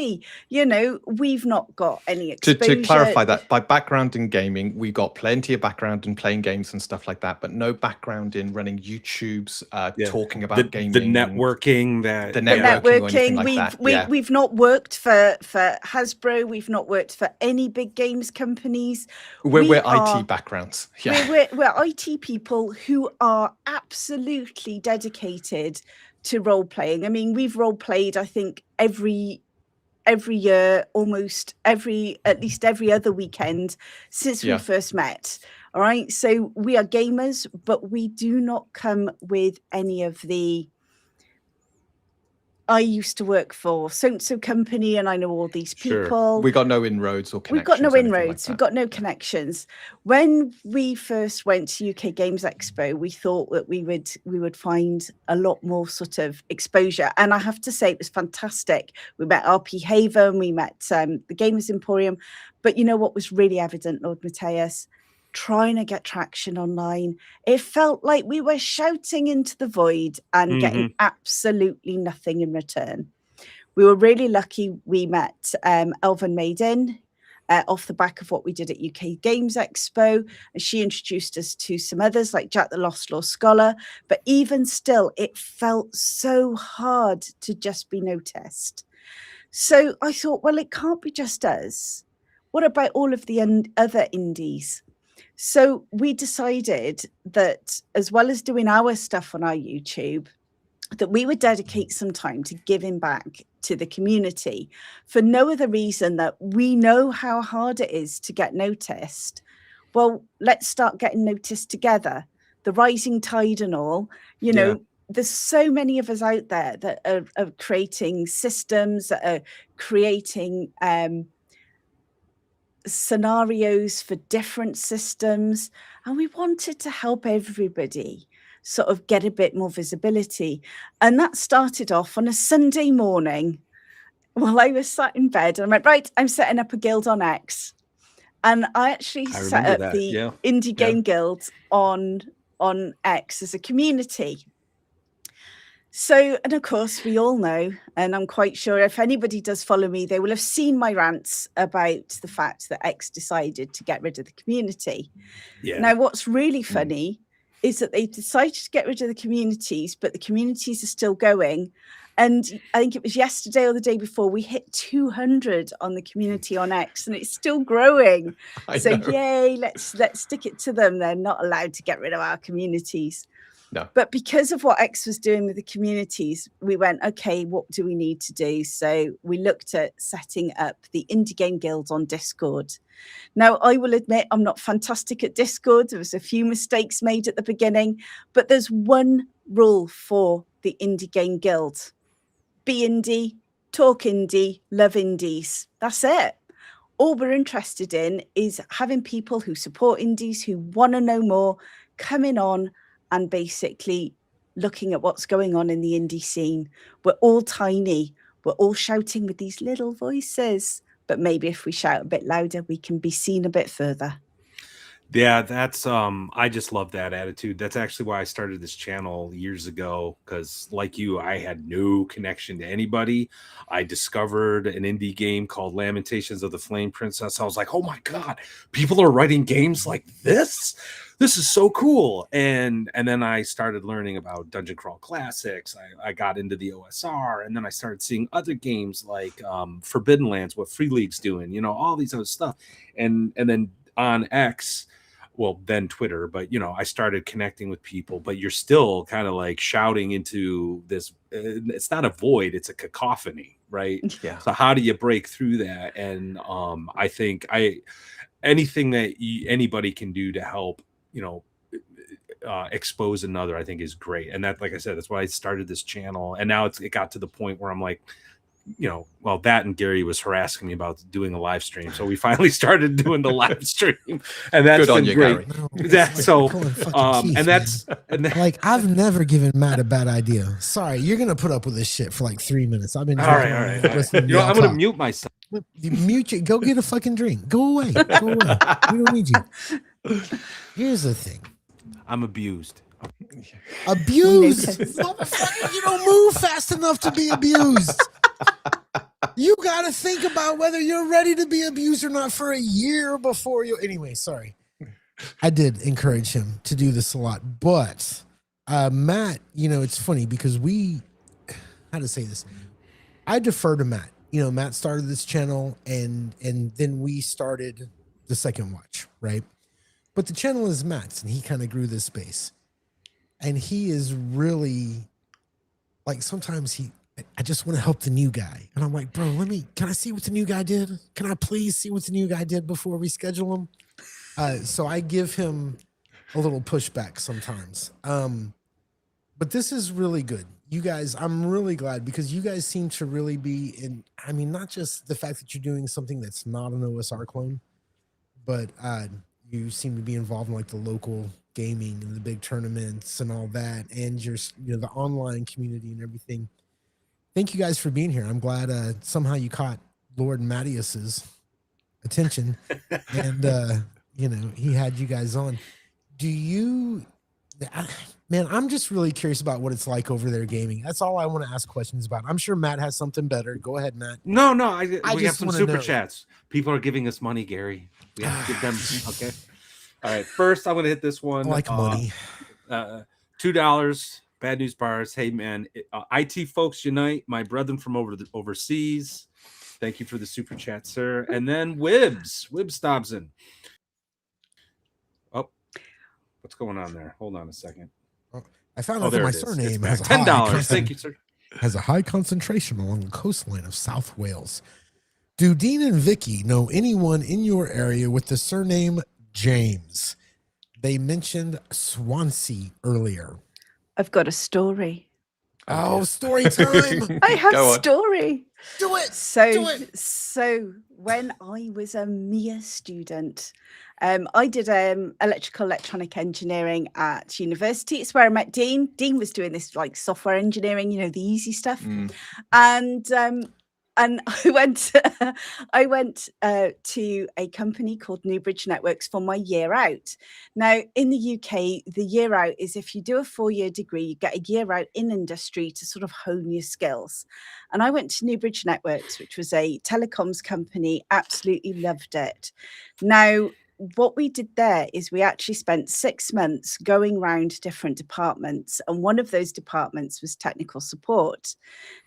Speaker 4: You know, we've not got any exposure.
Speaker 3: To clarify that, by background in gaming, we got plenty of background in playing games and stuff like that, but no background in running YouTubes, talking about gaming,
Speaker 1: the networking,
Speaker 3: or anything like that.
Speaker 4: We've not worked for Hasbro. We've not worked for any big games companies.
Speaker 3: We're IT backgrounds. Yeah,
Speaker 4: we're IT people who are absolutely dedicated to role playing. I mean, we've role played, I think, every year, almost at least every other weekend since we first met. All right. So we are gamers, but we do not come with any of the I used to work for so company and I know all these people.
Speaker 3: Sure. We got no inroads or connections.
Speaker 4: We've got no inroads. We've got no connections. When we first went to UK Games Expo, we thought that we would find a lot more sort of exposure. And I have to say it was fantastic. We met RP Haven, we met the Gamers Emporium. But you know what was really evident, Lord Mateus? Trying to get traction online. It felt like we were shouting into the void and getting absolutely nothing in return. We were really lucky. We met Elven Maiden off the back of what we did at UK Games Expo. And she introduced us to some others like Jack the Lost Law Scholar. But even still, it felt so hard to just be noticed. So I thought, well, it can't be just us. What about all of the other indies? So we decided that as well as doing our stuff on our YouTube, that we would dedicate some time to giving back to the community for no other reason that we know how hard it is to get noticed. Well, let's start getting noticed together. The rising tide and all, you know, there's so many of us out there that are creating systems, that are creating scenarios for different systems, and we wanted to help everybody sort of get a bit more visibility. And that started off on a Sunday morning while I was sat in bed and I went, right, I'm setting up a guild on X. And I actually set up the Indie Game Guild on X as a community. So, and of course, we all know, and I'm quite sure if anybody does follow me, they will have seen my rants about the fact that X decided to get rid of the community. Yeah. Now, what's really funny is that they decided to get rid of the communities, but the communities are still going. And I think it was yesterday or the day before, we hit 200 on the community on X, and it's still growing. So, yay, let's stick it to them. They're not allowed to get rid of our communities. No. But because of what X was doing with the communities, we went, okay, what do we need to do? So we looked at setting up the Indie Game Guild on Discord. Now, I will admit I'm not fantastic at Discord. There was a few mistakes made at the beginning, but there's one rule for the Indie Game Guild. Be indie, talk indie, love indies. That's it. All we're interested in is having people who support indies, who want to know more, coming on and basically looking at what's going on in the indie scene. We're all tiny. We're all shouting with these little voices. But maybe if we shout a bit louder, we can be seen a bit further.
Speaker 1: Yeah, that's I just love that attitude. That's actually why I started this channel years ago, because like you, I had no connection to anybody. I discovered an indie game called Lamentations of the Flame Princess. I was like, oh my God, people are writing games like this. This is so cool. And then I started learning about Dungeon Crawl Classics. I got into the OSR, and then I started seeing other games like Forbidden Lands, what Free League's doing, all these other stuff. And then on X, well, then Twitter, but I started connecting with people, but you're still kind of like shouting into this. It's not a void, it's a cacophony, right?
Speaker 3: Yeah.
Speaker 1: So how do you break through that? And I think anything that anybody can do to help, expose another, I think is great. And that, like I said, that's why I started this channel. And now it got to the point where I'm like, well, that and Gary was harassing me about doing a live stream, so we finally started doing the live stream, and that's
Speaker 3: Good on
Speaker 1: been
Speaker 3: you,
Speaker 1: great.
Speaker 3: Gary.
Speaker 2: No,
Speaker 1: That
Speaker 2: it's
Speaker 1: so,
Speaker 2: like pulling fucking teeth,
Speaker 1: and that's
Speaker 2: man.
Speaker 1: and that,
Speaker 2: Like, I've never given Matt a bad idea. Sorry, you're gonna put up with this shit for like 3 minutes. I've been
Speaker 1: all
Speaker 2: drinking
Speaker 1: right.
Speaker 2: listening to
Speaker 1: I'm
Speaker 2: y'all
Speaker 1: gonna
Speaker 2: talk.
Speaker 1: mute myself.
Speaker 2: You mute you. Go get a fucking drink. Go away. Go away. We don't need you. Here's the thing.
Speaker 1: I'm abused.
Speaker 2: Abused,
Speaker 4: noticed.
Speaker 2: motherfucker. You don't move fast enough to be abused. You got to think about whether you're ready to be abused or not for a year before you. Anyway, sorry. I did encourage him to do this a lot, but Matt, it's funny because how to say this? I defer to Matt. Matt started this channel, and then we started the Second Watch, right? But the channel is Matt's, and he kind of grew this space, and he is really like, sometimes I just want to help the new guy. And I'm like, bro, can I see what the new guy did? Can I please see what the new guy did before we schedule him? So I give him a little pushback sometimes. But this is really good. You guys, I'm really glad because you guys seem to really be not just the fact that you're doing something that's not an OSR clone, but you seem to be involved in like the local gaming and the big tournaments and all that, and the online community and everything. Thank you guys for being here. I'm glad somehow you caught Lord Mattias's attention, and he had you guys on. Man, I'm just really curious about what it's like over there gaming. That's all I want to ask questions about. I'm sure Matt has something better. Go ahead, Matt.
Speaker 1: No, we
Speaker 2: just
Speaker 1: have some
Speaker 2: wanna
Speaker 1: super
Speaker 2: know.
Speaker 1: chats. People are giving us money, Gary. We have to give them. Okay. All right. First, I'm going to hit this one.
Speaker 2: I like money.
Speaker 1: $2. Bad News Bars. Hey, man. IT folks unite. My brethren from overseas. Thank you for the super chat, sir. And then Wibbs Dobson. Oh, what's going on there? Hold on a second.
Speaker 2: I found out that
Speaker 1: there
Speaker 2: my
Speaker 1: it is.
Speaker 2: surname
Speaker 1: It's
Speaker 2: has
Speaker 1: back. $10. Thank you, sir.
Speaker 2: Has a high concentration along the coastline of South Wales. Do Dean and Vicky know anyone in your area with the surname James? They mentioned Swansea earlier.
Speaker 4: I've got a story.
Speaker 2: Oh, story time.
Speaker 4: I have
Speaker 3: Go
Speaker 4: a
Speaker 3: on.
Speaker 4: story.
Speaker 2: Do it.
Speaker 4: So when I was a mere student, I did electrical electronic engineering at university. It's where I met Dean. Dean was doing this like software engineering, the easy stuff. And I went to a company called Newbridge Networks for my year out. Now, in the UK, the year out is if you do a 4-year degree, you get a year out in industry to sort of hone your skills. And I went to Newbridge Networks, which was a telecoms company, absolutely loved it. Now, what we did there is we actually spent 6 months going around different departments, and one of those departments was technical support.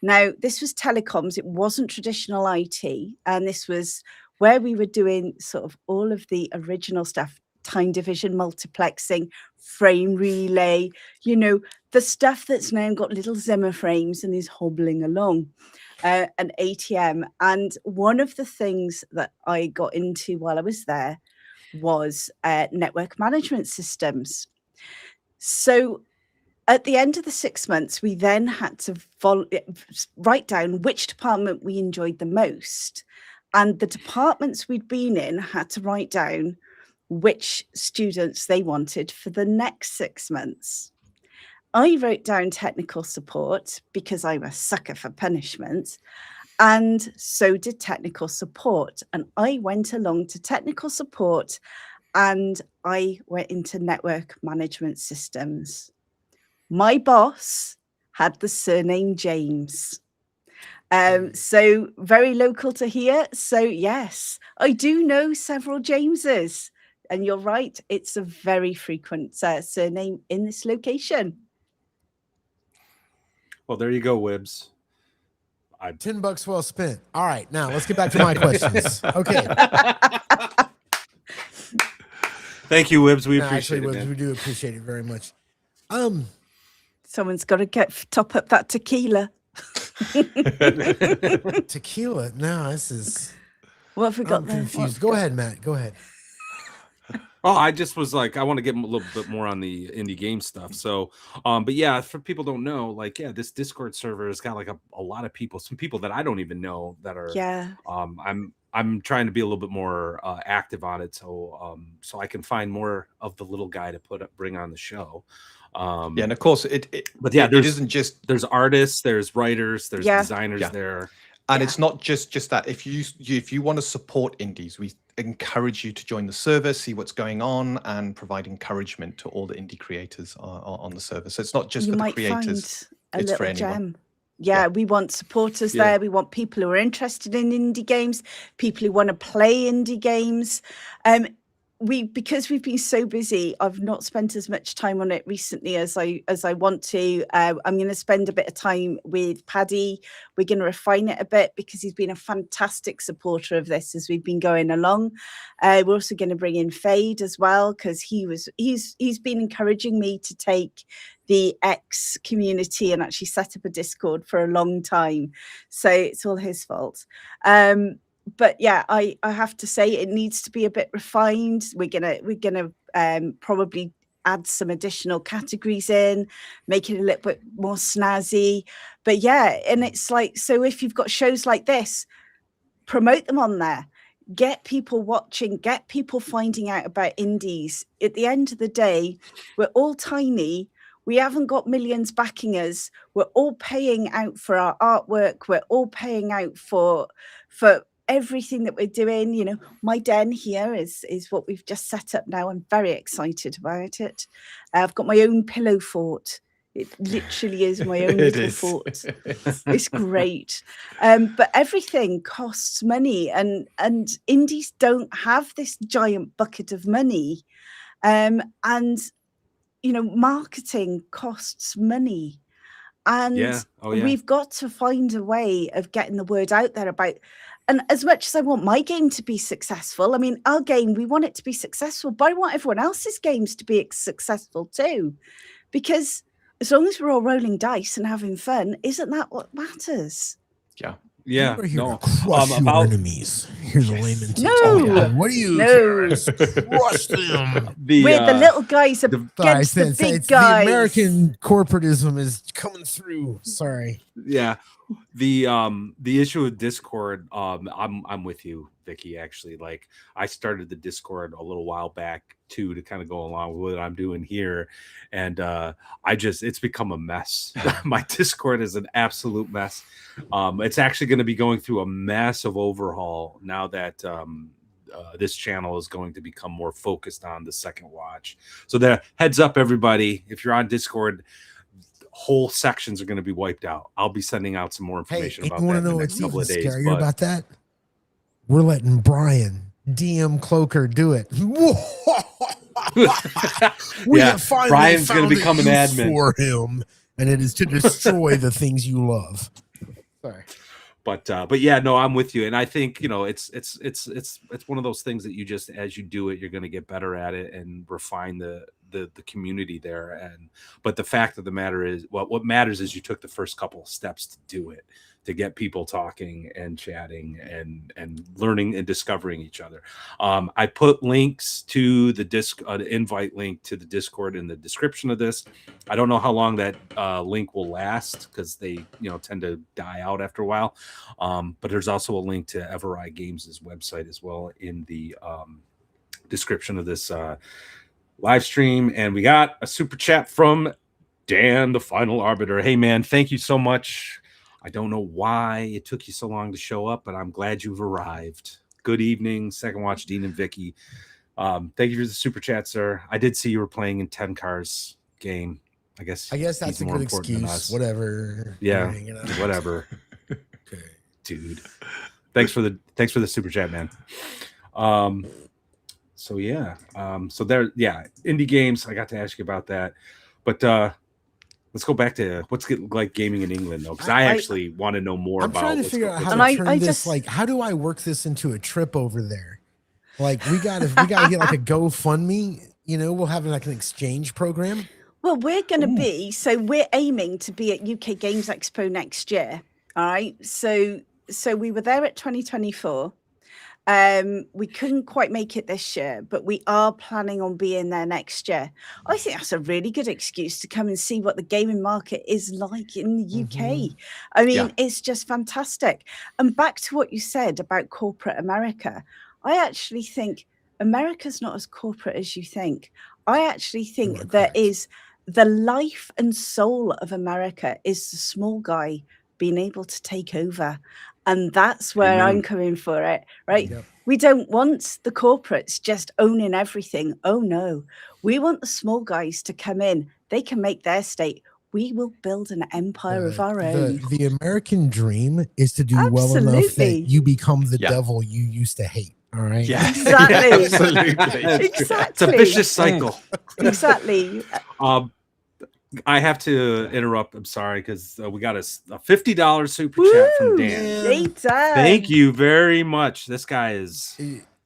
Speaker 4: Now, this was telecoms, it wasn't traditional IT, and this was where we were doing sort of all of the original stuff, time division, multiplexing, frame relay, the stuff that's now got little Zimmer frames and is hobbling along. An ATM. And one of the things that I got into while I was there was network management systems. So at the end of the 6 months, we then had to write down which department we enjoyed the most. And the departments we'd been in had to write down which students they wanted for the next 6 months. I wrote down technical support because I'm a sucker for punishment. And so did technical support. And I went along to technical support and I went into network management systems. My boss had the surname James. So very local to here. So yes, I do know several Jameses. And you're right, it's a very frequent surname in this location.
Speaker 1: Well, there you go, Wibbs.
Speaker 2: $10 well spent. All right, now let's get back to my questions. Okay.
Speaker 1: Thank you, Wibbs. We
Speaker 2: No,
Speaker 1: appreciate
Speaker 2: actually,
Speaker 1: it. Man.
Speaker 2: we do appreciate it very much.
Speaker 4: Someone's got to top up that tequila.
Speaker 2: Tequila. No, this is.
Speaker 4: What have we got
Speaker 2: I'm
Speaker 4: there?
Speaker 2: confused. Go ahead, Matt. Go ahead.
Speaker 1: Oh, I just was like, I want to get a little bit more on the indie game stuff. So, but yeah, for people don't know, like, yeah, this Discord server has got like a lot of people, some people that I don't even know that are.
Speaker 4: Yeah.
Speaker 1: I'm trying to be a little bit more active on it, so so I can find more of the little guy to bring on the show.
Speaker 3: Yeah, and of course
Speaker 1: but yeah,
Speaker 3: it isn't just
Speaker 1: there's artists, there's writers, there's designers there.
Speaker 3: And it's not just that. If you want to support indies, we encourage you to join the server, see what's going on, and provide encouragement to all the indie creators on the server. So it's not just for the creators;
Speaker 4: find a
Speaker 3: it's for
Speaker 4: little
Speaker 3: anyone.
Speaker 4: gem. Yeah, we want supporters there. We want people who are interested in indie games, people who want to play indie games. Because we've been so busy, I've not spent as much time on it recently as I want to. I'm going to spend a bit of time with Paddy. We're going to refine it a bit because he's been a fantastic supporter of this as we've been going along. We're also going to bring in Fade as well because he's been encouraging me to take the X community and actually set up a Discord for a long time. So it's all his fault. But yeah, I have to say it needs to be a bit refined. We're gonna probably add some additional categories in, make it a little bit more snazzy. But yeah, and it's like, so if you've got shows like this, promote them on there. Get people watching, get people finding out about indies. At the end of the day, we're all tiny. We haven't got millions backing us. We're all paying out for our artwork. We're all paying out for everything that we're doing. You know, my den here is what we've just set up now. I'm very excited about it. I've got my own pillow fort. It literally is my own little fort. It's great. But everything costs money, and indies don't have this giant bucket of money. And you know, marketing costs money. And we've got to find a way of getting the word out there about. And as much as I want my game to be successful, I mean, our game, we want it to be successful, but I want everyone else's games to be successful too. Because as long as we're all rolling dice and having fun, isn't that what matters?
Speaker 3: Yeah.
Speaker 1: Yeah.
Speaker 2: We're here to crush your enemies. Here's a layman.
Speaker 4: No.
Speaker 2: What do you crush them?
Speaker 4: We're the little guys against the big guys.
Speaker 2: The American corporatism is coming through. Sorry.
Speaker 1: Yeah. The issue with Discord, I'm with you, Vicky. Actually, like I started the Discord a little while back too to kind of go along with what I'm doing here, and it's become a mess. My Discord is an absolute mess. It's actually going to be going through a massive overhaul now that this channel is going to become more focused on the second watch. So there, heads up, everybody, if you're on Discord, whole sections are going to be wiped out. I'll be sending out some more information about that in the next couple of days.
Speaker 2: Scarier about that? We're letting Brian DM Cloaker do it.
Speaker 1: Brian's going to become an admin
Speaker 2: for him, and it is to destroy the things you love. Sorry.
Speaker 1: But yeah, no, I'm with you, and I think, you know, it's one of those things that you just, as you do it, you're going to get better at it and refine the community there. But the fact of the matter is, what matters is you took the first couple of steps to do it, to get people talking and chatting and learning and discovering each other. I put links to the invite link to the Discord in the description of this. I don't know how long that link will last because they, you know, tend to die out after a while. But there's also a link to Everae Games' website as well in the description of this live stream. And we got a super chat from Dan, the final arbiter. Hey, man, thank you so much. I don't know why it took you so long to show up, but I'm glad you've arrived. Good evening, Second Watch, Dean and Vicky. Thank you for the super chat, sir. I did see you were playing in 10 Cars game. I guess
Speaker 2: that's
Speaker 1: he's
Speaker 2: a
Speaker 1: more
Speaker 2: good
Speaker 1: important than
Speaker 2: excuse.
Speaker 1: us.
Speaker 2: Whatever.
Speaker 1: Yeah,
Speaker 2: We're hanging out.
Speaker 1: whatever,
Speaker 2: Okay.
Speaker 1: dude. Thanks for the super chat, man. So yeah, so there, yeah, indie games. I got to ask you about that, but let's go back to what's like gaming in England though, because I actually want to know more
Speaker 2: I'm
Speaker 1: about.
Speaker 2: trying to figure out how
Speaker 4: And
Speaker 2: to turn
Speaker 4: I
Speaker 2: this.
Speaker 4: just-
Speaker 2: Like, how do I work this into a trip over there? Like, we gotta get like a GoFundMe. You know, we'll have like an exchange program.
Speaker 4: Well, we're going to be, so we're aiming to be at UK Games Expo next year. All right. So we were there at 2024. We couldn't quite make it this year, but we are planning on being there next year. I think that's a really good excuse to come and see what the gaming market is like in the UK. I mean, it's just fantastic. And back to what you said about corporate America, I actually think America's not as corporate as you think. I actually think there is the life and soul of America is the small guy being able to take over. And that's where I'm coming for it, right? Yep. We don't want the corporates just owning everything. Oh, no. We want the small guys to come in. They can make their state. We will build an empire of our own.
Speaker 2: The American dream is to do well enough that you become the devil you used to hate. All right.
Speaker 3: Yeah.
Speaker 4: Exactly.
Speaker 3: Yeah, absolutely.
Speaker 4: Exactly.
Speaker 1: It's a vicious cycle.
Speaker 4: Exactly.
Speaker 1: I have to interrupt. I'm sorry, because we got a $50 super chat from Dan. Thank you very much. This guy is,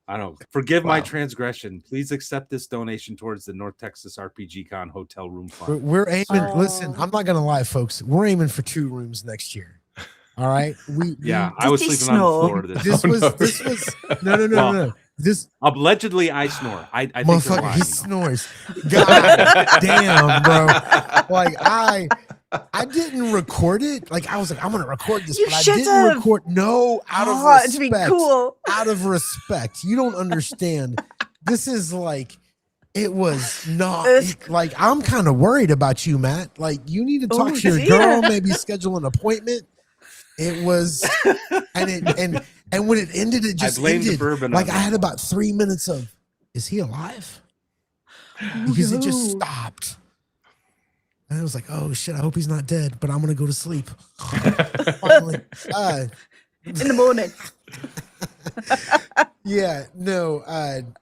Speaker 1: I don't know, forgive my transgression. Please accept this donation towards the North Texas RPG Con hotel room fund.
Speaker 2: We're aiming. Listen, I'm not gonna lie, folks. We're aiming for 2 rooms next year. All right.
Speaker 1: I was sleeping on the floor.
Speaker 2: This was no. This
Speaker 1: allegedly I snore. I think
Speaker 2: motherfucker, he snores. God damn, bro. Like I didn't record it. Like I was like, I'm gonna record this, but I didn't record. No, out of respect.
Speaker 4: To be cool.
Speaker 2: Out of respect. You don't understand. This is like, it was not like, I'm kind of worried about you, Matt. Like you need to talk to your girl, maybe schedule an appointment. It was, and when it ended, it just ended. Like I had about 3 minutes of, is he alive? Because it just stopped. And I was like, oh shit, I hope he's not dead, but I'm gonna go to sleep. Finally,
Speaker 4: in the morning.
Speaker 2: Yeah, no,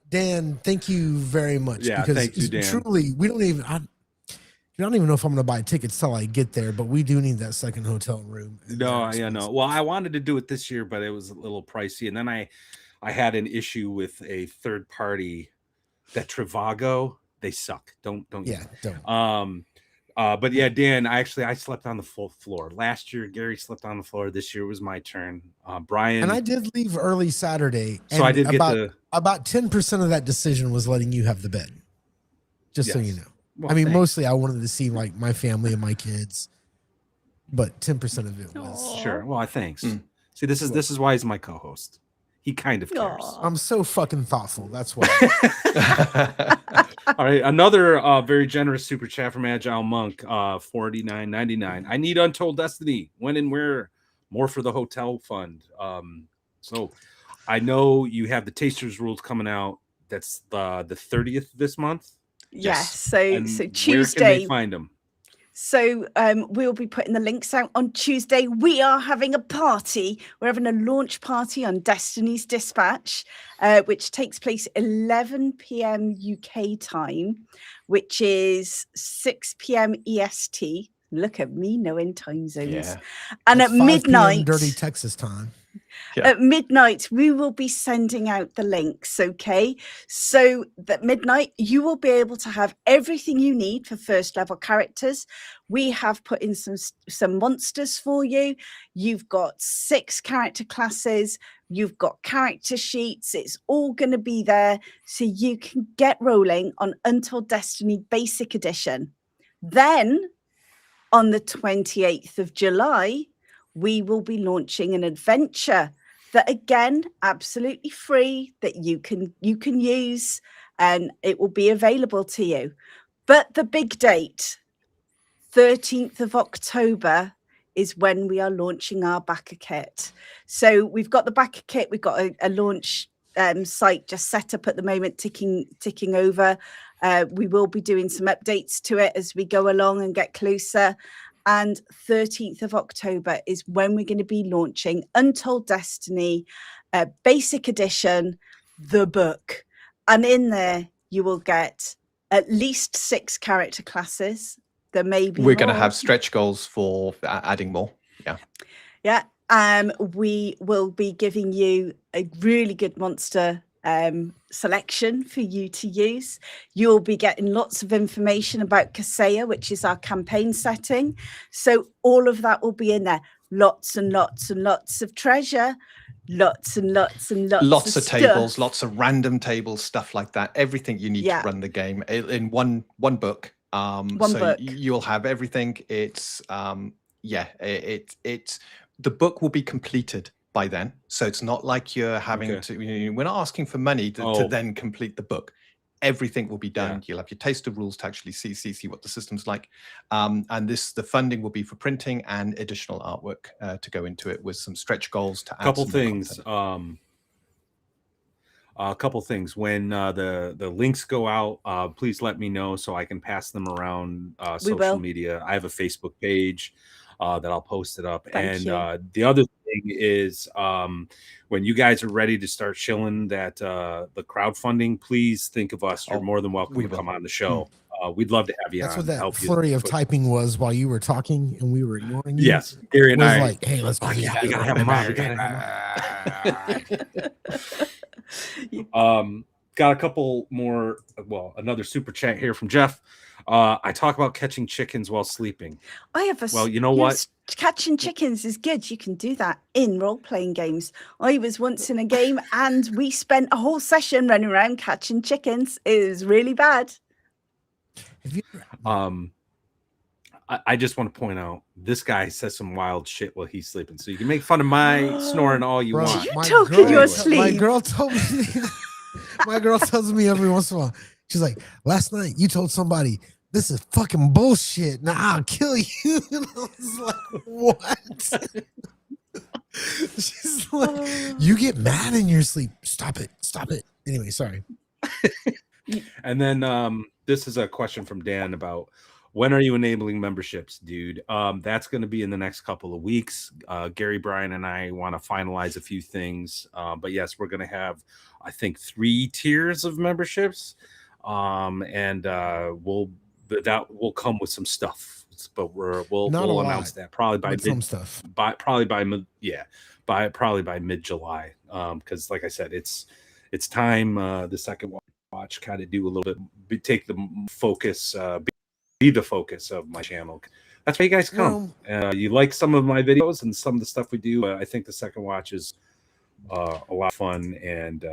Speaker 2: Dan, thank you very much.
Speaker 1: Yeah,
Speaker 2: because
Speaker 1: thank you, Dan.
Speaker 2: Truly, we don't even. I don't even know if I'm going to buy tickets till I get there, but we do need that second hotel room.
Speaker 1: No. Well, I wanted to do it this year, but it was a little pricey. And then I had an issue with a third party, that Trivago. They suck. Don't. But yeah, Dan, I slept on the full floor. Last year, Gary slept on the floor. This year was my turn. Brian.
Speaker 2: And I did leave early Saturday.
Speaker 1: So I did
Speaker 2: about 10% of that decision was letting you have the bed. Just so you know.
Speaker 1: Well,
Speaker 2: I mean, mostly I wanted to see like my family and my kids, but 10% of it was
Speaker 1: sure. Well, thanks. See, this is why he's my co-host. He kind of cares.
Speaker 2: I'm so fucking thoughtful. That's why.
Speaker 1: All right, another very generous super chat from Agile Monk, $49.99. I need Untold Destiny. When and where? More for the hotel fund. So I know you have the Tasters rules coming out. That's the 30th this month.
Speaker 4: Yes. So Tuesday.
Speaker 1: Where can they find them?
Speaker 4: So we'll be putting the links out on Tuesday. We are having a party. We're having a launch party on Destiny's Dispatch, which takes place 11 p.m. UK time, which is 6 p.m. EST. Look at me knowing time zones.
Speaker 3: Yeah.
Speaker 4: And
Speaker 2: That's
Speaker 4: at
Speaker 2: 5
Speaker 4: midnight,
Speaker 2: p.m. Dirty Texas time.
Speaker 3: Yeah.
Speaker 4: At midnight, we will be sending out the links, okay? So at midnight, you will be able to have everything you need for first level characters. We have put in some monsters for you. You've got 6 character classes. You've got character sheets. It's all going to be there so you can get rolling on Untold Destiny Basic Edition. Then on the 28th of July, we will be launching an adventure that, again, absolutely free, that you can use, and it will be available to you. But the big date, 13th of October is when we are launching our backer kit. So we've got the backer kit, we've got a launch site just set up at the moment, ticking over. We will be doing some updates to it as we go along and get closer. And 13th of October is when we're going to be launching Untold Destiny Basic Edition, the book. And in there, you will get at least 6 character classes. There may be
Speaker 3: We're going to
Speaker 4: more.
Speaker 3: have stretch goals for adding more. Yeah.
Speaker 4: Yeah. We will be giving you a really good monster selection for you to use. You'll be getting lots of information about Kaseya, which is our campaign setting. So all of that will be in there. Lots and lots and lots of treasure. Lots and lots and lots
Speaker 3: of
Speaker 4: stuff.
Speaker 3: tables, lots of random tables, stuff like that. Everything you need to run the game in one book.
Speaker 4: One book.
Speaker 3: You'll have everything. It's it's the book will be completed by then. So it's not like you're having to. We're not asking for money to then complete the book. Everything will be done. Yeah. You'll have your taste of rules to actually see what the system's like. And the funding will be for printing and additional artwork to go into it with some stretch goals to add.
Speaker 1: A couple things. When the links go out, please let me know so I can pass them around social media. I have a Facebook page that I'll post it up. The other thing is when you guys are ready to start shilling that the crowdfunding, please think of us. You're more than welcome to come on the show. We'd love to have you on.
Speaker 2: That's what that flurry of typing was while you were talking and we were ignoring you.
Speaker 1: Yes, Gary and I
Speaker 2: like, hey, let's go.
Speaker 1: We gotta have him on. Got a couple more. Well, another super chat here from Jeff. I talk about catching chickens while sleeping.
Speaker 4: I have a.
Speaker 1: Well, you know what?
Speaker 4: Catching chickens is good. You can do that in role-playing games. I was once in a game and we spent a whole session running around catching chickens. It was really bad.
Speaker 1: I just want to point out this guy says some wild shit while he's sleeping. So you can make fun of my snoring all you want.
Speaker 4: You talk in your sleep.
Speaker 2: My girl told me. My girl tells me every once in a while. She's like, last night you told somebody this is fucking bullshit. Now I'll kill you. And I was like, what? She's like, you get mad in your sleep. Stop it. Stop it. Anyway, sorry.
Speaker 1: And then this is a question from Dan about when are you enabling memberships, dude? That's going to be in the next couple of weeks. Gary, Brian, and I want to finalize a few things. But yes, we're going to have, I think, 3 tiers of memberships. That will come with some stuff, but we'll announce that probably by mid-July. Because like I said, it's time the second watch kind of do a little bit, take the focus, be the focus of my channel. That's why you guys come. You like some of my videos and some of the stuff we do. I think the second watch is a lot of fun and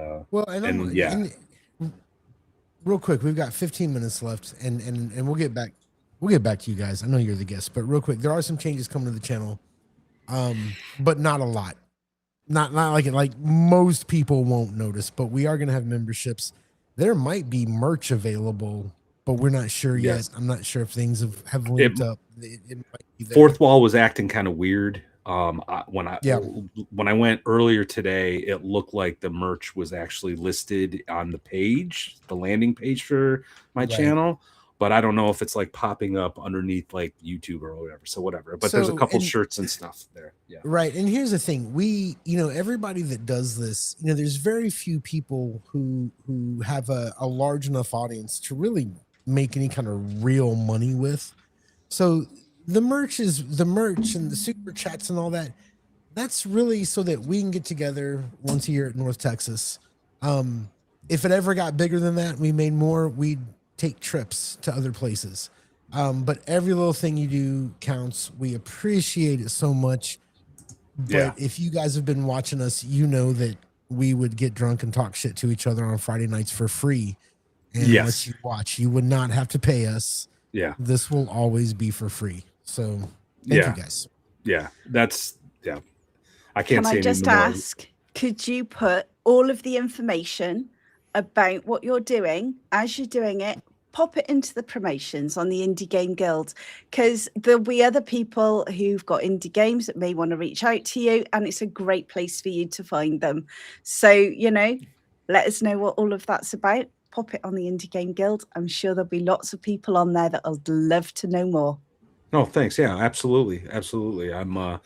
Speaker 2: real quick, we've got 15 minutes left, and we'll get back. We'll get back to you guys. I know you're the guest, but real quick, there are some changes coming to the channel, but not a lot. Not like most people won't notice, but we are going to have memberships. There might be merch available, but we're not sure yet. I'm not sure if things have linked up. It might be there.
Speaker 1: Fourth Wall was acting kind of weird. When I went earlier today, it looked like the merch was actually listed on the page, the landing page for my channel, but I don't know if it's like popping up underneath like YouTube or whatever. So whatever, but there's a couple shirts and stuff there. Yeah.
Speaker 2: Right. And here's the thing. Everybody that does this, there's very few people who have a large enough audience to really make any kind of real money with. So the merch and the super chats and all that. That's really so that we can get together once a year at North Texas. If it ever got bigger than that, we made more, we'd take trips to other places. But every little thing you do counts. We appreciate it so much. But if you guys have been watching us, you know that we would get drunk and talk shit to each other on Friday nights for free. And let you watch. You would not have to pay us.
Speaker 1: Yeah.
Speaker 2: This will always be for free. So thank you guys.
Speaker 1: Yeah. I can't say
Speaker 4: Can I just ask, could you put all of the information about what you're doing as you're doing it pop it into the promotions on the Indie Game Guild, because there'll be other people who've got indie games that may want to reach out to you, and it's a great place for you to find them. So, you know, let us know what all of that's about. Pop it on the Indie Game Guild. I'm sure there'll be lots of people on there that would love to know more.
Speaker 1: No, thanks. Yeah, absolutely. I'm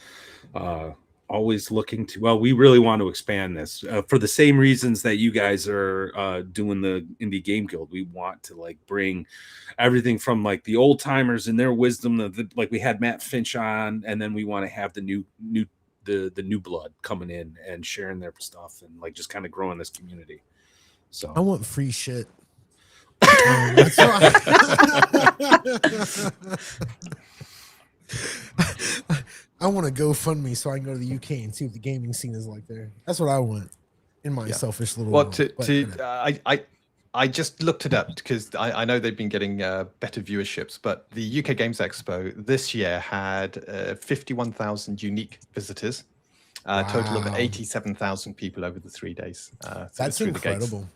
Speaker 1: always looking to, well, we really want to expand this for the same reasons that you guys are doing the Indie Game Guild. We want to like bring everything from like the old timers and their wisdom, like we had Matt Finch on, and then we want to have the new blood coming in and sharing their stuff and like just kind of growing this community. So
Speaker 2: I want free shit. That's why. I want to GoFundMe so I can go to the UK and see what the gaming scene is like there. That's what I want in my selfish little
Speaker 3: Well,
Speaker 2: world.
Speaker 3: I just looked it up because I know they've been getting better viewerships, but the UK Games Expo this year had 51,000 unique visitors, a total of 87,000 people over the 3 days.
Speaker 2: That's incredible.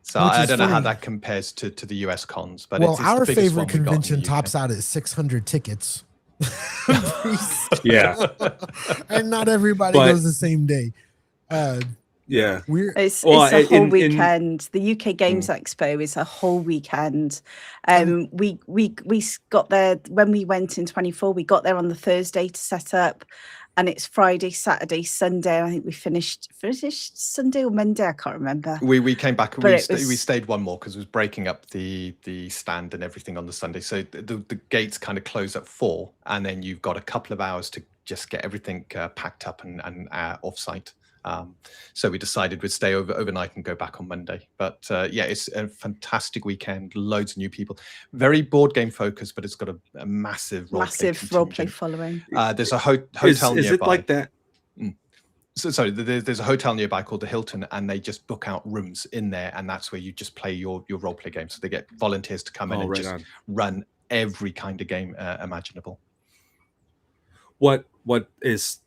Speaker 3: So I don't know how that compares to the US cons, but
Speaker 2: well,
Speaker 3: it's
Speaker 2: our
Speaker 3: the biggest
Speaker 2: favorite
Speaker 3: one we got in the
Speaker 2: convention
Speaker 3: UK.
Speaker 2: tops out at 600 tickets.
Speaker 1: yeah,
Speaker 2: and not everybody goes the same day.
Speaker 1: Yeah,
Speaker 4: it's a whole weekend. The UK Games Expo is a whole weekend. We got there when we went in 24. We got there on the Thursday to set up, and it's Friday, Saturday, Sunday. I think we finished Sunday or Monday. I can't remember.
Speaker 3: We came back. We stayed one more because it was breaking up the stand and everything on the Sunday. So the gates kind of close at 4, and then you've got a couple of hours to just get everything packed up and off site. So we decided we'd stay overnight and go back on Monday. But yeah, it's a fantastic weekend. Loads of new people. Very board game focused, but it's got a massive
Speaker 4: role-play following.
Speaker 3: There's a hotel nearby.
Speaker 1: Is it like that?
Speaker 3: So sorry, there's a hotel nearby called the Hilton, and they just book out rooms in there, and that's where you just play your role-play game. So they get volunteers to come in and just run every kind of game imaginable.
Speaker 1: What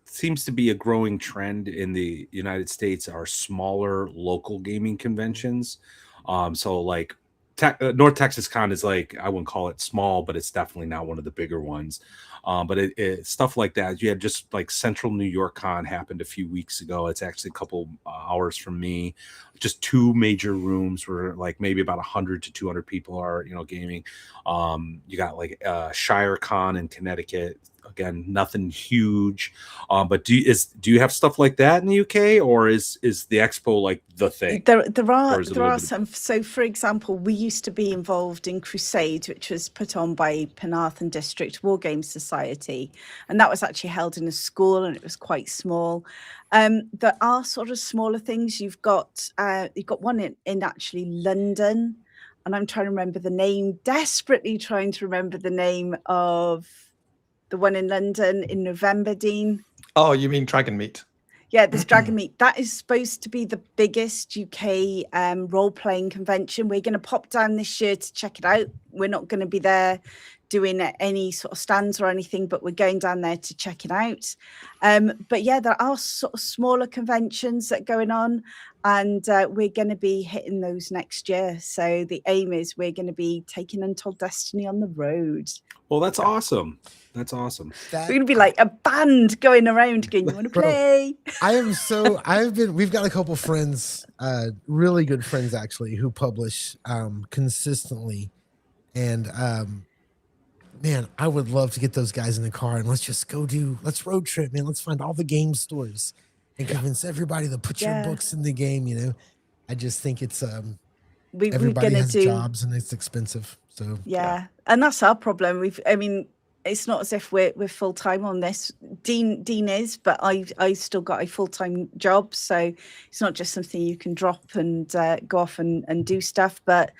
Speaker 1: seems to be a growing trend in the United States are smaller local gaming conventions. So like North Texas Con is like, I wouldn't call it small, but it's definitely not one of the bigger ones. But it stuff like that. You had just like Central New York Con happened a few weeks ago. It's actually a couple hours from me. Just 2 major rooms where like maybe about 100 to 200 people are, gaming. You got like Shire Con in Connecticut. Again, nothing huge. But do you have stuff like that in the UK, or is the expo like the thing?
Speaker 4: There are some. So, for example, we used to be involved in Crusade, which was put on by Penarthon District War Games Society, and that was actually held in a school, and it was quite small. There are sort of smaller things. You've got one in actually London, and I'm trying to remember the name. Desperately trying to remember the name of the one in London in November, Dean.
Speaker 3: Oh, you mean Dragon Meet?
Speaker 4: Yeah, there's Dragon Meet. That is supposed to be the biggest UK role-playing convention. We're going to pop down this year to check it out. We're not going to be there doing any sort of stands or anything, but we're going down there to check it out. But yeah, there are sort of smaller conventions that are going on, and we're going to be hitting those next year. So the aim is we're going to be taking Untold Destiny on the road.
Speaker 1: Well, that's awesome. That's awesome.
Speaker 4: We're going to be like a band going around going, you want to play?
Speaker 2: We've got a couple friends, really good friends actually, who publish consistently. And man, I would love to get those guys in the car and let's road trip, man. Let's find all the game stores and convince everybody to put your books in the game. I just think it's everybody has jobs and it's expensive. So
Speaker 4: yeah. And that's our problem. It's not as if we're full time on this. Dean is, but I still got a full time job, so it's not just something you can drop and go off and do stuff. But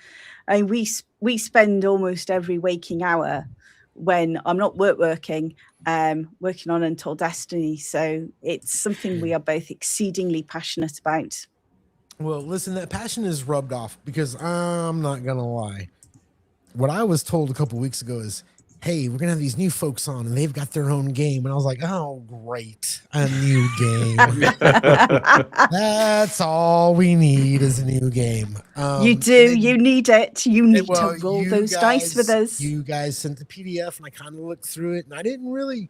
Speaker 4: we spend almost every waking hour when I'm not working on Untold Destiny. So it's something we are both exceedingly passionate about.
Speaker 2: Well, listen, that passion is rubbed off because I'm not gonna lie. What I was told a couple weeks ago is hey, we're gonna have these new folks on, and they've got their own game, and I was like, oh, great, a new game. That's all we need is a new game.
Speaker 4: You
Speaker 2: And
Speaker 4: do.
Speaker 2: then-
Speaker 4: You need it. You need
Speaker 2: well,
Speaker 4: to roll
Speaker 2: you
Speaker 4: those dice with us.
Speaker 2: You guys sent the PDF, and I kind of looked through it, and I didn't really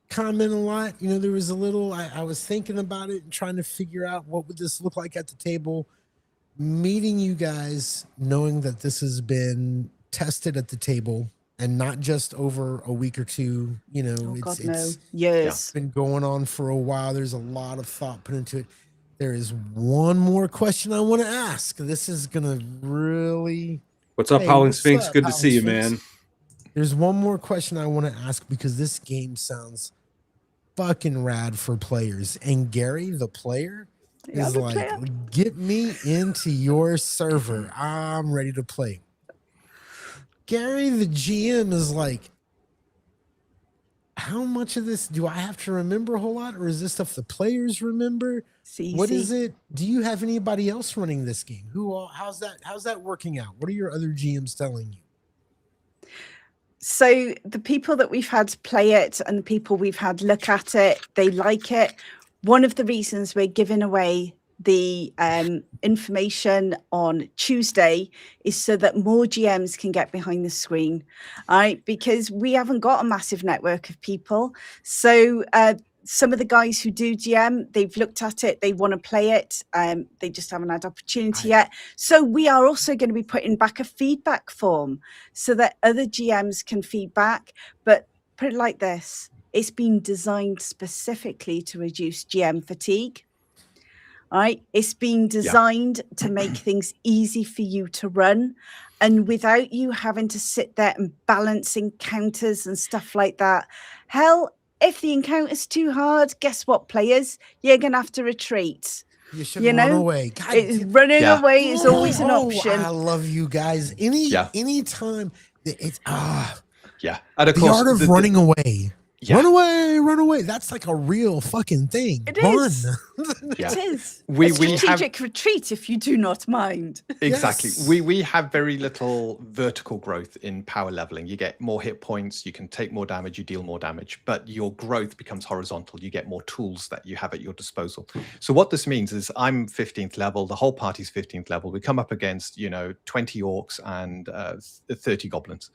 Speaker 2: comment a lot. You know, there was a little. I was thinking about it and trying to figure out what would this look like at the table. Meeting you guys, knowing that this has been tested at the table and not just over a week or two. You know,
Speaker 4: Oh, God, no.
Speaker 2: it's
Speaker 4: Years.
Speaker 2: been going on for a while. There's a lot of thought put into it. There is one more question I want to ask. This is gonna really.
Speaker 1: What's up,
Speaker 2: Hey,
Speaker 1: Howling
Speaker 2: what's
Speaker 1: Sphinx?
Speaker 2: up,
Speaker 1: Good to
Speaker 2: Howling
Speaker 1: see you,
Speaker 2: Sphinx?
Speaker 1: man.
Speaker 2: There's one more question I want to ask because this game sounds fucking rad for players. And Gary, the player,
Speaker 4: Yeah,
Speaker 2: is
Speaker 4: the
Speaker 2: like,
Speaker 4: player.
Speaker 2: get me into your server. I'm ready to play. Gary, the GM, is like, how much of this do I have to remember a whole lot? Or is this stuff the players remember? What is it? Do you have anybody else running this game? How's that working out? What are your other GMs telling you?
Speaker 4: So the people that we've had play it and the people we've had look at it, they like it. One of the reasons we're giving away the information on Tuesday is so that more GMs can get behind the screen, all right? Because we haven't got a massive network of people. So some of the guys who do GM, they've looked at it, they want to play it, they just haven't had opportunity yet. So we are also going to be putting back a feedback form so that other GMs can feedback. But put it like this, it's been designed specifically to reduce GM fatigue. All right, it's been designed to make things easy for you to run, and without you having to sit there and balance encounters and stuff like that. Hell, if the encounter's too hard, guess what, players? You're gonna have to retreat.
Speaker 2: You should run away. God,
Speaker 4: Running away is always an option.
Speaker 2: I love you guys. Any time it's
Speaker 3: Yeah. And of
Speaker 2: the
Speaker 3: course,
Speaker 2: art of running away.
Speaker 3: Yeah.
Speaker 2: Run away. That's like a real fucking thing.
Speaker 4: It
Speaker 2: Run.
Speaker 4: is.
Speaker 3: Yeah.
Speaker 4: It is.
Speaker 3: We
Speaker 4: a strategic
Speaker 3: have
Speaker 4: retreat, if you do not mind.
Speaker 3: exactly.
Speaker 2: Yes.
Speaker 3: We have very little vertical growth in power leveling. You get more hit points, you can take more damage, you deal more damage, but your growth becomes horizontal. You get more tools that you have at your disposal. So what this means is I'm 15th level, the whole party's 15th level. We come up against, 20 orcs and 30 goblins.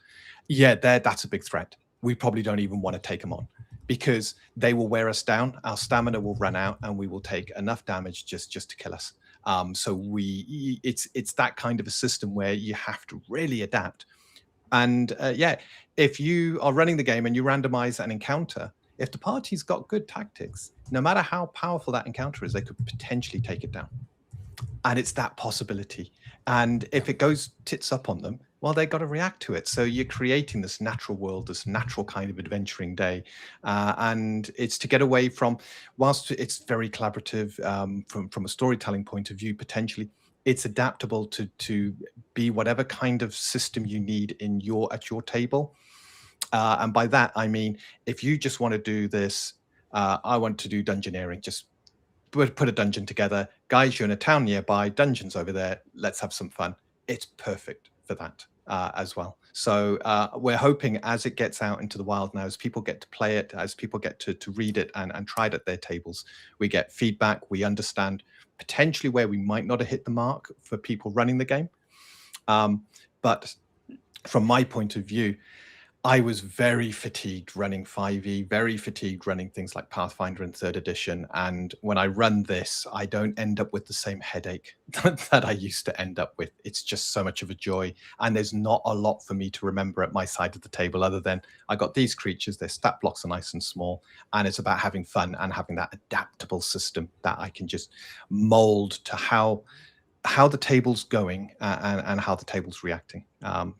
Speaker 3: Yeah, that's a big threat. We probably don't even want to take them on, because they will wear us down. Our stamina will run out, and we will take enough damage just to kill us. So it's that kind of a system where you have to really adapt. And if you are running the game and you randomize an encounter, if the party's got good tactics, no matter how powerful that encounter is, they could potentially take it down. And it's that possibility. And if it goes tits up on them, well, they've got to react to it. So you're creating this natural world, this natural kind of adventuring day. And it's to get away from, whilst it's very collaborative from a storytelling point of view, potentially, it's adaptable to be whatever kind of system you need at your table. And by that, I mean, if you just want to do this, I want to do dungeoneering, just put a dungeon together. Guys, you're in a town nearby, dungeons over there, let's have some fun. It's perfect for that as well. So we're hoping as it gets out into the wild now, as people get to play it, as people get to read it and try it at their tables, we get feedback, we understand potentially where we might not have hit the mark for people running the game. But from my point of view, I was very fatigued running 5e, very fatigued running things like Pathfinder and 3rd edition. And when I run this, I don't end up with the same headache that I used to end up with. It's just so much of a joy. And there's not a lot for me to remember at my side of the table other than I got these creatures, their stat blocks are nice and small. And it's about having fun and having that adaptable system that I can just mold to how the table's going and how the table's reacting.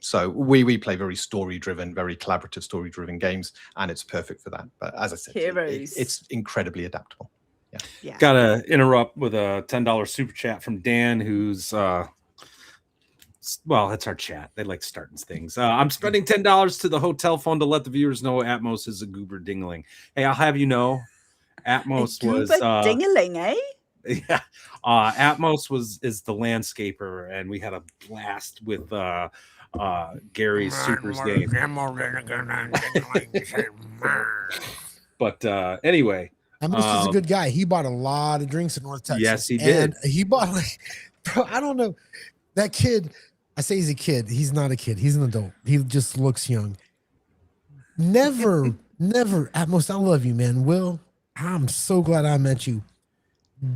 Speaker 3: So we play very story-driven, very collaborative story-driven games, and it's perfect for that. But as I said, it's incredibly adaptable.
Speaker 4: Yeah.
Speaker 1: Gotta interrupt with a $10 super chat from Dan, who's well, that's our chat. They like starting things. I'm spending $10 to the hotel fund to let the viewers know Atmos is a goober dingling. Hey, I'll have you know, Atmos was
Speaker 4: dingling, eh?
Speaker 1: Yeah, Atmos is the landscaper, and we had a blast with Gary's Supers game. But anyway,
Speaker 2: Amos is a good guy. He bought a lot of drinks in North Texas.
Speaker 1: Yes, he
Speaker 2: and
Speaker 1: did.
Speaker 2: he bought like, bro, I don't know. That kid, I say he's a kid. He's not a kid. He's an adult. He just looks young. Never, Atmos, I love you, man. Will, I'm so glad I met you.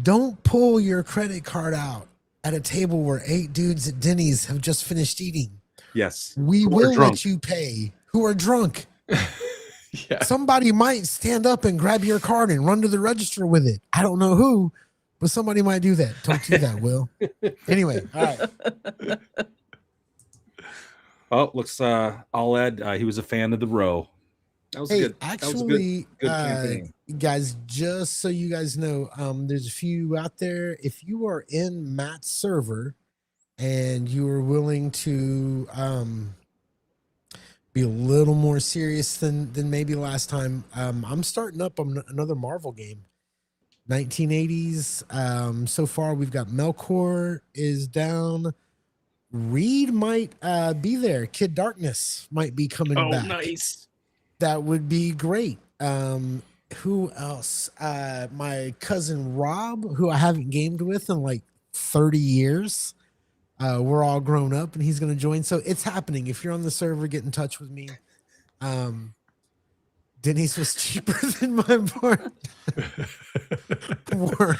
Speaker 2: Don't pull your credit card out at a table where 8 dudes at Denny's have just finished eating.
Speaker 1: yes,
Speaker 2: We
Speaker 1: Who are
Speaker 2: will
Speaker 1: drunk.
Speaker 2: let you pay. Who are drunk?
Speaker 3: Yeah.
Speaker 2: Somebody might stand up and grab your card and run to the register with it. I don't know who, but somebody might do that. Don't do that, Will. Anyway, all right.
Speaker 1: Oh, looks I'll add he was a fan of the row. That was
Speaker 2: Hey,
Speaker 1: good.
Speaker 2: actually,
Speaker 1: good campaign.
Speaker 2: guys, just so you guys know, there's a few out there. If you are in Matt's server and you are willing to be a little more serious than maybe last time, I'm starting up on another Marvel game, 1980s. So far, we've got Melkor is down. Reed might be there. Kid Darkness might be coming back.
Speaker 1: Nice.
Speaker 2: That would be great. Who else? My cousin Rob, who I haven't gamed with in like 30 years. We're all grown up and he's going to join. So it's happening. If you're on the server, get in touch with me. Denny's was cheaper than my bar.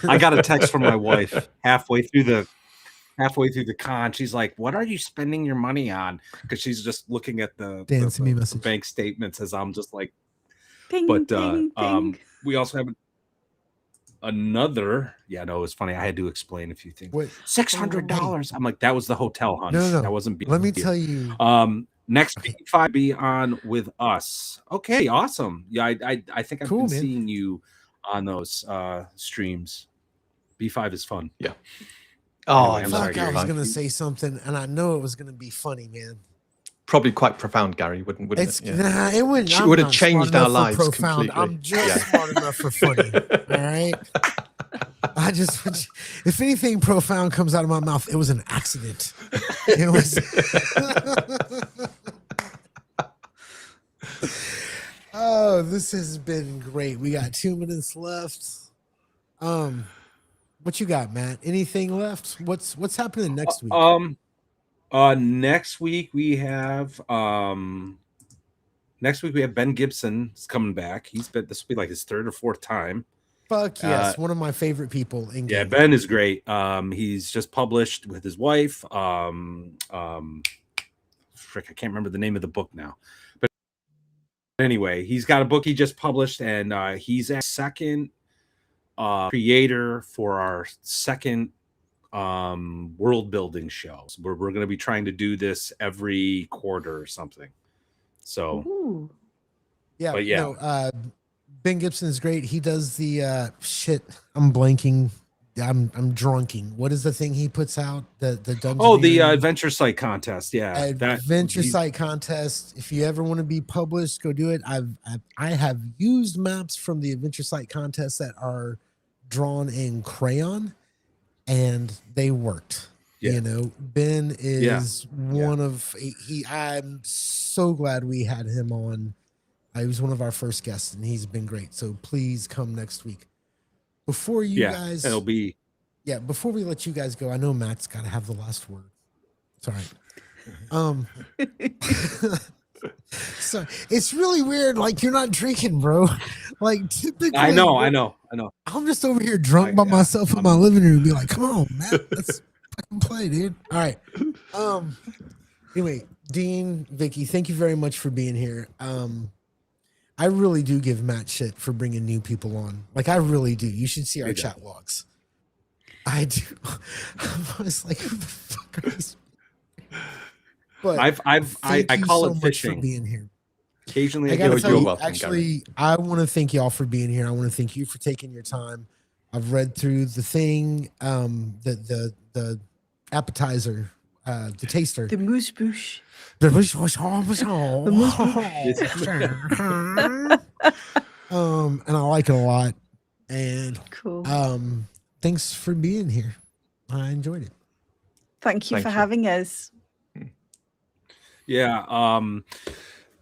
Speaker 1: I got a text from my wife halfway through the con. She's like, "What are you spending your money on?" Because she's just looking at the bank statements as I'm just like.
Speaker 4: Ding,
Speaker 1: But
Speaker 4: ding, ding.
Speaker 1: we also have another. Yeah, no, it was funny. I had to explain a few things.
Speaker 2: Wait,
Speaker 1: $600. I'm like, that was the hotel hunch.
Speaker 2: No.
Speaker 1: That wasn't.
Speaker 2: Let me tell you.
Speaker 1: Next B5 be on with us. Okay, awesome. Yeah, I think I've been seeing you on those streams. B5 is fun.
Speaker 3: Yeah. Oh,
Speaker 2: I'm sorry. I was gonna say something, and I know it was gonna be funny, man.
Speaker 3: Probably quite profound, Gary. Wouldn't it? Yeah.
Speaker 2: Nah, it wouldn't.
Speaker 3: It would have changed our lives
Speaker 2: profound.
Speaker 3: completely.
Speaker 2: I'm just smart enough for funny. All right. I just, if anything profound comes out of my mouth, it was an accident. It was. Oh, this has been great. We got 2 minutes left. What you got, Matt? Anything left? What's happening next week?
Speaker 1: Next week we have Ben Gibson is coming back. This will be like his 3rd or 4th time.
Speaker 2: Fuck yes, one of my favorite people in game.
Speaker 1: Yeah, Ben is great. He's just published with his wife. Frick, I can't remember the name of the book now. But anyway, he's got a book he just published, and he's a second creator for our second world building shows. We're going to be trying to do this every quarter or something. So
Speaker 4: Ooh.
Speaker 2: Yeah,
Speaker 1: but yeah.
Speaker 2: No, Ben Gibson is great. He does the shit. I'm blanking. I'm drunking. What is the thing he puts out? The dungeon.
Speaker 1: Oh, the adventure site contest. Yeah,
Speaker 2: adventure site contest. If you ever want to be published, go do it. I have used maps from the adventure site contest that are drawn in crayon, and they worked. Yeah. You know, Ben is one of I'm so glad we had him on. He was one of our first guests, and he's been great. So please come next week. Before you guys,
Speaker 1: it'll be.
Speaker 2: Yeah, before we let you guys go, I know Matt's got to have the last word. It's all right. So it's really weird. Like, you're not drinking, bro. Like, typically,
Speaker 1: I know.
Speaker 2: I'm just over here drunk by myself in my living room, and be like, "Come on, Matt, let's fucking play, dude." All right. Anyway, Dean, Vicky, thank you very much for being here. I really do give Matt shit for bringing new people on. Like, I really do. You should see our chat logs. I do. I was like, who the fuck are these? But
Speaker 1: I call it fishing.
Speaker 2: For being here.
Speaker 1: Occasionally,
Speaker 2: I gotta tell you,
Speaker 3: welcome,
Speaker 2: actually, Gary. I want to thank y'all for being here. I want to thank you for taking your time. I've read through the thing, the appetizer, the taster,
Speaker 4: the moose bouche.
Speaker 2: And I like it a lot. And
Speaker 4: cool.
Speaker 2: Thanks for being here. I enjoyed it.
Speaker 4: Thank you for having us.
Speaker 1: Yeah.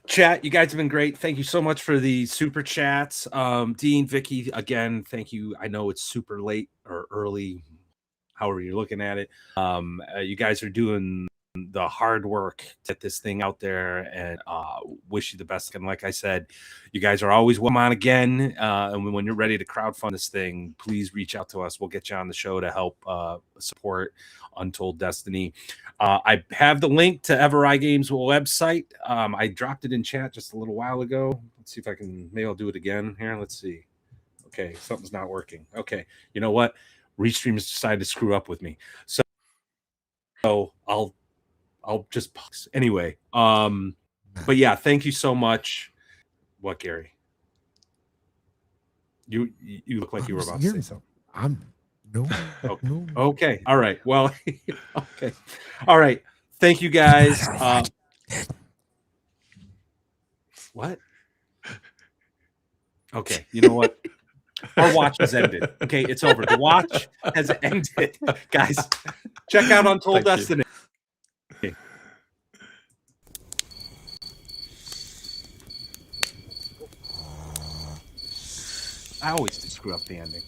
Speaker 1: Chat, you guys have been great. Thank you so much for the super chats. Dean, Vicky, again, thank you. I know it's super late or early, however you're looking at it. You guys are doing the hard work to get this thing out there, and wish you the best. And like I said, you guys are always welcome on again. And when you're ready to crowdfund this thing, please reach out to us. We'll get you on the show to help support Untold Destiny. I have the link to Everae Games website. I dropped it in chat just a little while ago. Let's see if I can, maybe I'll do it again here. Let's see. Okay, something's not working. Okay, you know what? Restream has decided to screw up with me. So I'll just pause. Anyway. But yeah, thank you so much. What, Gary? You look like you were about to say something.
Speaker 2: No.
Speaker 1: Okay.
Speaker 2: No.
Speaker 1: Okay. All right. Well, okay. All right. Thank you guys. What? Okay. You know what? Our watch has ended. Okay, it's over. The watch has ended. Guys, check out Untold Destiny. I always screw up the ending.